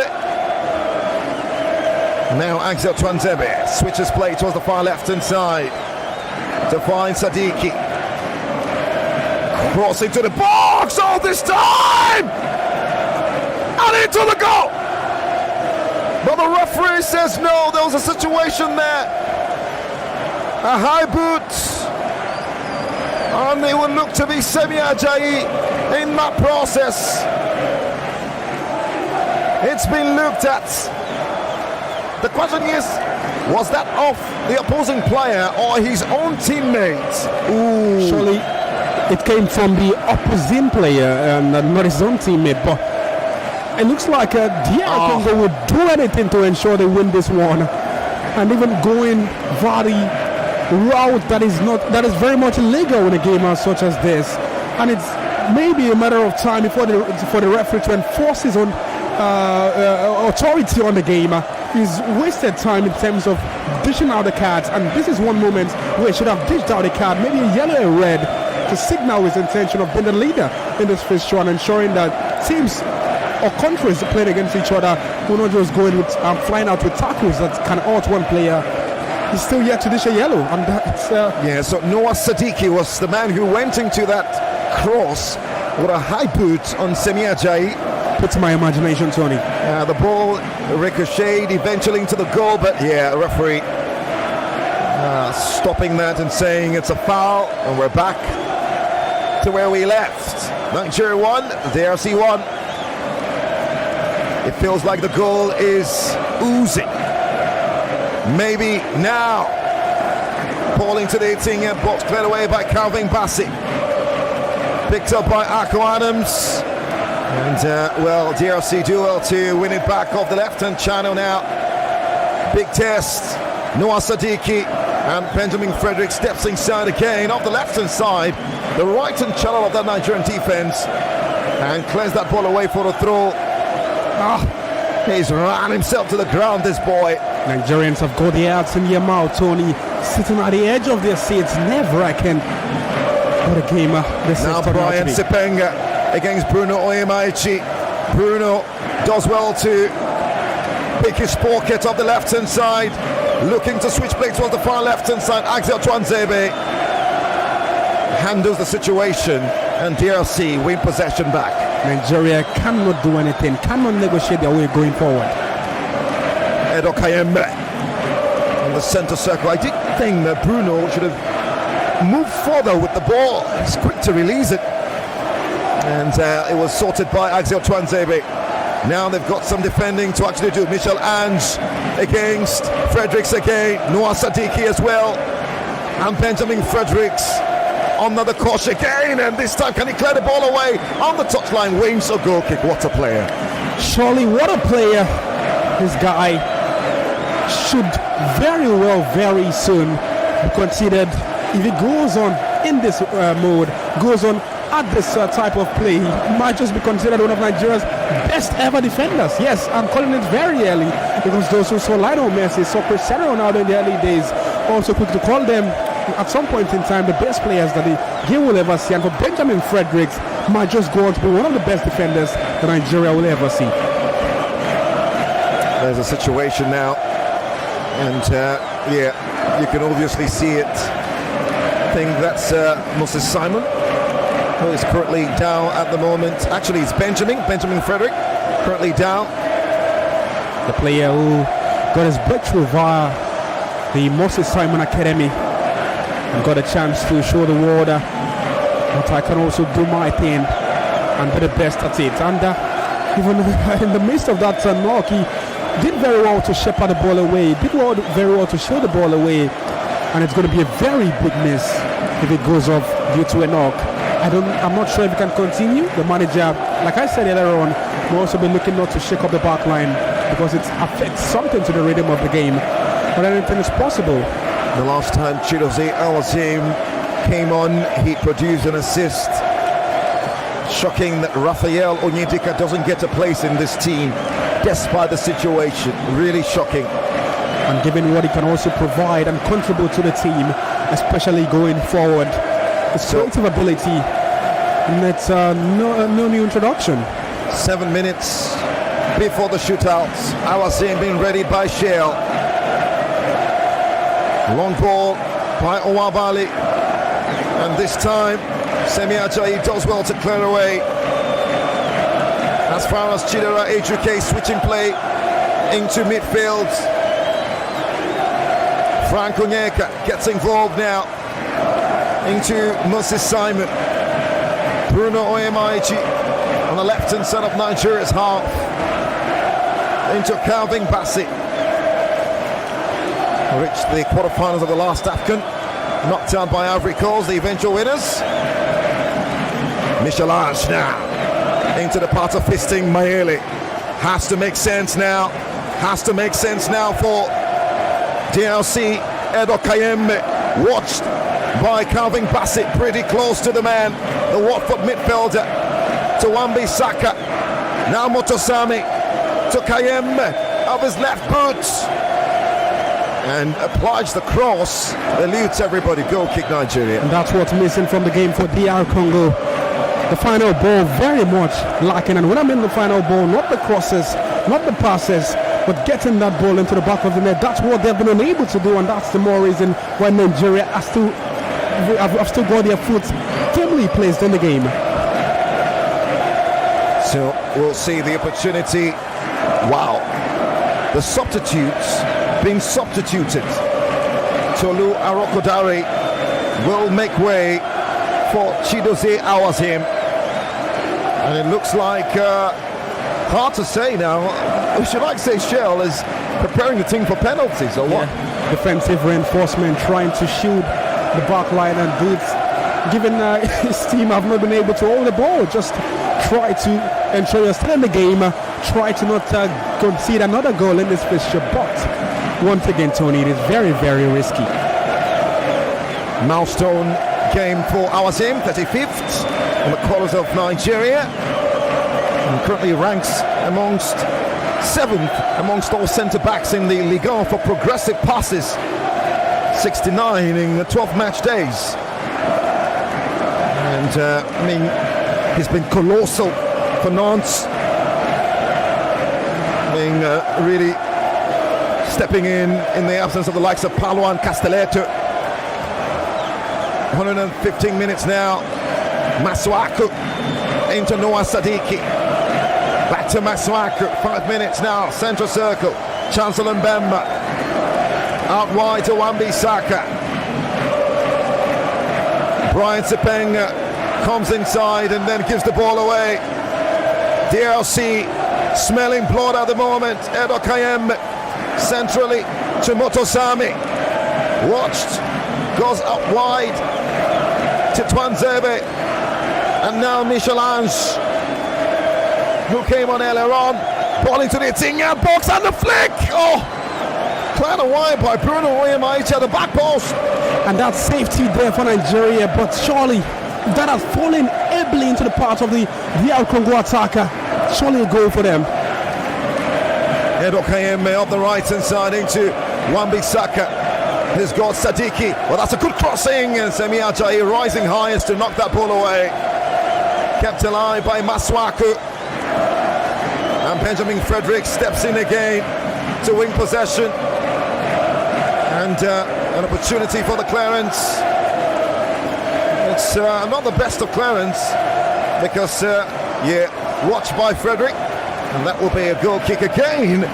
Now Axel Twanzebe switches play towards the far left-hand side to find Sadiki. Crossing to the box all this time! And into the goal! But the referee says no, there was a situation there. A high boot. And they will look to be Semi Ajayi in that process. It's been looked at. The question is, was that off the opposing player or his own teammates? Ooh. Surely it came from the opposing player and not his own teammate, but it looks like DR Congo would do anything to ensure they win this one. and even going the route that is very much illegal in a game such as this. And it's maybe a matter of time before the referee to enforce his own authority on the game. He's wasted time in terms of dishing out the cards, and this is one moment where he should have dished out a card, maybe a yellow or red, to signal his intention of being the leader in this fixture and ensuring that teams or countries playing against each other will not just go in with flying out with tackles that can out one player. He's still yet to dish a yellow, and that's so Noah Sadiki was the man who went into that cross with a high boot on Semi Ajayi. Put to my imagination, Tony. The ball ricocheted eventually into the goal, but referee stopping that and saying it's a foul, and we're back to where we left. Nigeria 1, DRC 1. It feels like the goal is oozing. Maybe now. Ball into the 18-yard box, cleared away by Calvin Bassey. Picked up by Akko Adams. And, DRC do well to win it back off the left-hand channel now. Big test. Noah Sadiki and Benjamin Frederick steps inside again off the left-hand side. The right-hand channel of that Nigerian defense. And clears that ball away for a throw. He's ran himself to the ground, this boy. Nigerians have got the arts in their mouth, Tony. Sitting at the edge of their seats, nerve-wracking. What a game this now is. Brian Sipenga against Bruno Oyemaichi. Bruno does well to pick his pocket off the left-hand side, looking to switch play towards the far left-hand side. Axel Twanzebe handles the situation, and DRC win possession back. Nigeria cannot do anything, cannot negotiate their way going forward. Edo Kayembe in the center circle. I did think that Bruno should have moved further with the ball. He's quick to release it. And it was sorted by Axel Twanzebe. Now they've got some defending to actually do. Michel Ange against Fredericks again. Noah Sadiki as well. And Benjamin Fredericks under the cosh again. And this time, can he clear the ball away? On the touchline, wins a goal kick. What a player. Surely, what a player. This guy should very well, very soon be considered, if he goes on in this mode, goes on at this type of play, he might just be considered one of Nigeria's best ever defenders. Yes, I'm calling it very early, because those who saw Lionel Messi, saw Cristiano Ronaldo in the early days, also quick to call them at some point in time the best players that the game will ever see. And for Benjamin Fredericks, might just go on to be one of the best defenders that Nigeria will ever see. There's a situation now, and you can obviously see it. I think that's Moses Simon, who is currently down at the moment. Actually, it's Benjamin Frederick, currently down. The player who got his breakthrough via the Moses Simon Academy and got a chance to show the world that I can also do my thing and be the best at it. And even in the midst of that knock, he did very well to shepherd the ball away, did very well to show the ball away. And it's going to be a very big miss if it goes off due to a knock. I'm not sure if it can continue. The manager, like I said earlier on, will also be looking not to shake up the back line, because it affects something to the rhythm of the game. But anything is possible. The last time Chidozie Alazim came on, he produced an assist. Shocking that Raphael Onyedika doesn't get a place in this team despite the situation. Really shocking. And given what he can also provide and contribute to the team, especially going forward, his creative ability, and it's no new introduction. 7 minutes before the shootouts. Alazim being readied by Shale. Long ball by Owabali, and this time Semi Ajayi does well to clear away. As far as Chidera Ejuke switching play into midfield. Frank Onyeka gets involved now into Moses Simon. Bruno Oyemaichi on the left-hand side of Nigeria's half. Into Calvin Bassey. Reached the quarterfinals of the last AFCON. Knocked out by Ivory Coast, the eventual winners. Michel Ange now into the part of fisting Mayele. Has to make sense now. Has to make sense now for DRC, Edo Kayembe, watched by Calvin Bassett, pretty close to the man, the Watford midfielder, to Wan-Bissaka. Now Motosami to Kayembe of his left boot and applies the cross, eludes everybody. Goal kick, Nigeria. And that's what's missing from the game for DR Congo. The final ball very much lacking, and when I mean the final ball, not the crosses, not the passes, but getting that ball into the back of the net, that's what they've been unable to do, and that's the more reason why Nigeria have still got their foot firmly placed in the game. So we'll see the opportunity. Wow, the substitutes being substituted. Tolu Arokodare will make way for Chidozie Awazim, and it looks like hard to say now. Should I say Shell is preparing the team for penalties or what? Yeah. Defensive reinforcement trying to shield the back line, and Boots, given his team have not been able to hold the ball, just try to ensure you're still in the game, try to not concede another goal in this fixture, but once again, Tony, it is very, very risky. Milestone game for Awazim, 35th in the colours of Nigeria, and currently ranks amongst 7th amongst all centre-backs in the Ligue 1 for progressive passes, 69 in the 12 match days. And I mean, he's been colossal for Nantes, being really stepping in the absence of the likes of Palo and Castelletto. 115 minutes now. Masuaku into Noah Sadiki. Back to Masuaku. 5 minutes now. Central circle. Chancellor Mbemba. Out wide to Wan-Bissaka. Brian Sipenga comes inside and then gives the ball away. DLC smelling blood at the moment. Edo Kayembe centrally to Motosami. Watched. Goes up wide to Twanzebe. And now Michelange, who came on earlier on. Ball into the Tinga box and the flick. Oh! Cleared away by Bruno Oyemaechi at the back post. And that safety there for Nigeria, but surely that has fallen ably into the path of the DR Congo attacker. Surely a goal for them. Edo Kayembe up the right hand side into Wan-Bissaka. He's got Sadiki. Well, that's a good crossing, and Semi Ajayi rising highest to knock that ball away. Kept alive by Masuaku. And Benjamin Frederick steps in again to win possession. And an opportunity for the clearance. It's not the best of clearance because, watched by Frederick. And that will be a goal kick again.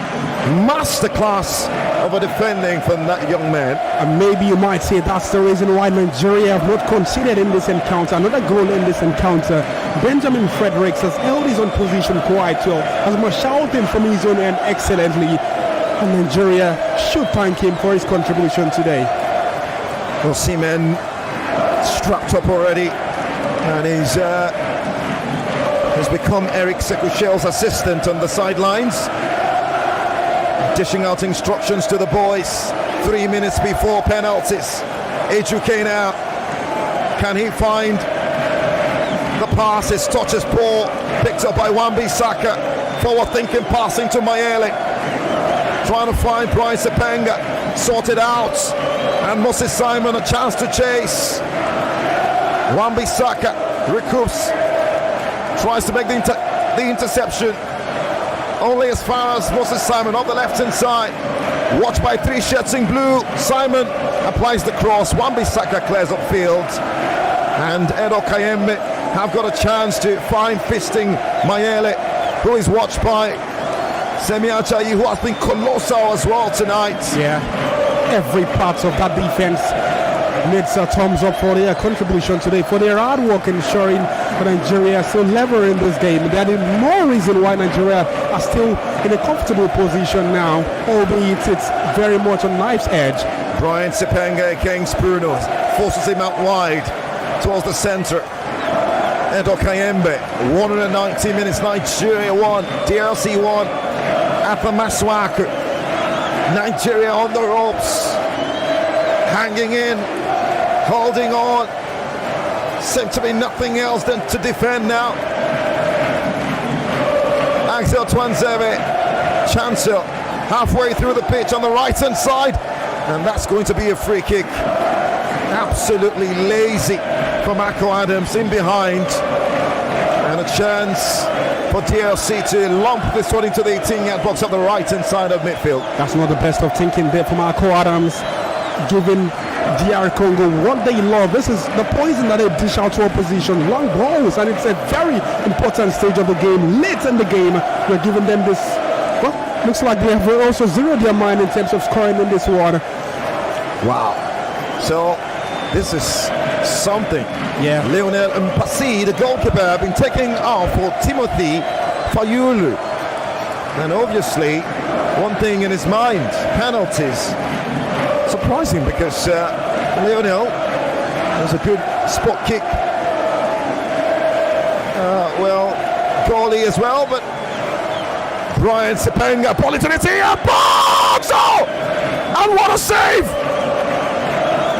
Masterclass of a defending from that young man. And maybe you might say that's the reason why Nigeria have not conceded in this encounter. Another goal in this encounter. Benjamin Fredericks has held his own position quite well, has marshaled him from his own end excellently. And Nigeria should thank him for his contribution today. Well, Seaman strapped up already, and he's become Eric Sekushel's assistant on the sidelines, dishing out instructions to the boys 3 minutes before penalties. Ejuke now, can he find the passes? Touches ball, picked up by Wan-Bissaka, forward thinking passing to Mayele, trying to find Brian Sepenga, sorted out, and Moses Simon a chance to chase. Wan-Bissaka recoups, tries to make the interception, only as far as Moses Simon on the left hand side, watched by 3 shirts in blue. Simon applies the cross, Wan-Bissaka clears upfield, and Edo Kayembe have got a chance to find fisting Mayele, who is watched by Semi Ajayi, who has been colossal as well tonight. Yeah, every part of that defense needs a thumbs up for their contribution today, for their hard work ensuring that Nigeria is still level in this game. That is more reason why Nigeria are still in a comfortable position now, albeit it's very much on knife's edge. Brian Sipenga against Bruno, forces him out wide towards the centre. Edo Kayembe, 190 minutes, Nigeria 1, DRC 1. Atha Masuaku Nigeria on the ropes, hanging in, holding on. Seems to be nothing else than to defend now. Axel Twanzebe, Chancel, halfway through the pitch on the right-hand side, and that's going to be a free kick. Absolutely lazy from Akko Adams in behind, and a chance for DRC to lump this one into the 18-yard box on the right-hand side of midfield. That's not the best of thinking there from Akko Adams, giving DR Congo what they love. This is the poison that they dish out to opposition, long balls, and it's a very important stage of the game. Late in the game, we're giving them this. Well, looks like they have also zeroed their mind in terms of scoring in this one. Wow. So this is something. Yeah. Lionel Mpasi, the goalkeeper, have been taking off for Timothy Fayulu. And obviously, one thing in his mind, penalties. Surprising because Lionel has a good spot kick. Goalie as well, but Brian Sepenga, ball into the team, box! Oh! And what a save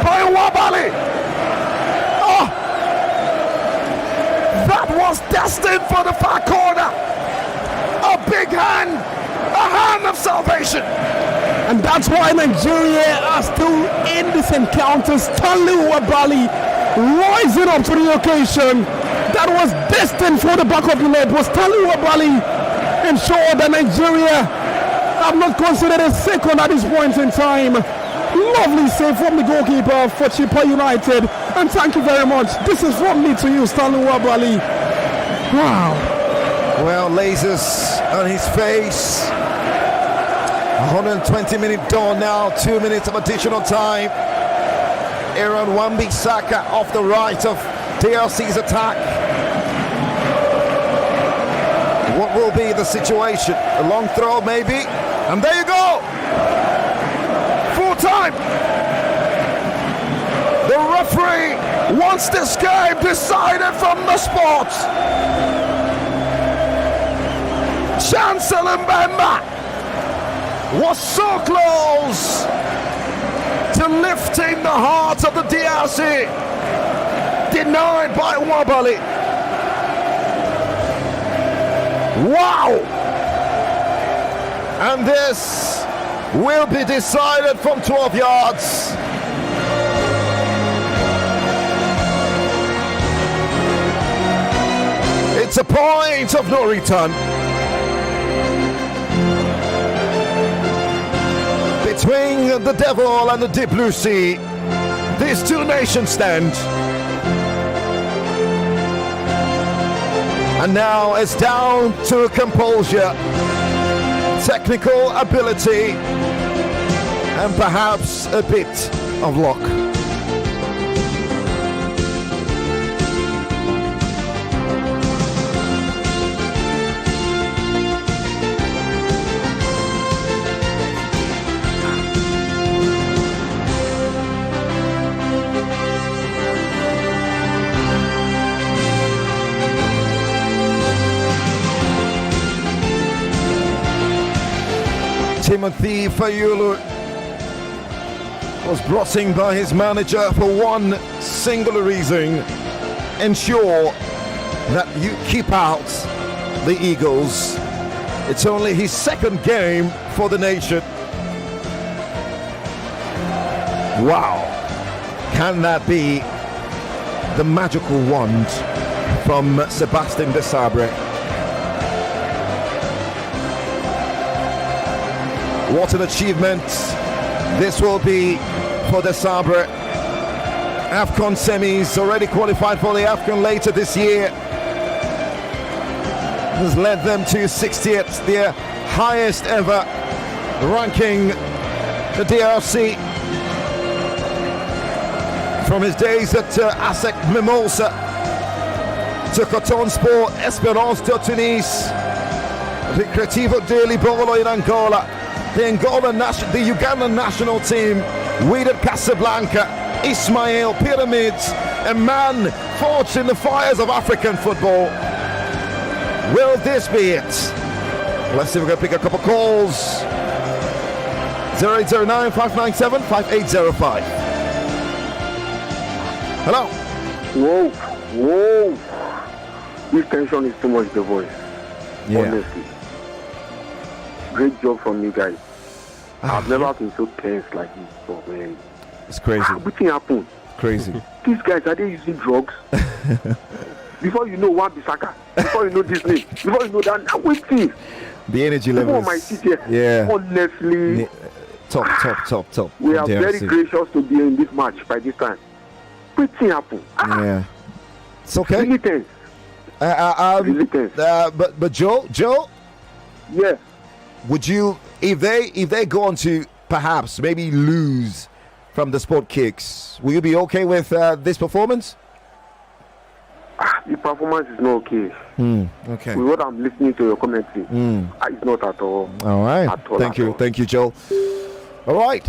by Wabali! Oh! That was destined for the far corner. A big hand, a hand of salvation. And that's why Nigeria are still in this encounter. Stanley Wabali rising up to the occasion. That was destined for the back of the net. Was Stanley Wabali ensured that Nigeria have not considered a second at this point in time. Lovely save from the goalkeeper for Chippa United. And thank you very much. This is from me to you, Stanley Wabali. Wow. Well, lasers on his face. 120-minute dawn now, 2 minutes of additional time. Aaron Wan-Bissaka off the right of DRC's attack. What will be the situation? A long throw maybe, and there you go! Full time! The referee wants this game decided from the spot! Chancel Mbemba was so close to lifting the heart of the DRC, denied by Wabali. Wow! And this will be decided from 12 yards. It's a point of no return. Between the devil and the deep blue sea, these two nations stand. And now it's down to composure, technical ability, and perhaps a bit of luck. Timothy Fayulu was brought in by his manager for one singular reason: ensure that you keep out the Eagles. It's only his second game for the nation. Wow, can that be the magical wand from Sebastian Desabre? What an achievement this will be for Desabre. AFCON semis, already qualified for the AFCON later this year, has led them to 60th, their highest ever ranking, the DRC. From his days at ASEC Mimosa to Coton Sport, Espérance de Tunis, Recreativo de Libolo in Angola, the Ugandan national team, Wydad Casablanca, Ismail, Pyramids, a man forged in the fires of African football. Will this be it? Let's see if we can pick a couple calls. 0809-597-5805. Hello. Whoa. This tension is too much, the voice. Yeah. Honestly. Great job from you guys. I've never been so tense like this before, man. It's crazy. What happened? Crazy. These guys, are they using drugs? Before you know one Bisaka, before you know this name, before you know that, I'm waiting. The energy level. My seat here. Yeah. Honestly. Top. We are very gracious to be in this match by this time. What happened? Yeah. It's okay. Really tense. Really tense. But Joe? Yeah. Would you, if they go on to perhaps maybe lose from the sport kicks, will you be okay with this performance? The performance is not okay. Okay. With what I'm listening to your commentary, it's not at all. All right. At all, Thank you, Joel. All right.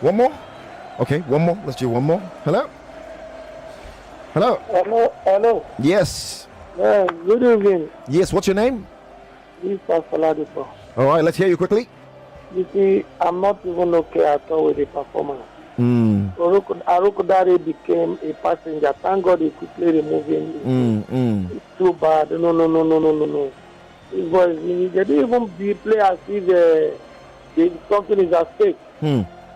One more. Okay, one more. Let's do one more. Hello. Hello. Yes. Good evening. Yes. What's your name? This is Pastor Ladipo. All right. Let's hear you quickly. You see, I'm not even okay at all with the performance. Arukudare became a passenger. Thank God he quickly removed him. It's too bad. No. These boys, they didn't even play as if something is at stake.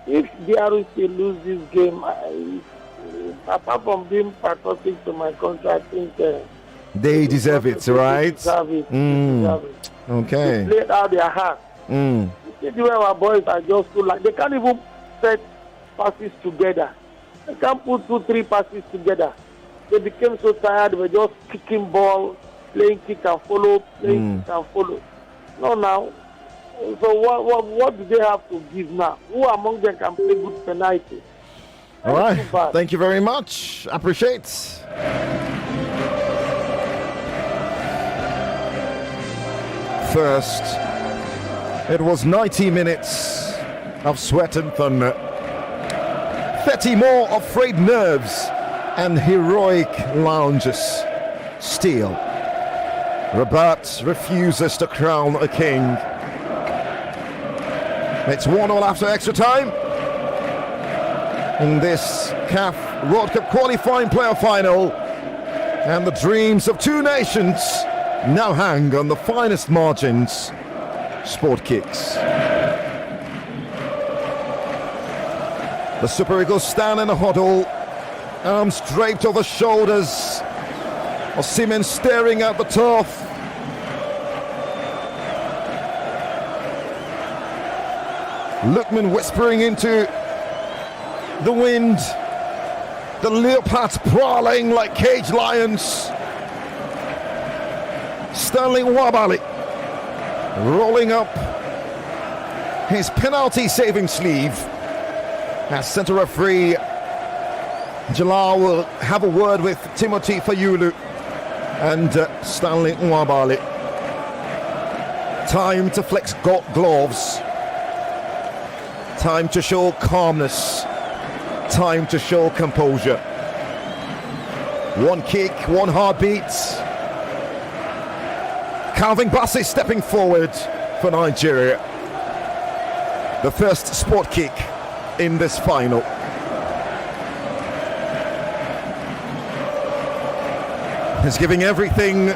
If DRC lose this game, apart from being patriotic to my country, I think they deserve it, right? They deserve it. Okay. They played out their heart. You see the way our boys are just too like they can't even set passes together. They can't put 2-3 passes together. They became so tired. They were just kicking ball, playing kick and follow, No, now. So what do they have to give now? Who among them can play good penalty? All right. Thank you very much. Appreciate. First, it was 90 minutes of sweat and thunder. 30 more of frayed nerves and heroic lounges. Still, Rabat refuses to crown a king. It's 1-1 after extra time in this CAF World Cup qualifying player final, and the dreams of two nations now hang on the finest margins. Sport kicks. The Super Eagles stand in a huddle, arms draped over shoulders. Osimhen staring at the turf. Lookman whispering into the wind. The Leopards prowling like caged lions. Stanley Nwabali rolling up his penalty saving sleeve. As centre referee Jalal will have a word with Timothy Fayulu and Stanley Nwabali. Time to flex gloves. Time to show calmness. Time to show composure. One kick, one heartbeat. Calvin Bassey stepping forward for Nigeria. The first sport kick in this final. He's giving everything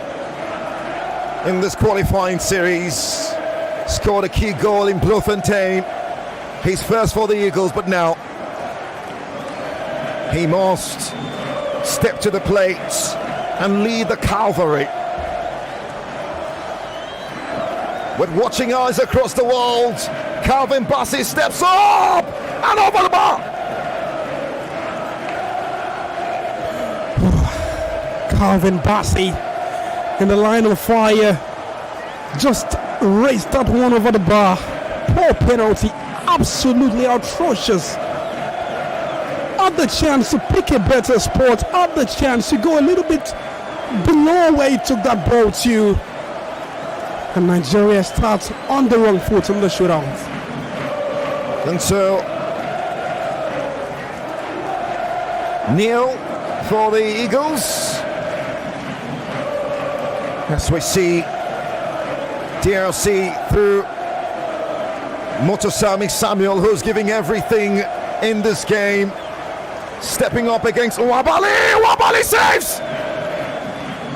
in this qualifying series. Scored a key goal in Bloemfontein. He's first for the Eagles, but now he must step to the plate and lead the cavalry. With watching eyes across the world, Calvin Bassey steps up and over the bar. Calvin Bassey in the line of fire, just raised that one over the bar. Poor penalty, absolutely atrocious. Had the chance to pick a better spot, had the chance to go a little bit below where he took that ball to. And Nigeria starts on the wrong foot in the shootout. And so, Neil for the Eagles. As we see DRC through Motosami Samuel, who's giving everything in this game, stepping up against Wabali. Wabali saves!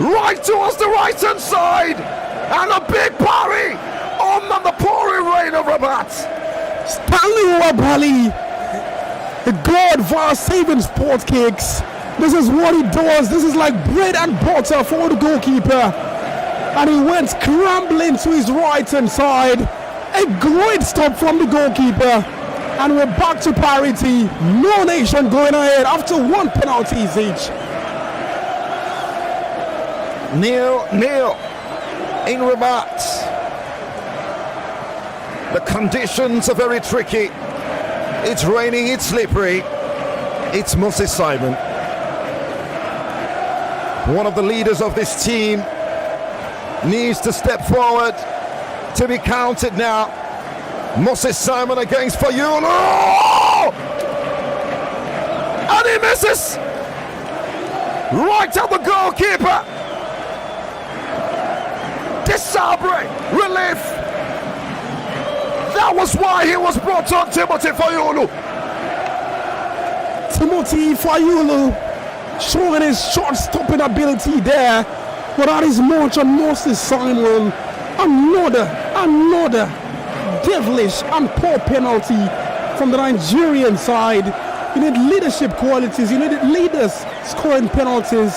Right towards the right-hand side, and a big parry on the pouring rain of Rabat. Stanley Wabali, the god via saving sport kicks. This is what he does. This is like bread and butter for the goalkeeper. And he went scrambling to his right-hand side. A great stop from the goalkeeper. And we're back to parity. No nation going ahead after one penalty each. 0-0 in Rabat. The conditions are very tricky. It's raining, it's slippery. It's Moses Simon, one of the leaders of this team, needs to step forward to be counted now. Moses Simon against Fayulu, and he misses right at the goalkeeper. Desabre, relief. That was why he was brought on, Timothy Fayulu. Timothy Fayulu showing his shot-stopping ability there, but that is much on Moses Simon. Another devilish and poor penalty from the Nigerian side. You need leadership qualities. You need leaders scoring penalties,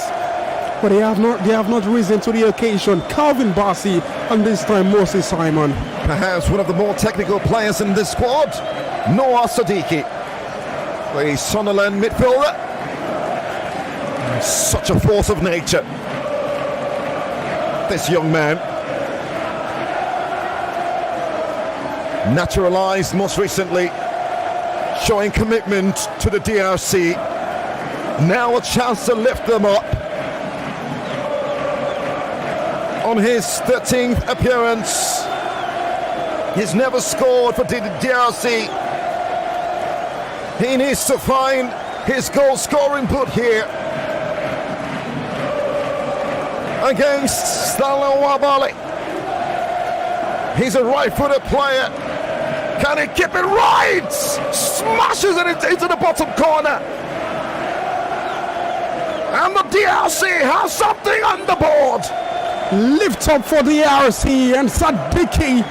but they have not risen to the occasion. Calvin Bassey, and this time Moses Simon. Perhaps one of the more technical players in this squad, Noah Sadiki, the Sunderland midfielder. Such a force of nature, this young man. Naturalized most recently, showing commitment to the DRC. Now a chance to lift them up. On his 13th appearance, he's never scored for the DRC. He needs to find his goal scoring boot here against Stanley Wabali. He's a right-footed player. Can he keep it right? Smashes it into the bottom corner. And the DRC has something on the board. Lift up for the DRC, and Sadiki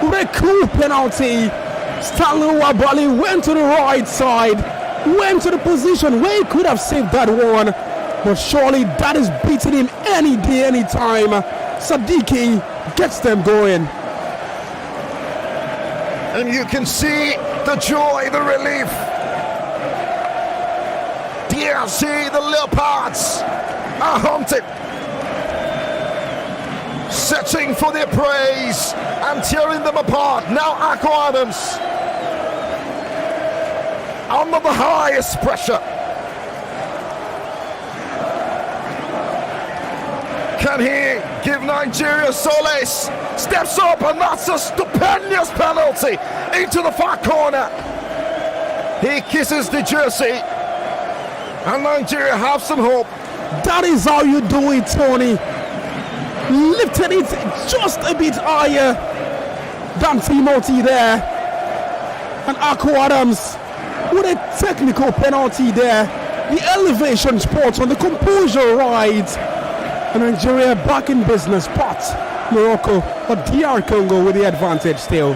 with a cool penalty. Stanley Wabali went to the right side, went to the position where he could have saved that one, but surely that is beating him any day, any time. Sadiki gets them going. And you can see the joy, the relief. DRC, the Leopards, are haunted, searching for their praise and tearing them apart. Now Akko Adams under the highest pressure. Can he give Nigeria solace? Steps up, and that's a stupendous penalty into the far corner. He kisses the jersey, and Nigeria have some hope. That is how you do it, Tony. Lifted it just a bit higher than Timothy there, and Akko Adams with a technical penalty there. The elevation spot on the composure right, and Nigeria back in business, but Morocco or DR Congo with the advantage still.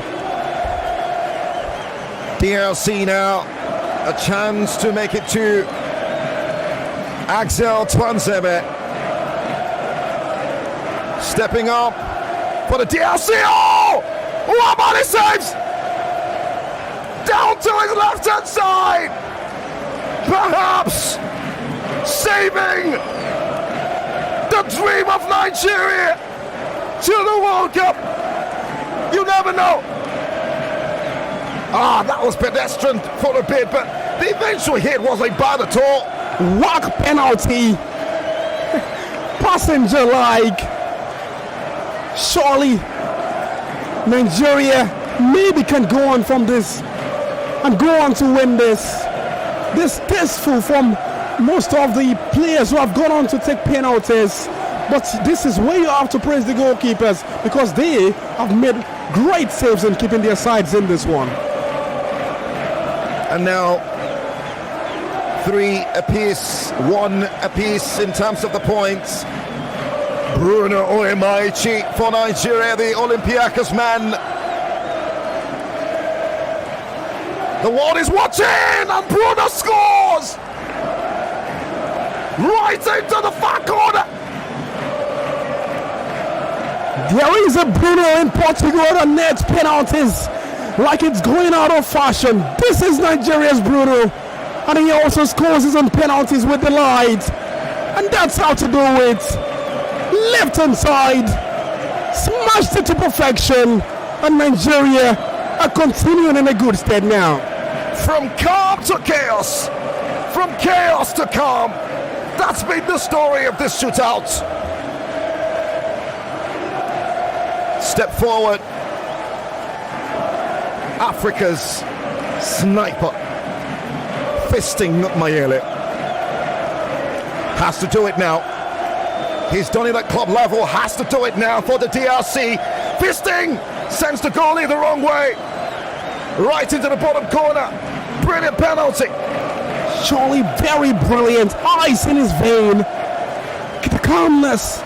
DRC now a chance to make it to Axel Twanzebe. Stepping up for the DRC. Oh! Wabali saves! Down to his left-hand side! Perhaps saving the dream of Nigeria to the World Cup. You never know. That was pedestrian for a bit, but the eventual hit wasn't bad at all. Whack penalty. Passenger-like. Surely Nigeria maybe can go on from this and go on to win this. Distasteful from most of the players who have gone on to take penalties. But this is where you have to praise the goalkeepers because they have made great saves in keeping their sides in this one. And now 3 apiece, 1 apiece in terms of the points. Bruno Oemaichi for Nigeria, the Olympiacos man. The world is watching, and Bruno scores! Right into the far corner. There is a Bruno in Portugal that nets penalties like it's going out of fashion. This is Nigeria's Bruno, and he also scores his own penalties with delight. And that's how to do it. Left hand side, smashed it to perfection, and Nigeria are continuing in a good stead now. From calm to chaos, from chaos to calm. That's been the story of this shootout. Step forward. Africa's sniper, fisting Mayele. Has to do it now. He's done it at club level, has to do it now for the DRC. Fisting, sends the goalie the wrong way. Right into the bottom corner. Brilliant penalty. Surely very brilliant. Ice in his vein. The calmness.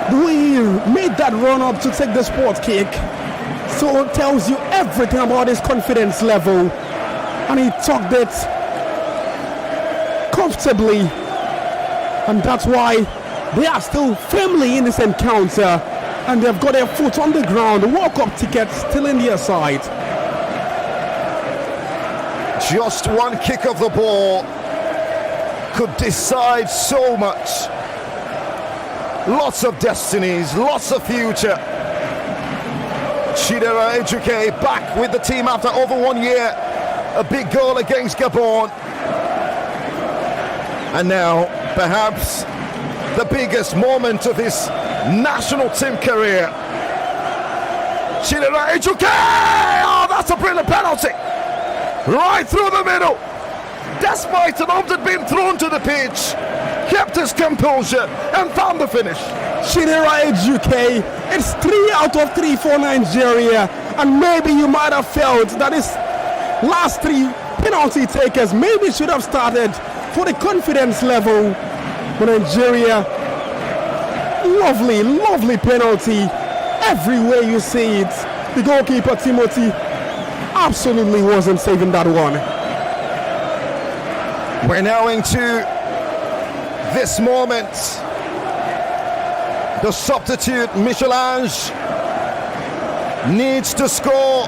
The way he made that run up to take the sport kick. So it tells you everything about his confidence level. And he took it comfortably. And that's why they are still firmly in this encounter. And they've got their foot on the ground. Walk-up ticket still in their side. Just one kick of the ball could decide so much. Lots of destinies, lots of future. Chidera Ejuke back with the team after over 1 year. A big goal against Gabon. And now, perhaps the biggest moment of his national team career. Chidera Ejuke! Oh, that's a brilliant penalty! Right through the middle. Despite an object being thrown to the pitch, kept his composure and found the finish. Chidera Ejuke, it's 3 out of 3 for Nigeria. And maybe you might have felt that his last 3 penalty takers maybe should have started for the confidence level. For Nigeria, lovely penalty. Everywhere you see it. The goalkeeper, Timothy, absolutely wasn't saving that one. We're now into this moment. The substitute Michelange needs to score.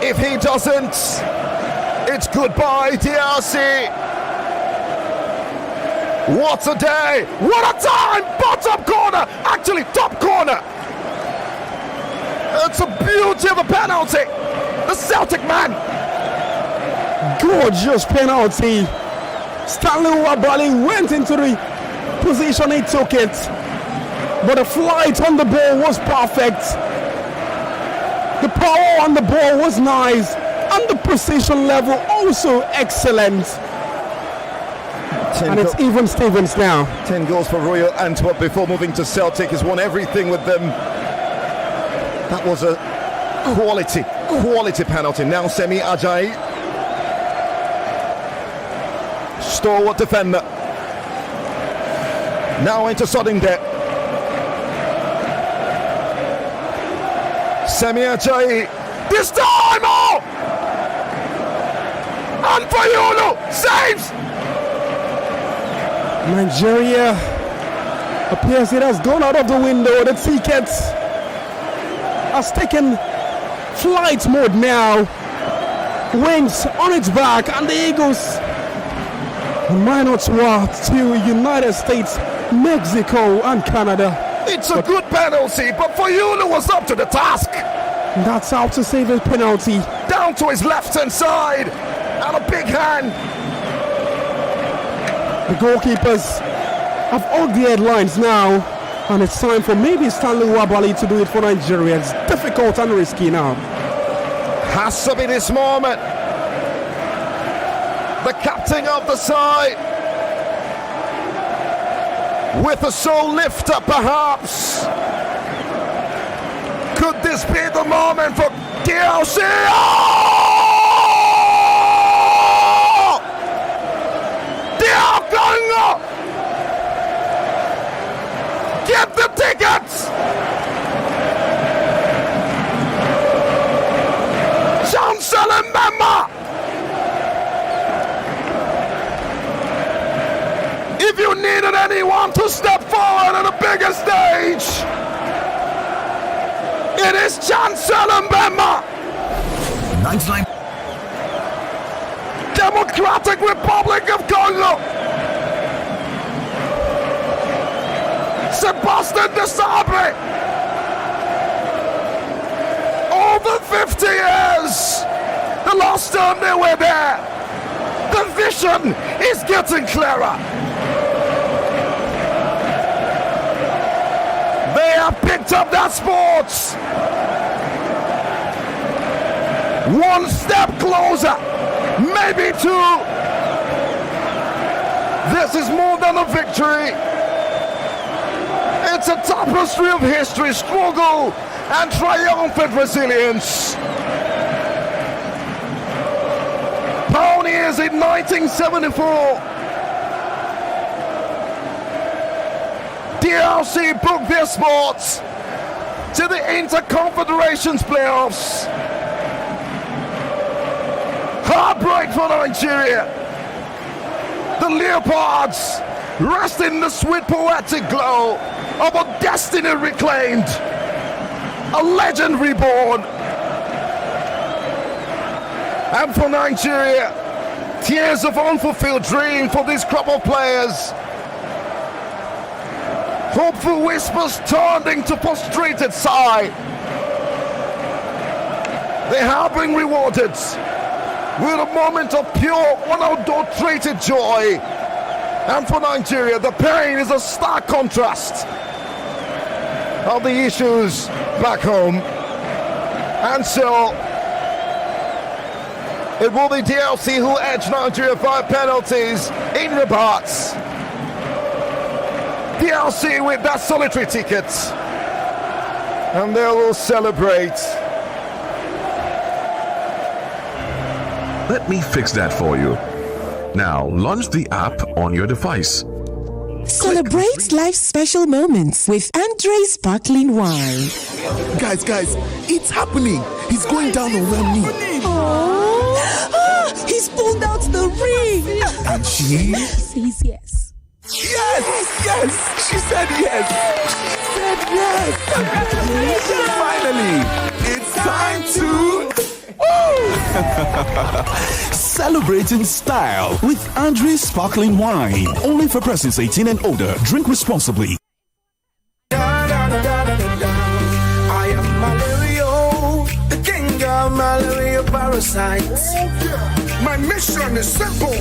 If he doesn't, it's goodbye DRC. What a day! What a time! Bottom corner! Actually, top corner! It's a beauty of a penalty! The Celtic man! Gorgeous penalty. Stanley Wabali went into the position he took it. But the flight on the ball was perfect. The power on the ball was nice. And the precision level also excellent. And it's even Stevens now. 10 goals for Royal Antwerp before moving to Celtic. He's won everything with them. That was a quality penalty. Now Semi Ajayi. Stalwart defender. Now into sudden debt. Semi Ajayi. This time! Oh! And Fayulu saves! Nigeria appears it has gone out of the window. The ticket has taken flight mode now. Wings on its back, and the Eagles minus to United States, Mexico, and Canada. It's a good penalty, but Fayulu was up to the task. That's how to save his penalty. Down to his left-hand side, and a big hand. The goalkeepers have all the headlines now, and it's time for maybe Stanley Wabali to do it for Nigeria. It's difficult and risky now. Has to be this moment. The captain of the side. with a soul lifter, perhaps. Could this be the moment for DLC? Oh! DR CONGO! Get the tickets! Chancellor Mbemba! If you needed anyone to step forward on a bigger stage, it is Chancellor Mbemba. 99. Democratic Republic of Congo. Sebastian de Sabre. Over 50 years, the last time they were there, the vision is getting clearer. They have picked up that sport. One step closer, maybe two. This is more than a victory. It's a tapestry of history, struggle, and triumphant resilience. Pioneers in 1974. DRC booked their sports to the Interconfederations playoffs. Heartbreak for Nigeria. The Leopards rest in the sweet poetic glow of a destiny reclaimed, a legend reborn. And for Nigeria, tears of unfulfilled dream for this crop of players. Hopeful whispers turned into frustrated sigh. They have been rewarded with a moment of pure, unadulterated joy. And for Nigeria, the pain is a stark contrast of the issues back home. And so, it will be DLC who edge Nigeria 5 penalties in Rabat. DLC with that solitary ticket. And they will celebrate. Let me fix that for you. Now, launch the app on your device. Celebrate life's special moments with Andre Sparkling Wine. Guys, it's happening. He's going down on one knee. He's pulled out the ring. And she says yes. Yes! She said yes! Congratulations! Finally! It's time to Celebrate in style with Andre Sparkling Wine. Only for persons 18 and older. Drink responsibly. I am Malario, the king of malaria parasites. My mission is simple.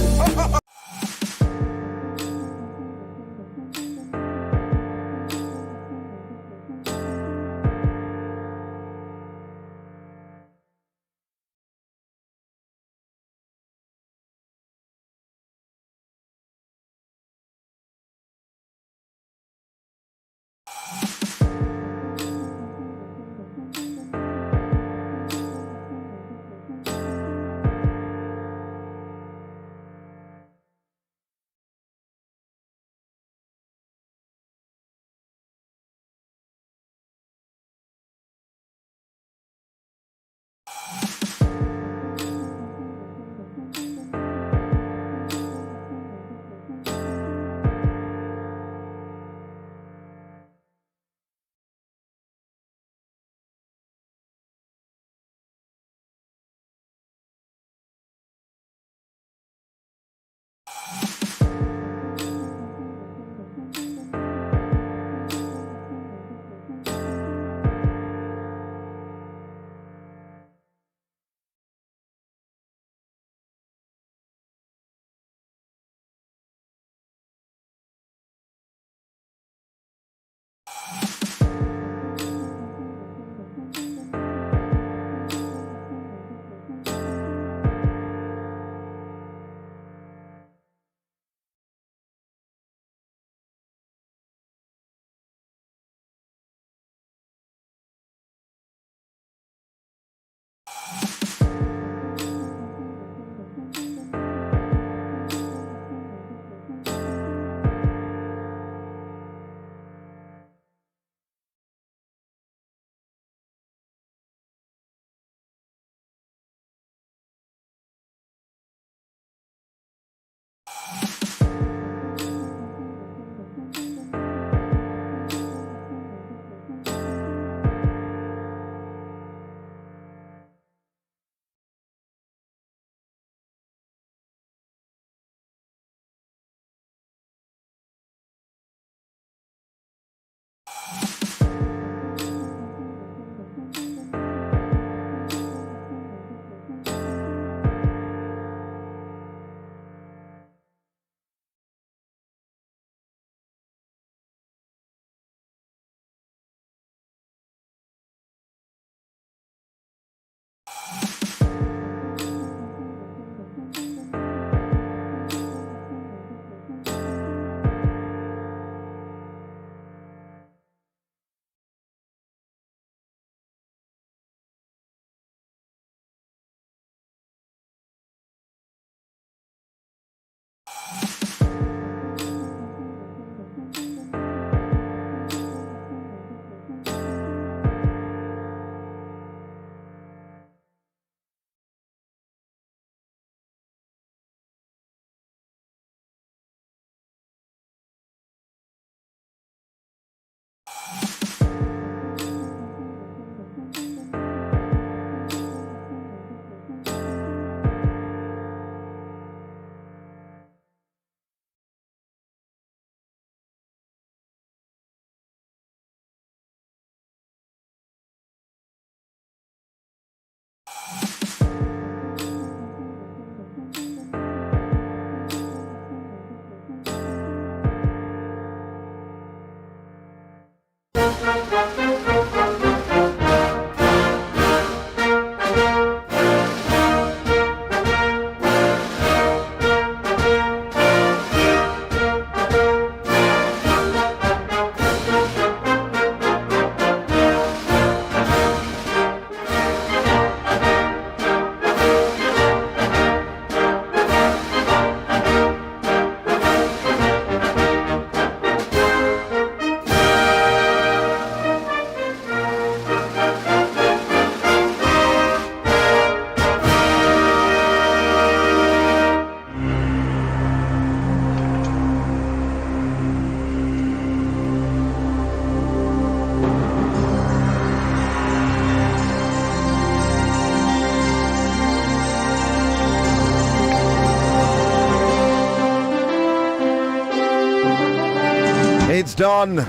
done.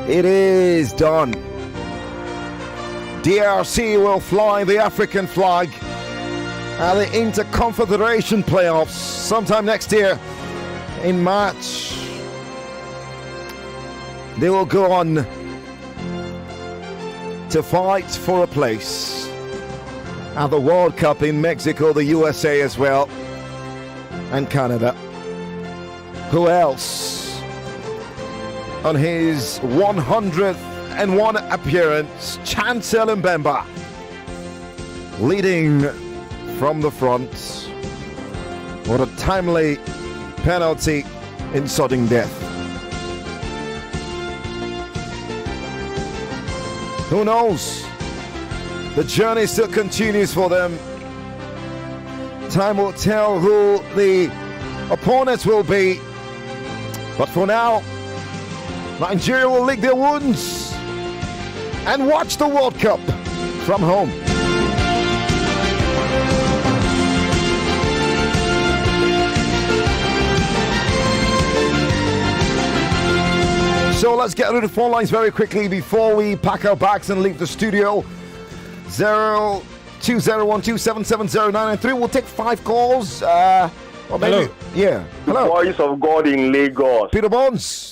It is done. DRC will fly the African flag at the Interconfederation playoffs sometime next year in March. They will go on to fight for a place at the World Cup in Mexico, the USA as well, and Canada. Who else? On his 101 appearance, Chancel Mbemba leading from the front. What a timely penalty in sudden death. Who knows? The journey still continues for them. Time will tell who the opponents will be. But for now, Nigeria will lick their wounds and watch the World Cup from home. So let's get rid of the phone lines very quickly before we pack our bags and leave the studio. 0201277093. We'll take 5 calls. Or maybe, hello. Yeah. Hello. The voice of God in Lagos. Peter Bones.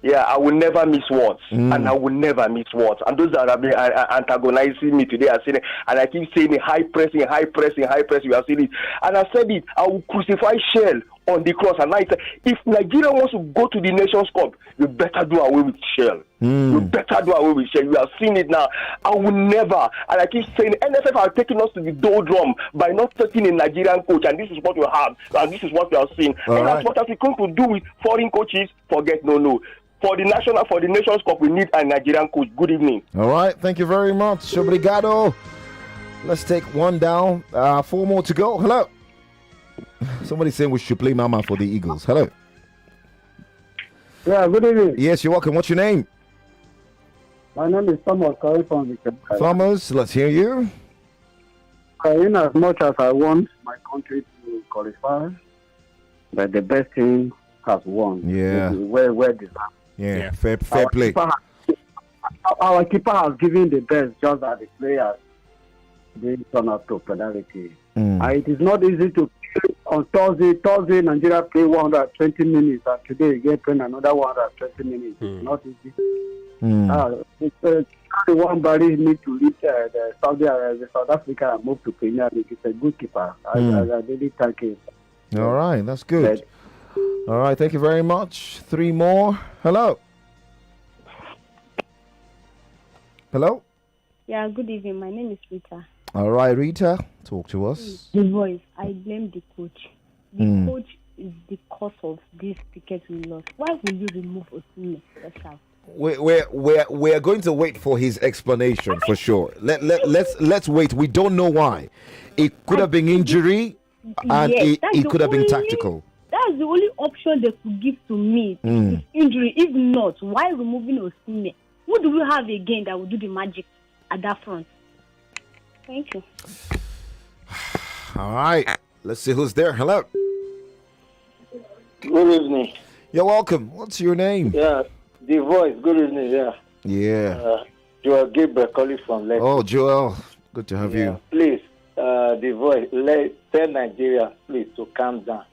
Yeah, I will never miss words, and I will never miss words. And those that have been antagonizing me today are saying it, and I keep saying it, high pressing, high pressing, high pressing. You are saying it, and I said it. I will crucify Shell on the cross. And I said, if Nigeria wants to go to the Nations Cup, you better do away with Shell. You better do away with Shell. You have seen it now. I will never. And I keep saying, NFF are taking us to the doldrum by not taking a Nigerian coach, and this is what we have, and this is what we are seeing. And that's what we come to do with foreign coaches. Forget no. For the Nations Cup, we need a Nigerian coach. Good evening. All right, thank you very much. Obrigado. Let's take one down. 4 more to go. Hello. Somebody saying we should play Mama for the Eagles. Hello. Yeah, good evening. Yes, you're welcome. What's your name? My name is Thomas calling from Thomas, let's hear you. In as much as I want my country to qualify, but the best team has won. Yeah. Where deserved. Yeah, fair play. Our keeper has given the best, just that the players didn't turn up to penalty. It is not easy to play on Thursday. Nigeria play 120 minutes, and today you get another 120 minutes. It's not easy. The one body need to reach the South Africa and move to Premier League. It's a good keeper. I really thank him. All right, that's good. All right, thank you very much. 3 more. Hello. Hello. Yeah, good evening. My name is Rita. All right, Rita, talk to us. The voice. I blame the coach. The coach is the cause of this ticket we lost. Why will you remove Osimhen? We're going to wait for his explanation for sure. Let's wait. We don't know why. It could have been injury, and it could have been tactical. That's the only option they could give to me. Is injury. If not, why removing Osimhen? Who do we have again that will do the magic at that front? Thank you. All right. Let's see who's there. Hello. Good evening. You're welcome. What's your name? Yeah, the voice. Good evening. Yeah. Joel Gabriel calling from Leicester. Oh, Joel. Good to have you. Please, the voice. Tell Nigeria, please, to calm down.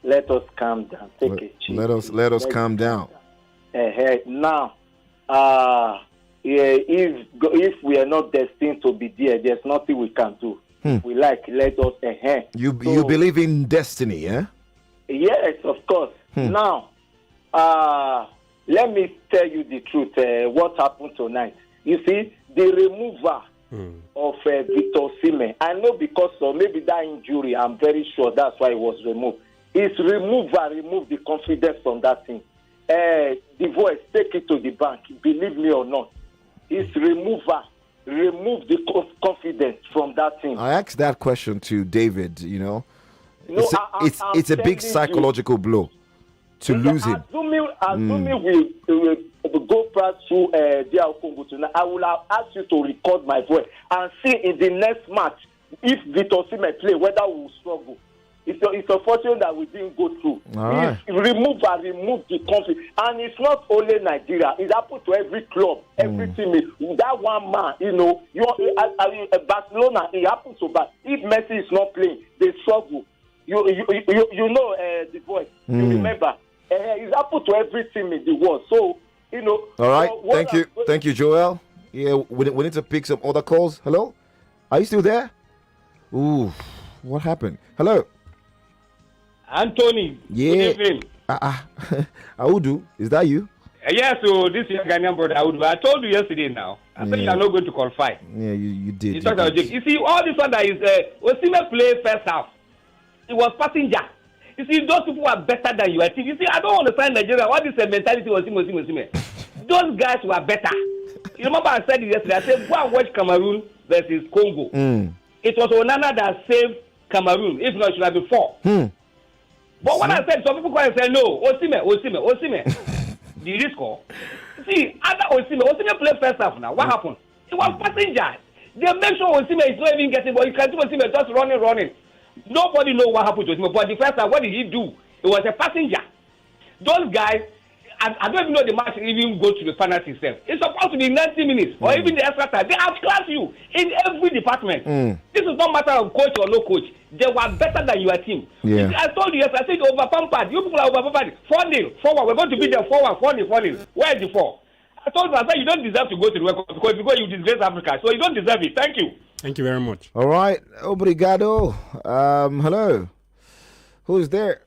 Let us calm down. Take a chill. Let us calm down. Now, if we are not destined to be there, there's nothing we can do. We let us. You believe in destiny, eh? Yes, of course. Now, let me tell you the truth. What happened tonight? You see, the removal of Victor Osimhen. I know because of maybe that injury. I'm very sure that's why it was removed. His removal removed the confidence from that thing. The voice, take it to the bank. Believe me or not, his removal removed the confidence from that thing. I asked that question to David. It's a big psychological blow to lose him. Assuming we go past through DR CONGO tonight, I will have asked you to record my voice and see in the next match if Victor Osimhen play whether we will struggle. It's unfortunate that we didn't go through. All right. Remove the conflict. And it's not only Nigeria. It happened to every club, every team. That one man, Barcelona, it happens so bad. If Messi is not playing, they struggle. You know the voice. You remember. It happened to every team in the world. So, All right. Thank you, Joel. Yeah, we need to pick some other calls. Hello? Are you still there? Ooh, what happened? Hello? Anthony. Yeah. Good evening. Audu, is that you? Yes, so this is your Ghanaian brother Audu. I told you yesterday now. I said you are not going to qualify. Yeah, you did. You see, all this one that is, Osimhen played first half. It was passenger. You see, those people are better than you. I think. You see, I don't understand Nigeria. What is the mentality of Osimhen? Those guys were better. You remember I said it yesterday. I said, go and watch Cameroon versus Congo. It was Onana that saved Cameroon. If not, it should have been 4. But when I said, some people come and say, no, Osimhen. Did he score? See, after Osimhen played first half now. What happened? It was passenger. They make sure Osimhen is not even getting, but you can see Osimhen just running. Nobody know what happened to Osimhen. But the first time, what did he do? It was a passenger. Those guys, I don't even know the match even go to the final system. It's supposed to be 90 minutes or even the extra time. They outclass you in every department. This is not matter of coach or no coach. They were better than your team. Yeah. I told you yesterday, I said over-pampered. You people are over-pampered. 4-0, 4-1. We're going to beat them 4-1, 4-0. Where is the 4? I told you, I said you don't deserve to go to the World Cup because you disgrace Africa. So you don't deserve it. Thank you. Thank you very much. All right. Obrigado. Hello. Who's there?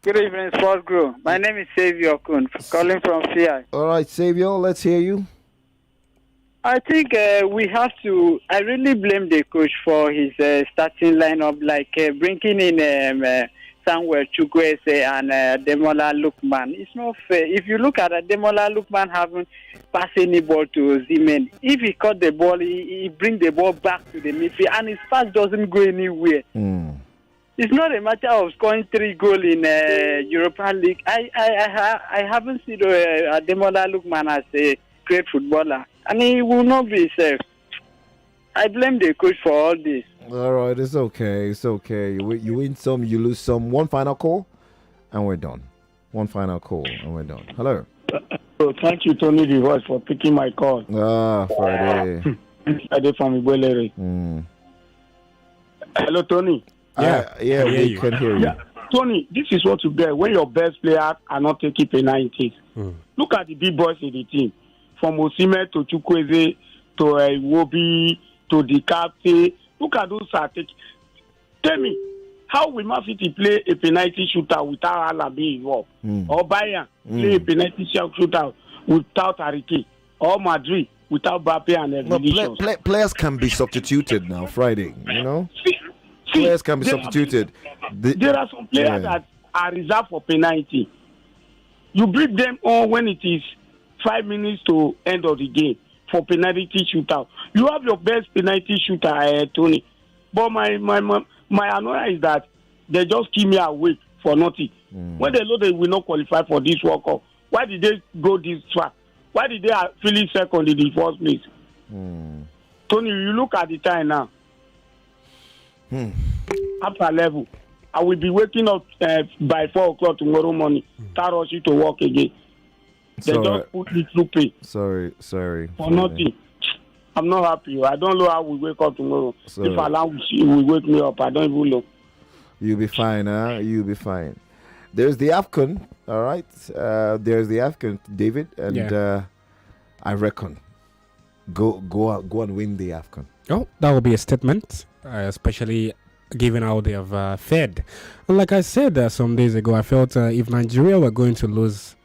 Good evening, Sport Group. My name is Xavier Kun, calling from CI. All right, Xavier, let's hear you. I think we have to. I really blame the coach for his starting lineup, like bringing in Samuel Chukwueze and Demola Lookman. It's not fair. If you look at Demola Lookman having passed any ball to Osimhen, if he caught the ball, he bring the ball back to the midfield, and his pass doesn't go anywhere. It's not a matter of scoring 3 goals in Europa League. I haven't seen Demola Lookman as a great footballer, and he will not be safe. I blame the coach for all this. All right, it's okay. It's okay. You win some, you lose some. One final call, and we're done. One final call, and we're done. Hello. Thank you, Tony the Voice, for picking my call. Friday. Friday from Ibolere. Hello, Tony. Yeah, we can hear you. Yeah. Tony, this is what you get when your best players are not taking penalties. Look at the big boys in the team. From Osimhen to Chukwueze to Iwobi to the captain. Look at those are taking. Tell me, how will Man City play a penalty shooter without Allah being involved? Or Bayern play a penalty shooter without Hariki? Or Madrid without Mbappe and Vinicius? Players can be substituted now, Friday, you know? Players can be substituted. There are some players that are reserved for penalty. You bring them on when it is 5 minutes to end of the game for penalty shootout. You have your best penalty shooter, Tony. But my annoyance is that they just keep me awake for nothing. When they know they will not qualify for this World Cup, why did they go this far? Why did they finish second in the first place? Tony, you look at the time now. After level, I will be waking up by 4 o'clock tomorrow morning. Start rushing to work again. They just put me through pay. Sorry. For nothing. I'm not happy. I don't know how we wake up tomorrow. If Allah will wake me up, I don't even know. You'll be fine, huh? You'll be fine. There's the AFCON, all right? There's the AFCON, David, and I reckon go and win the AFCON. Oh, that will be a statement, especially given how they have fared. And like I said some days ago, I felt if Nigeria were going to lose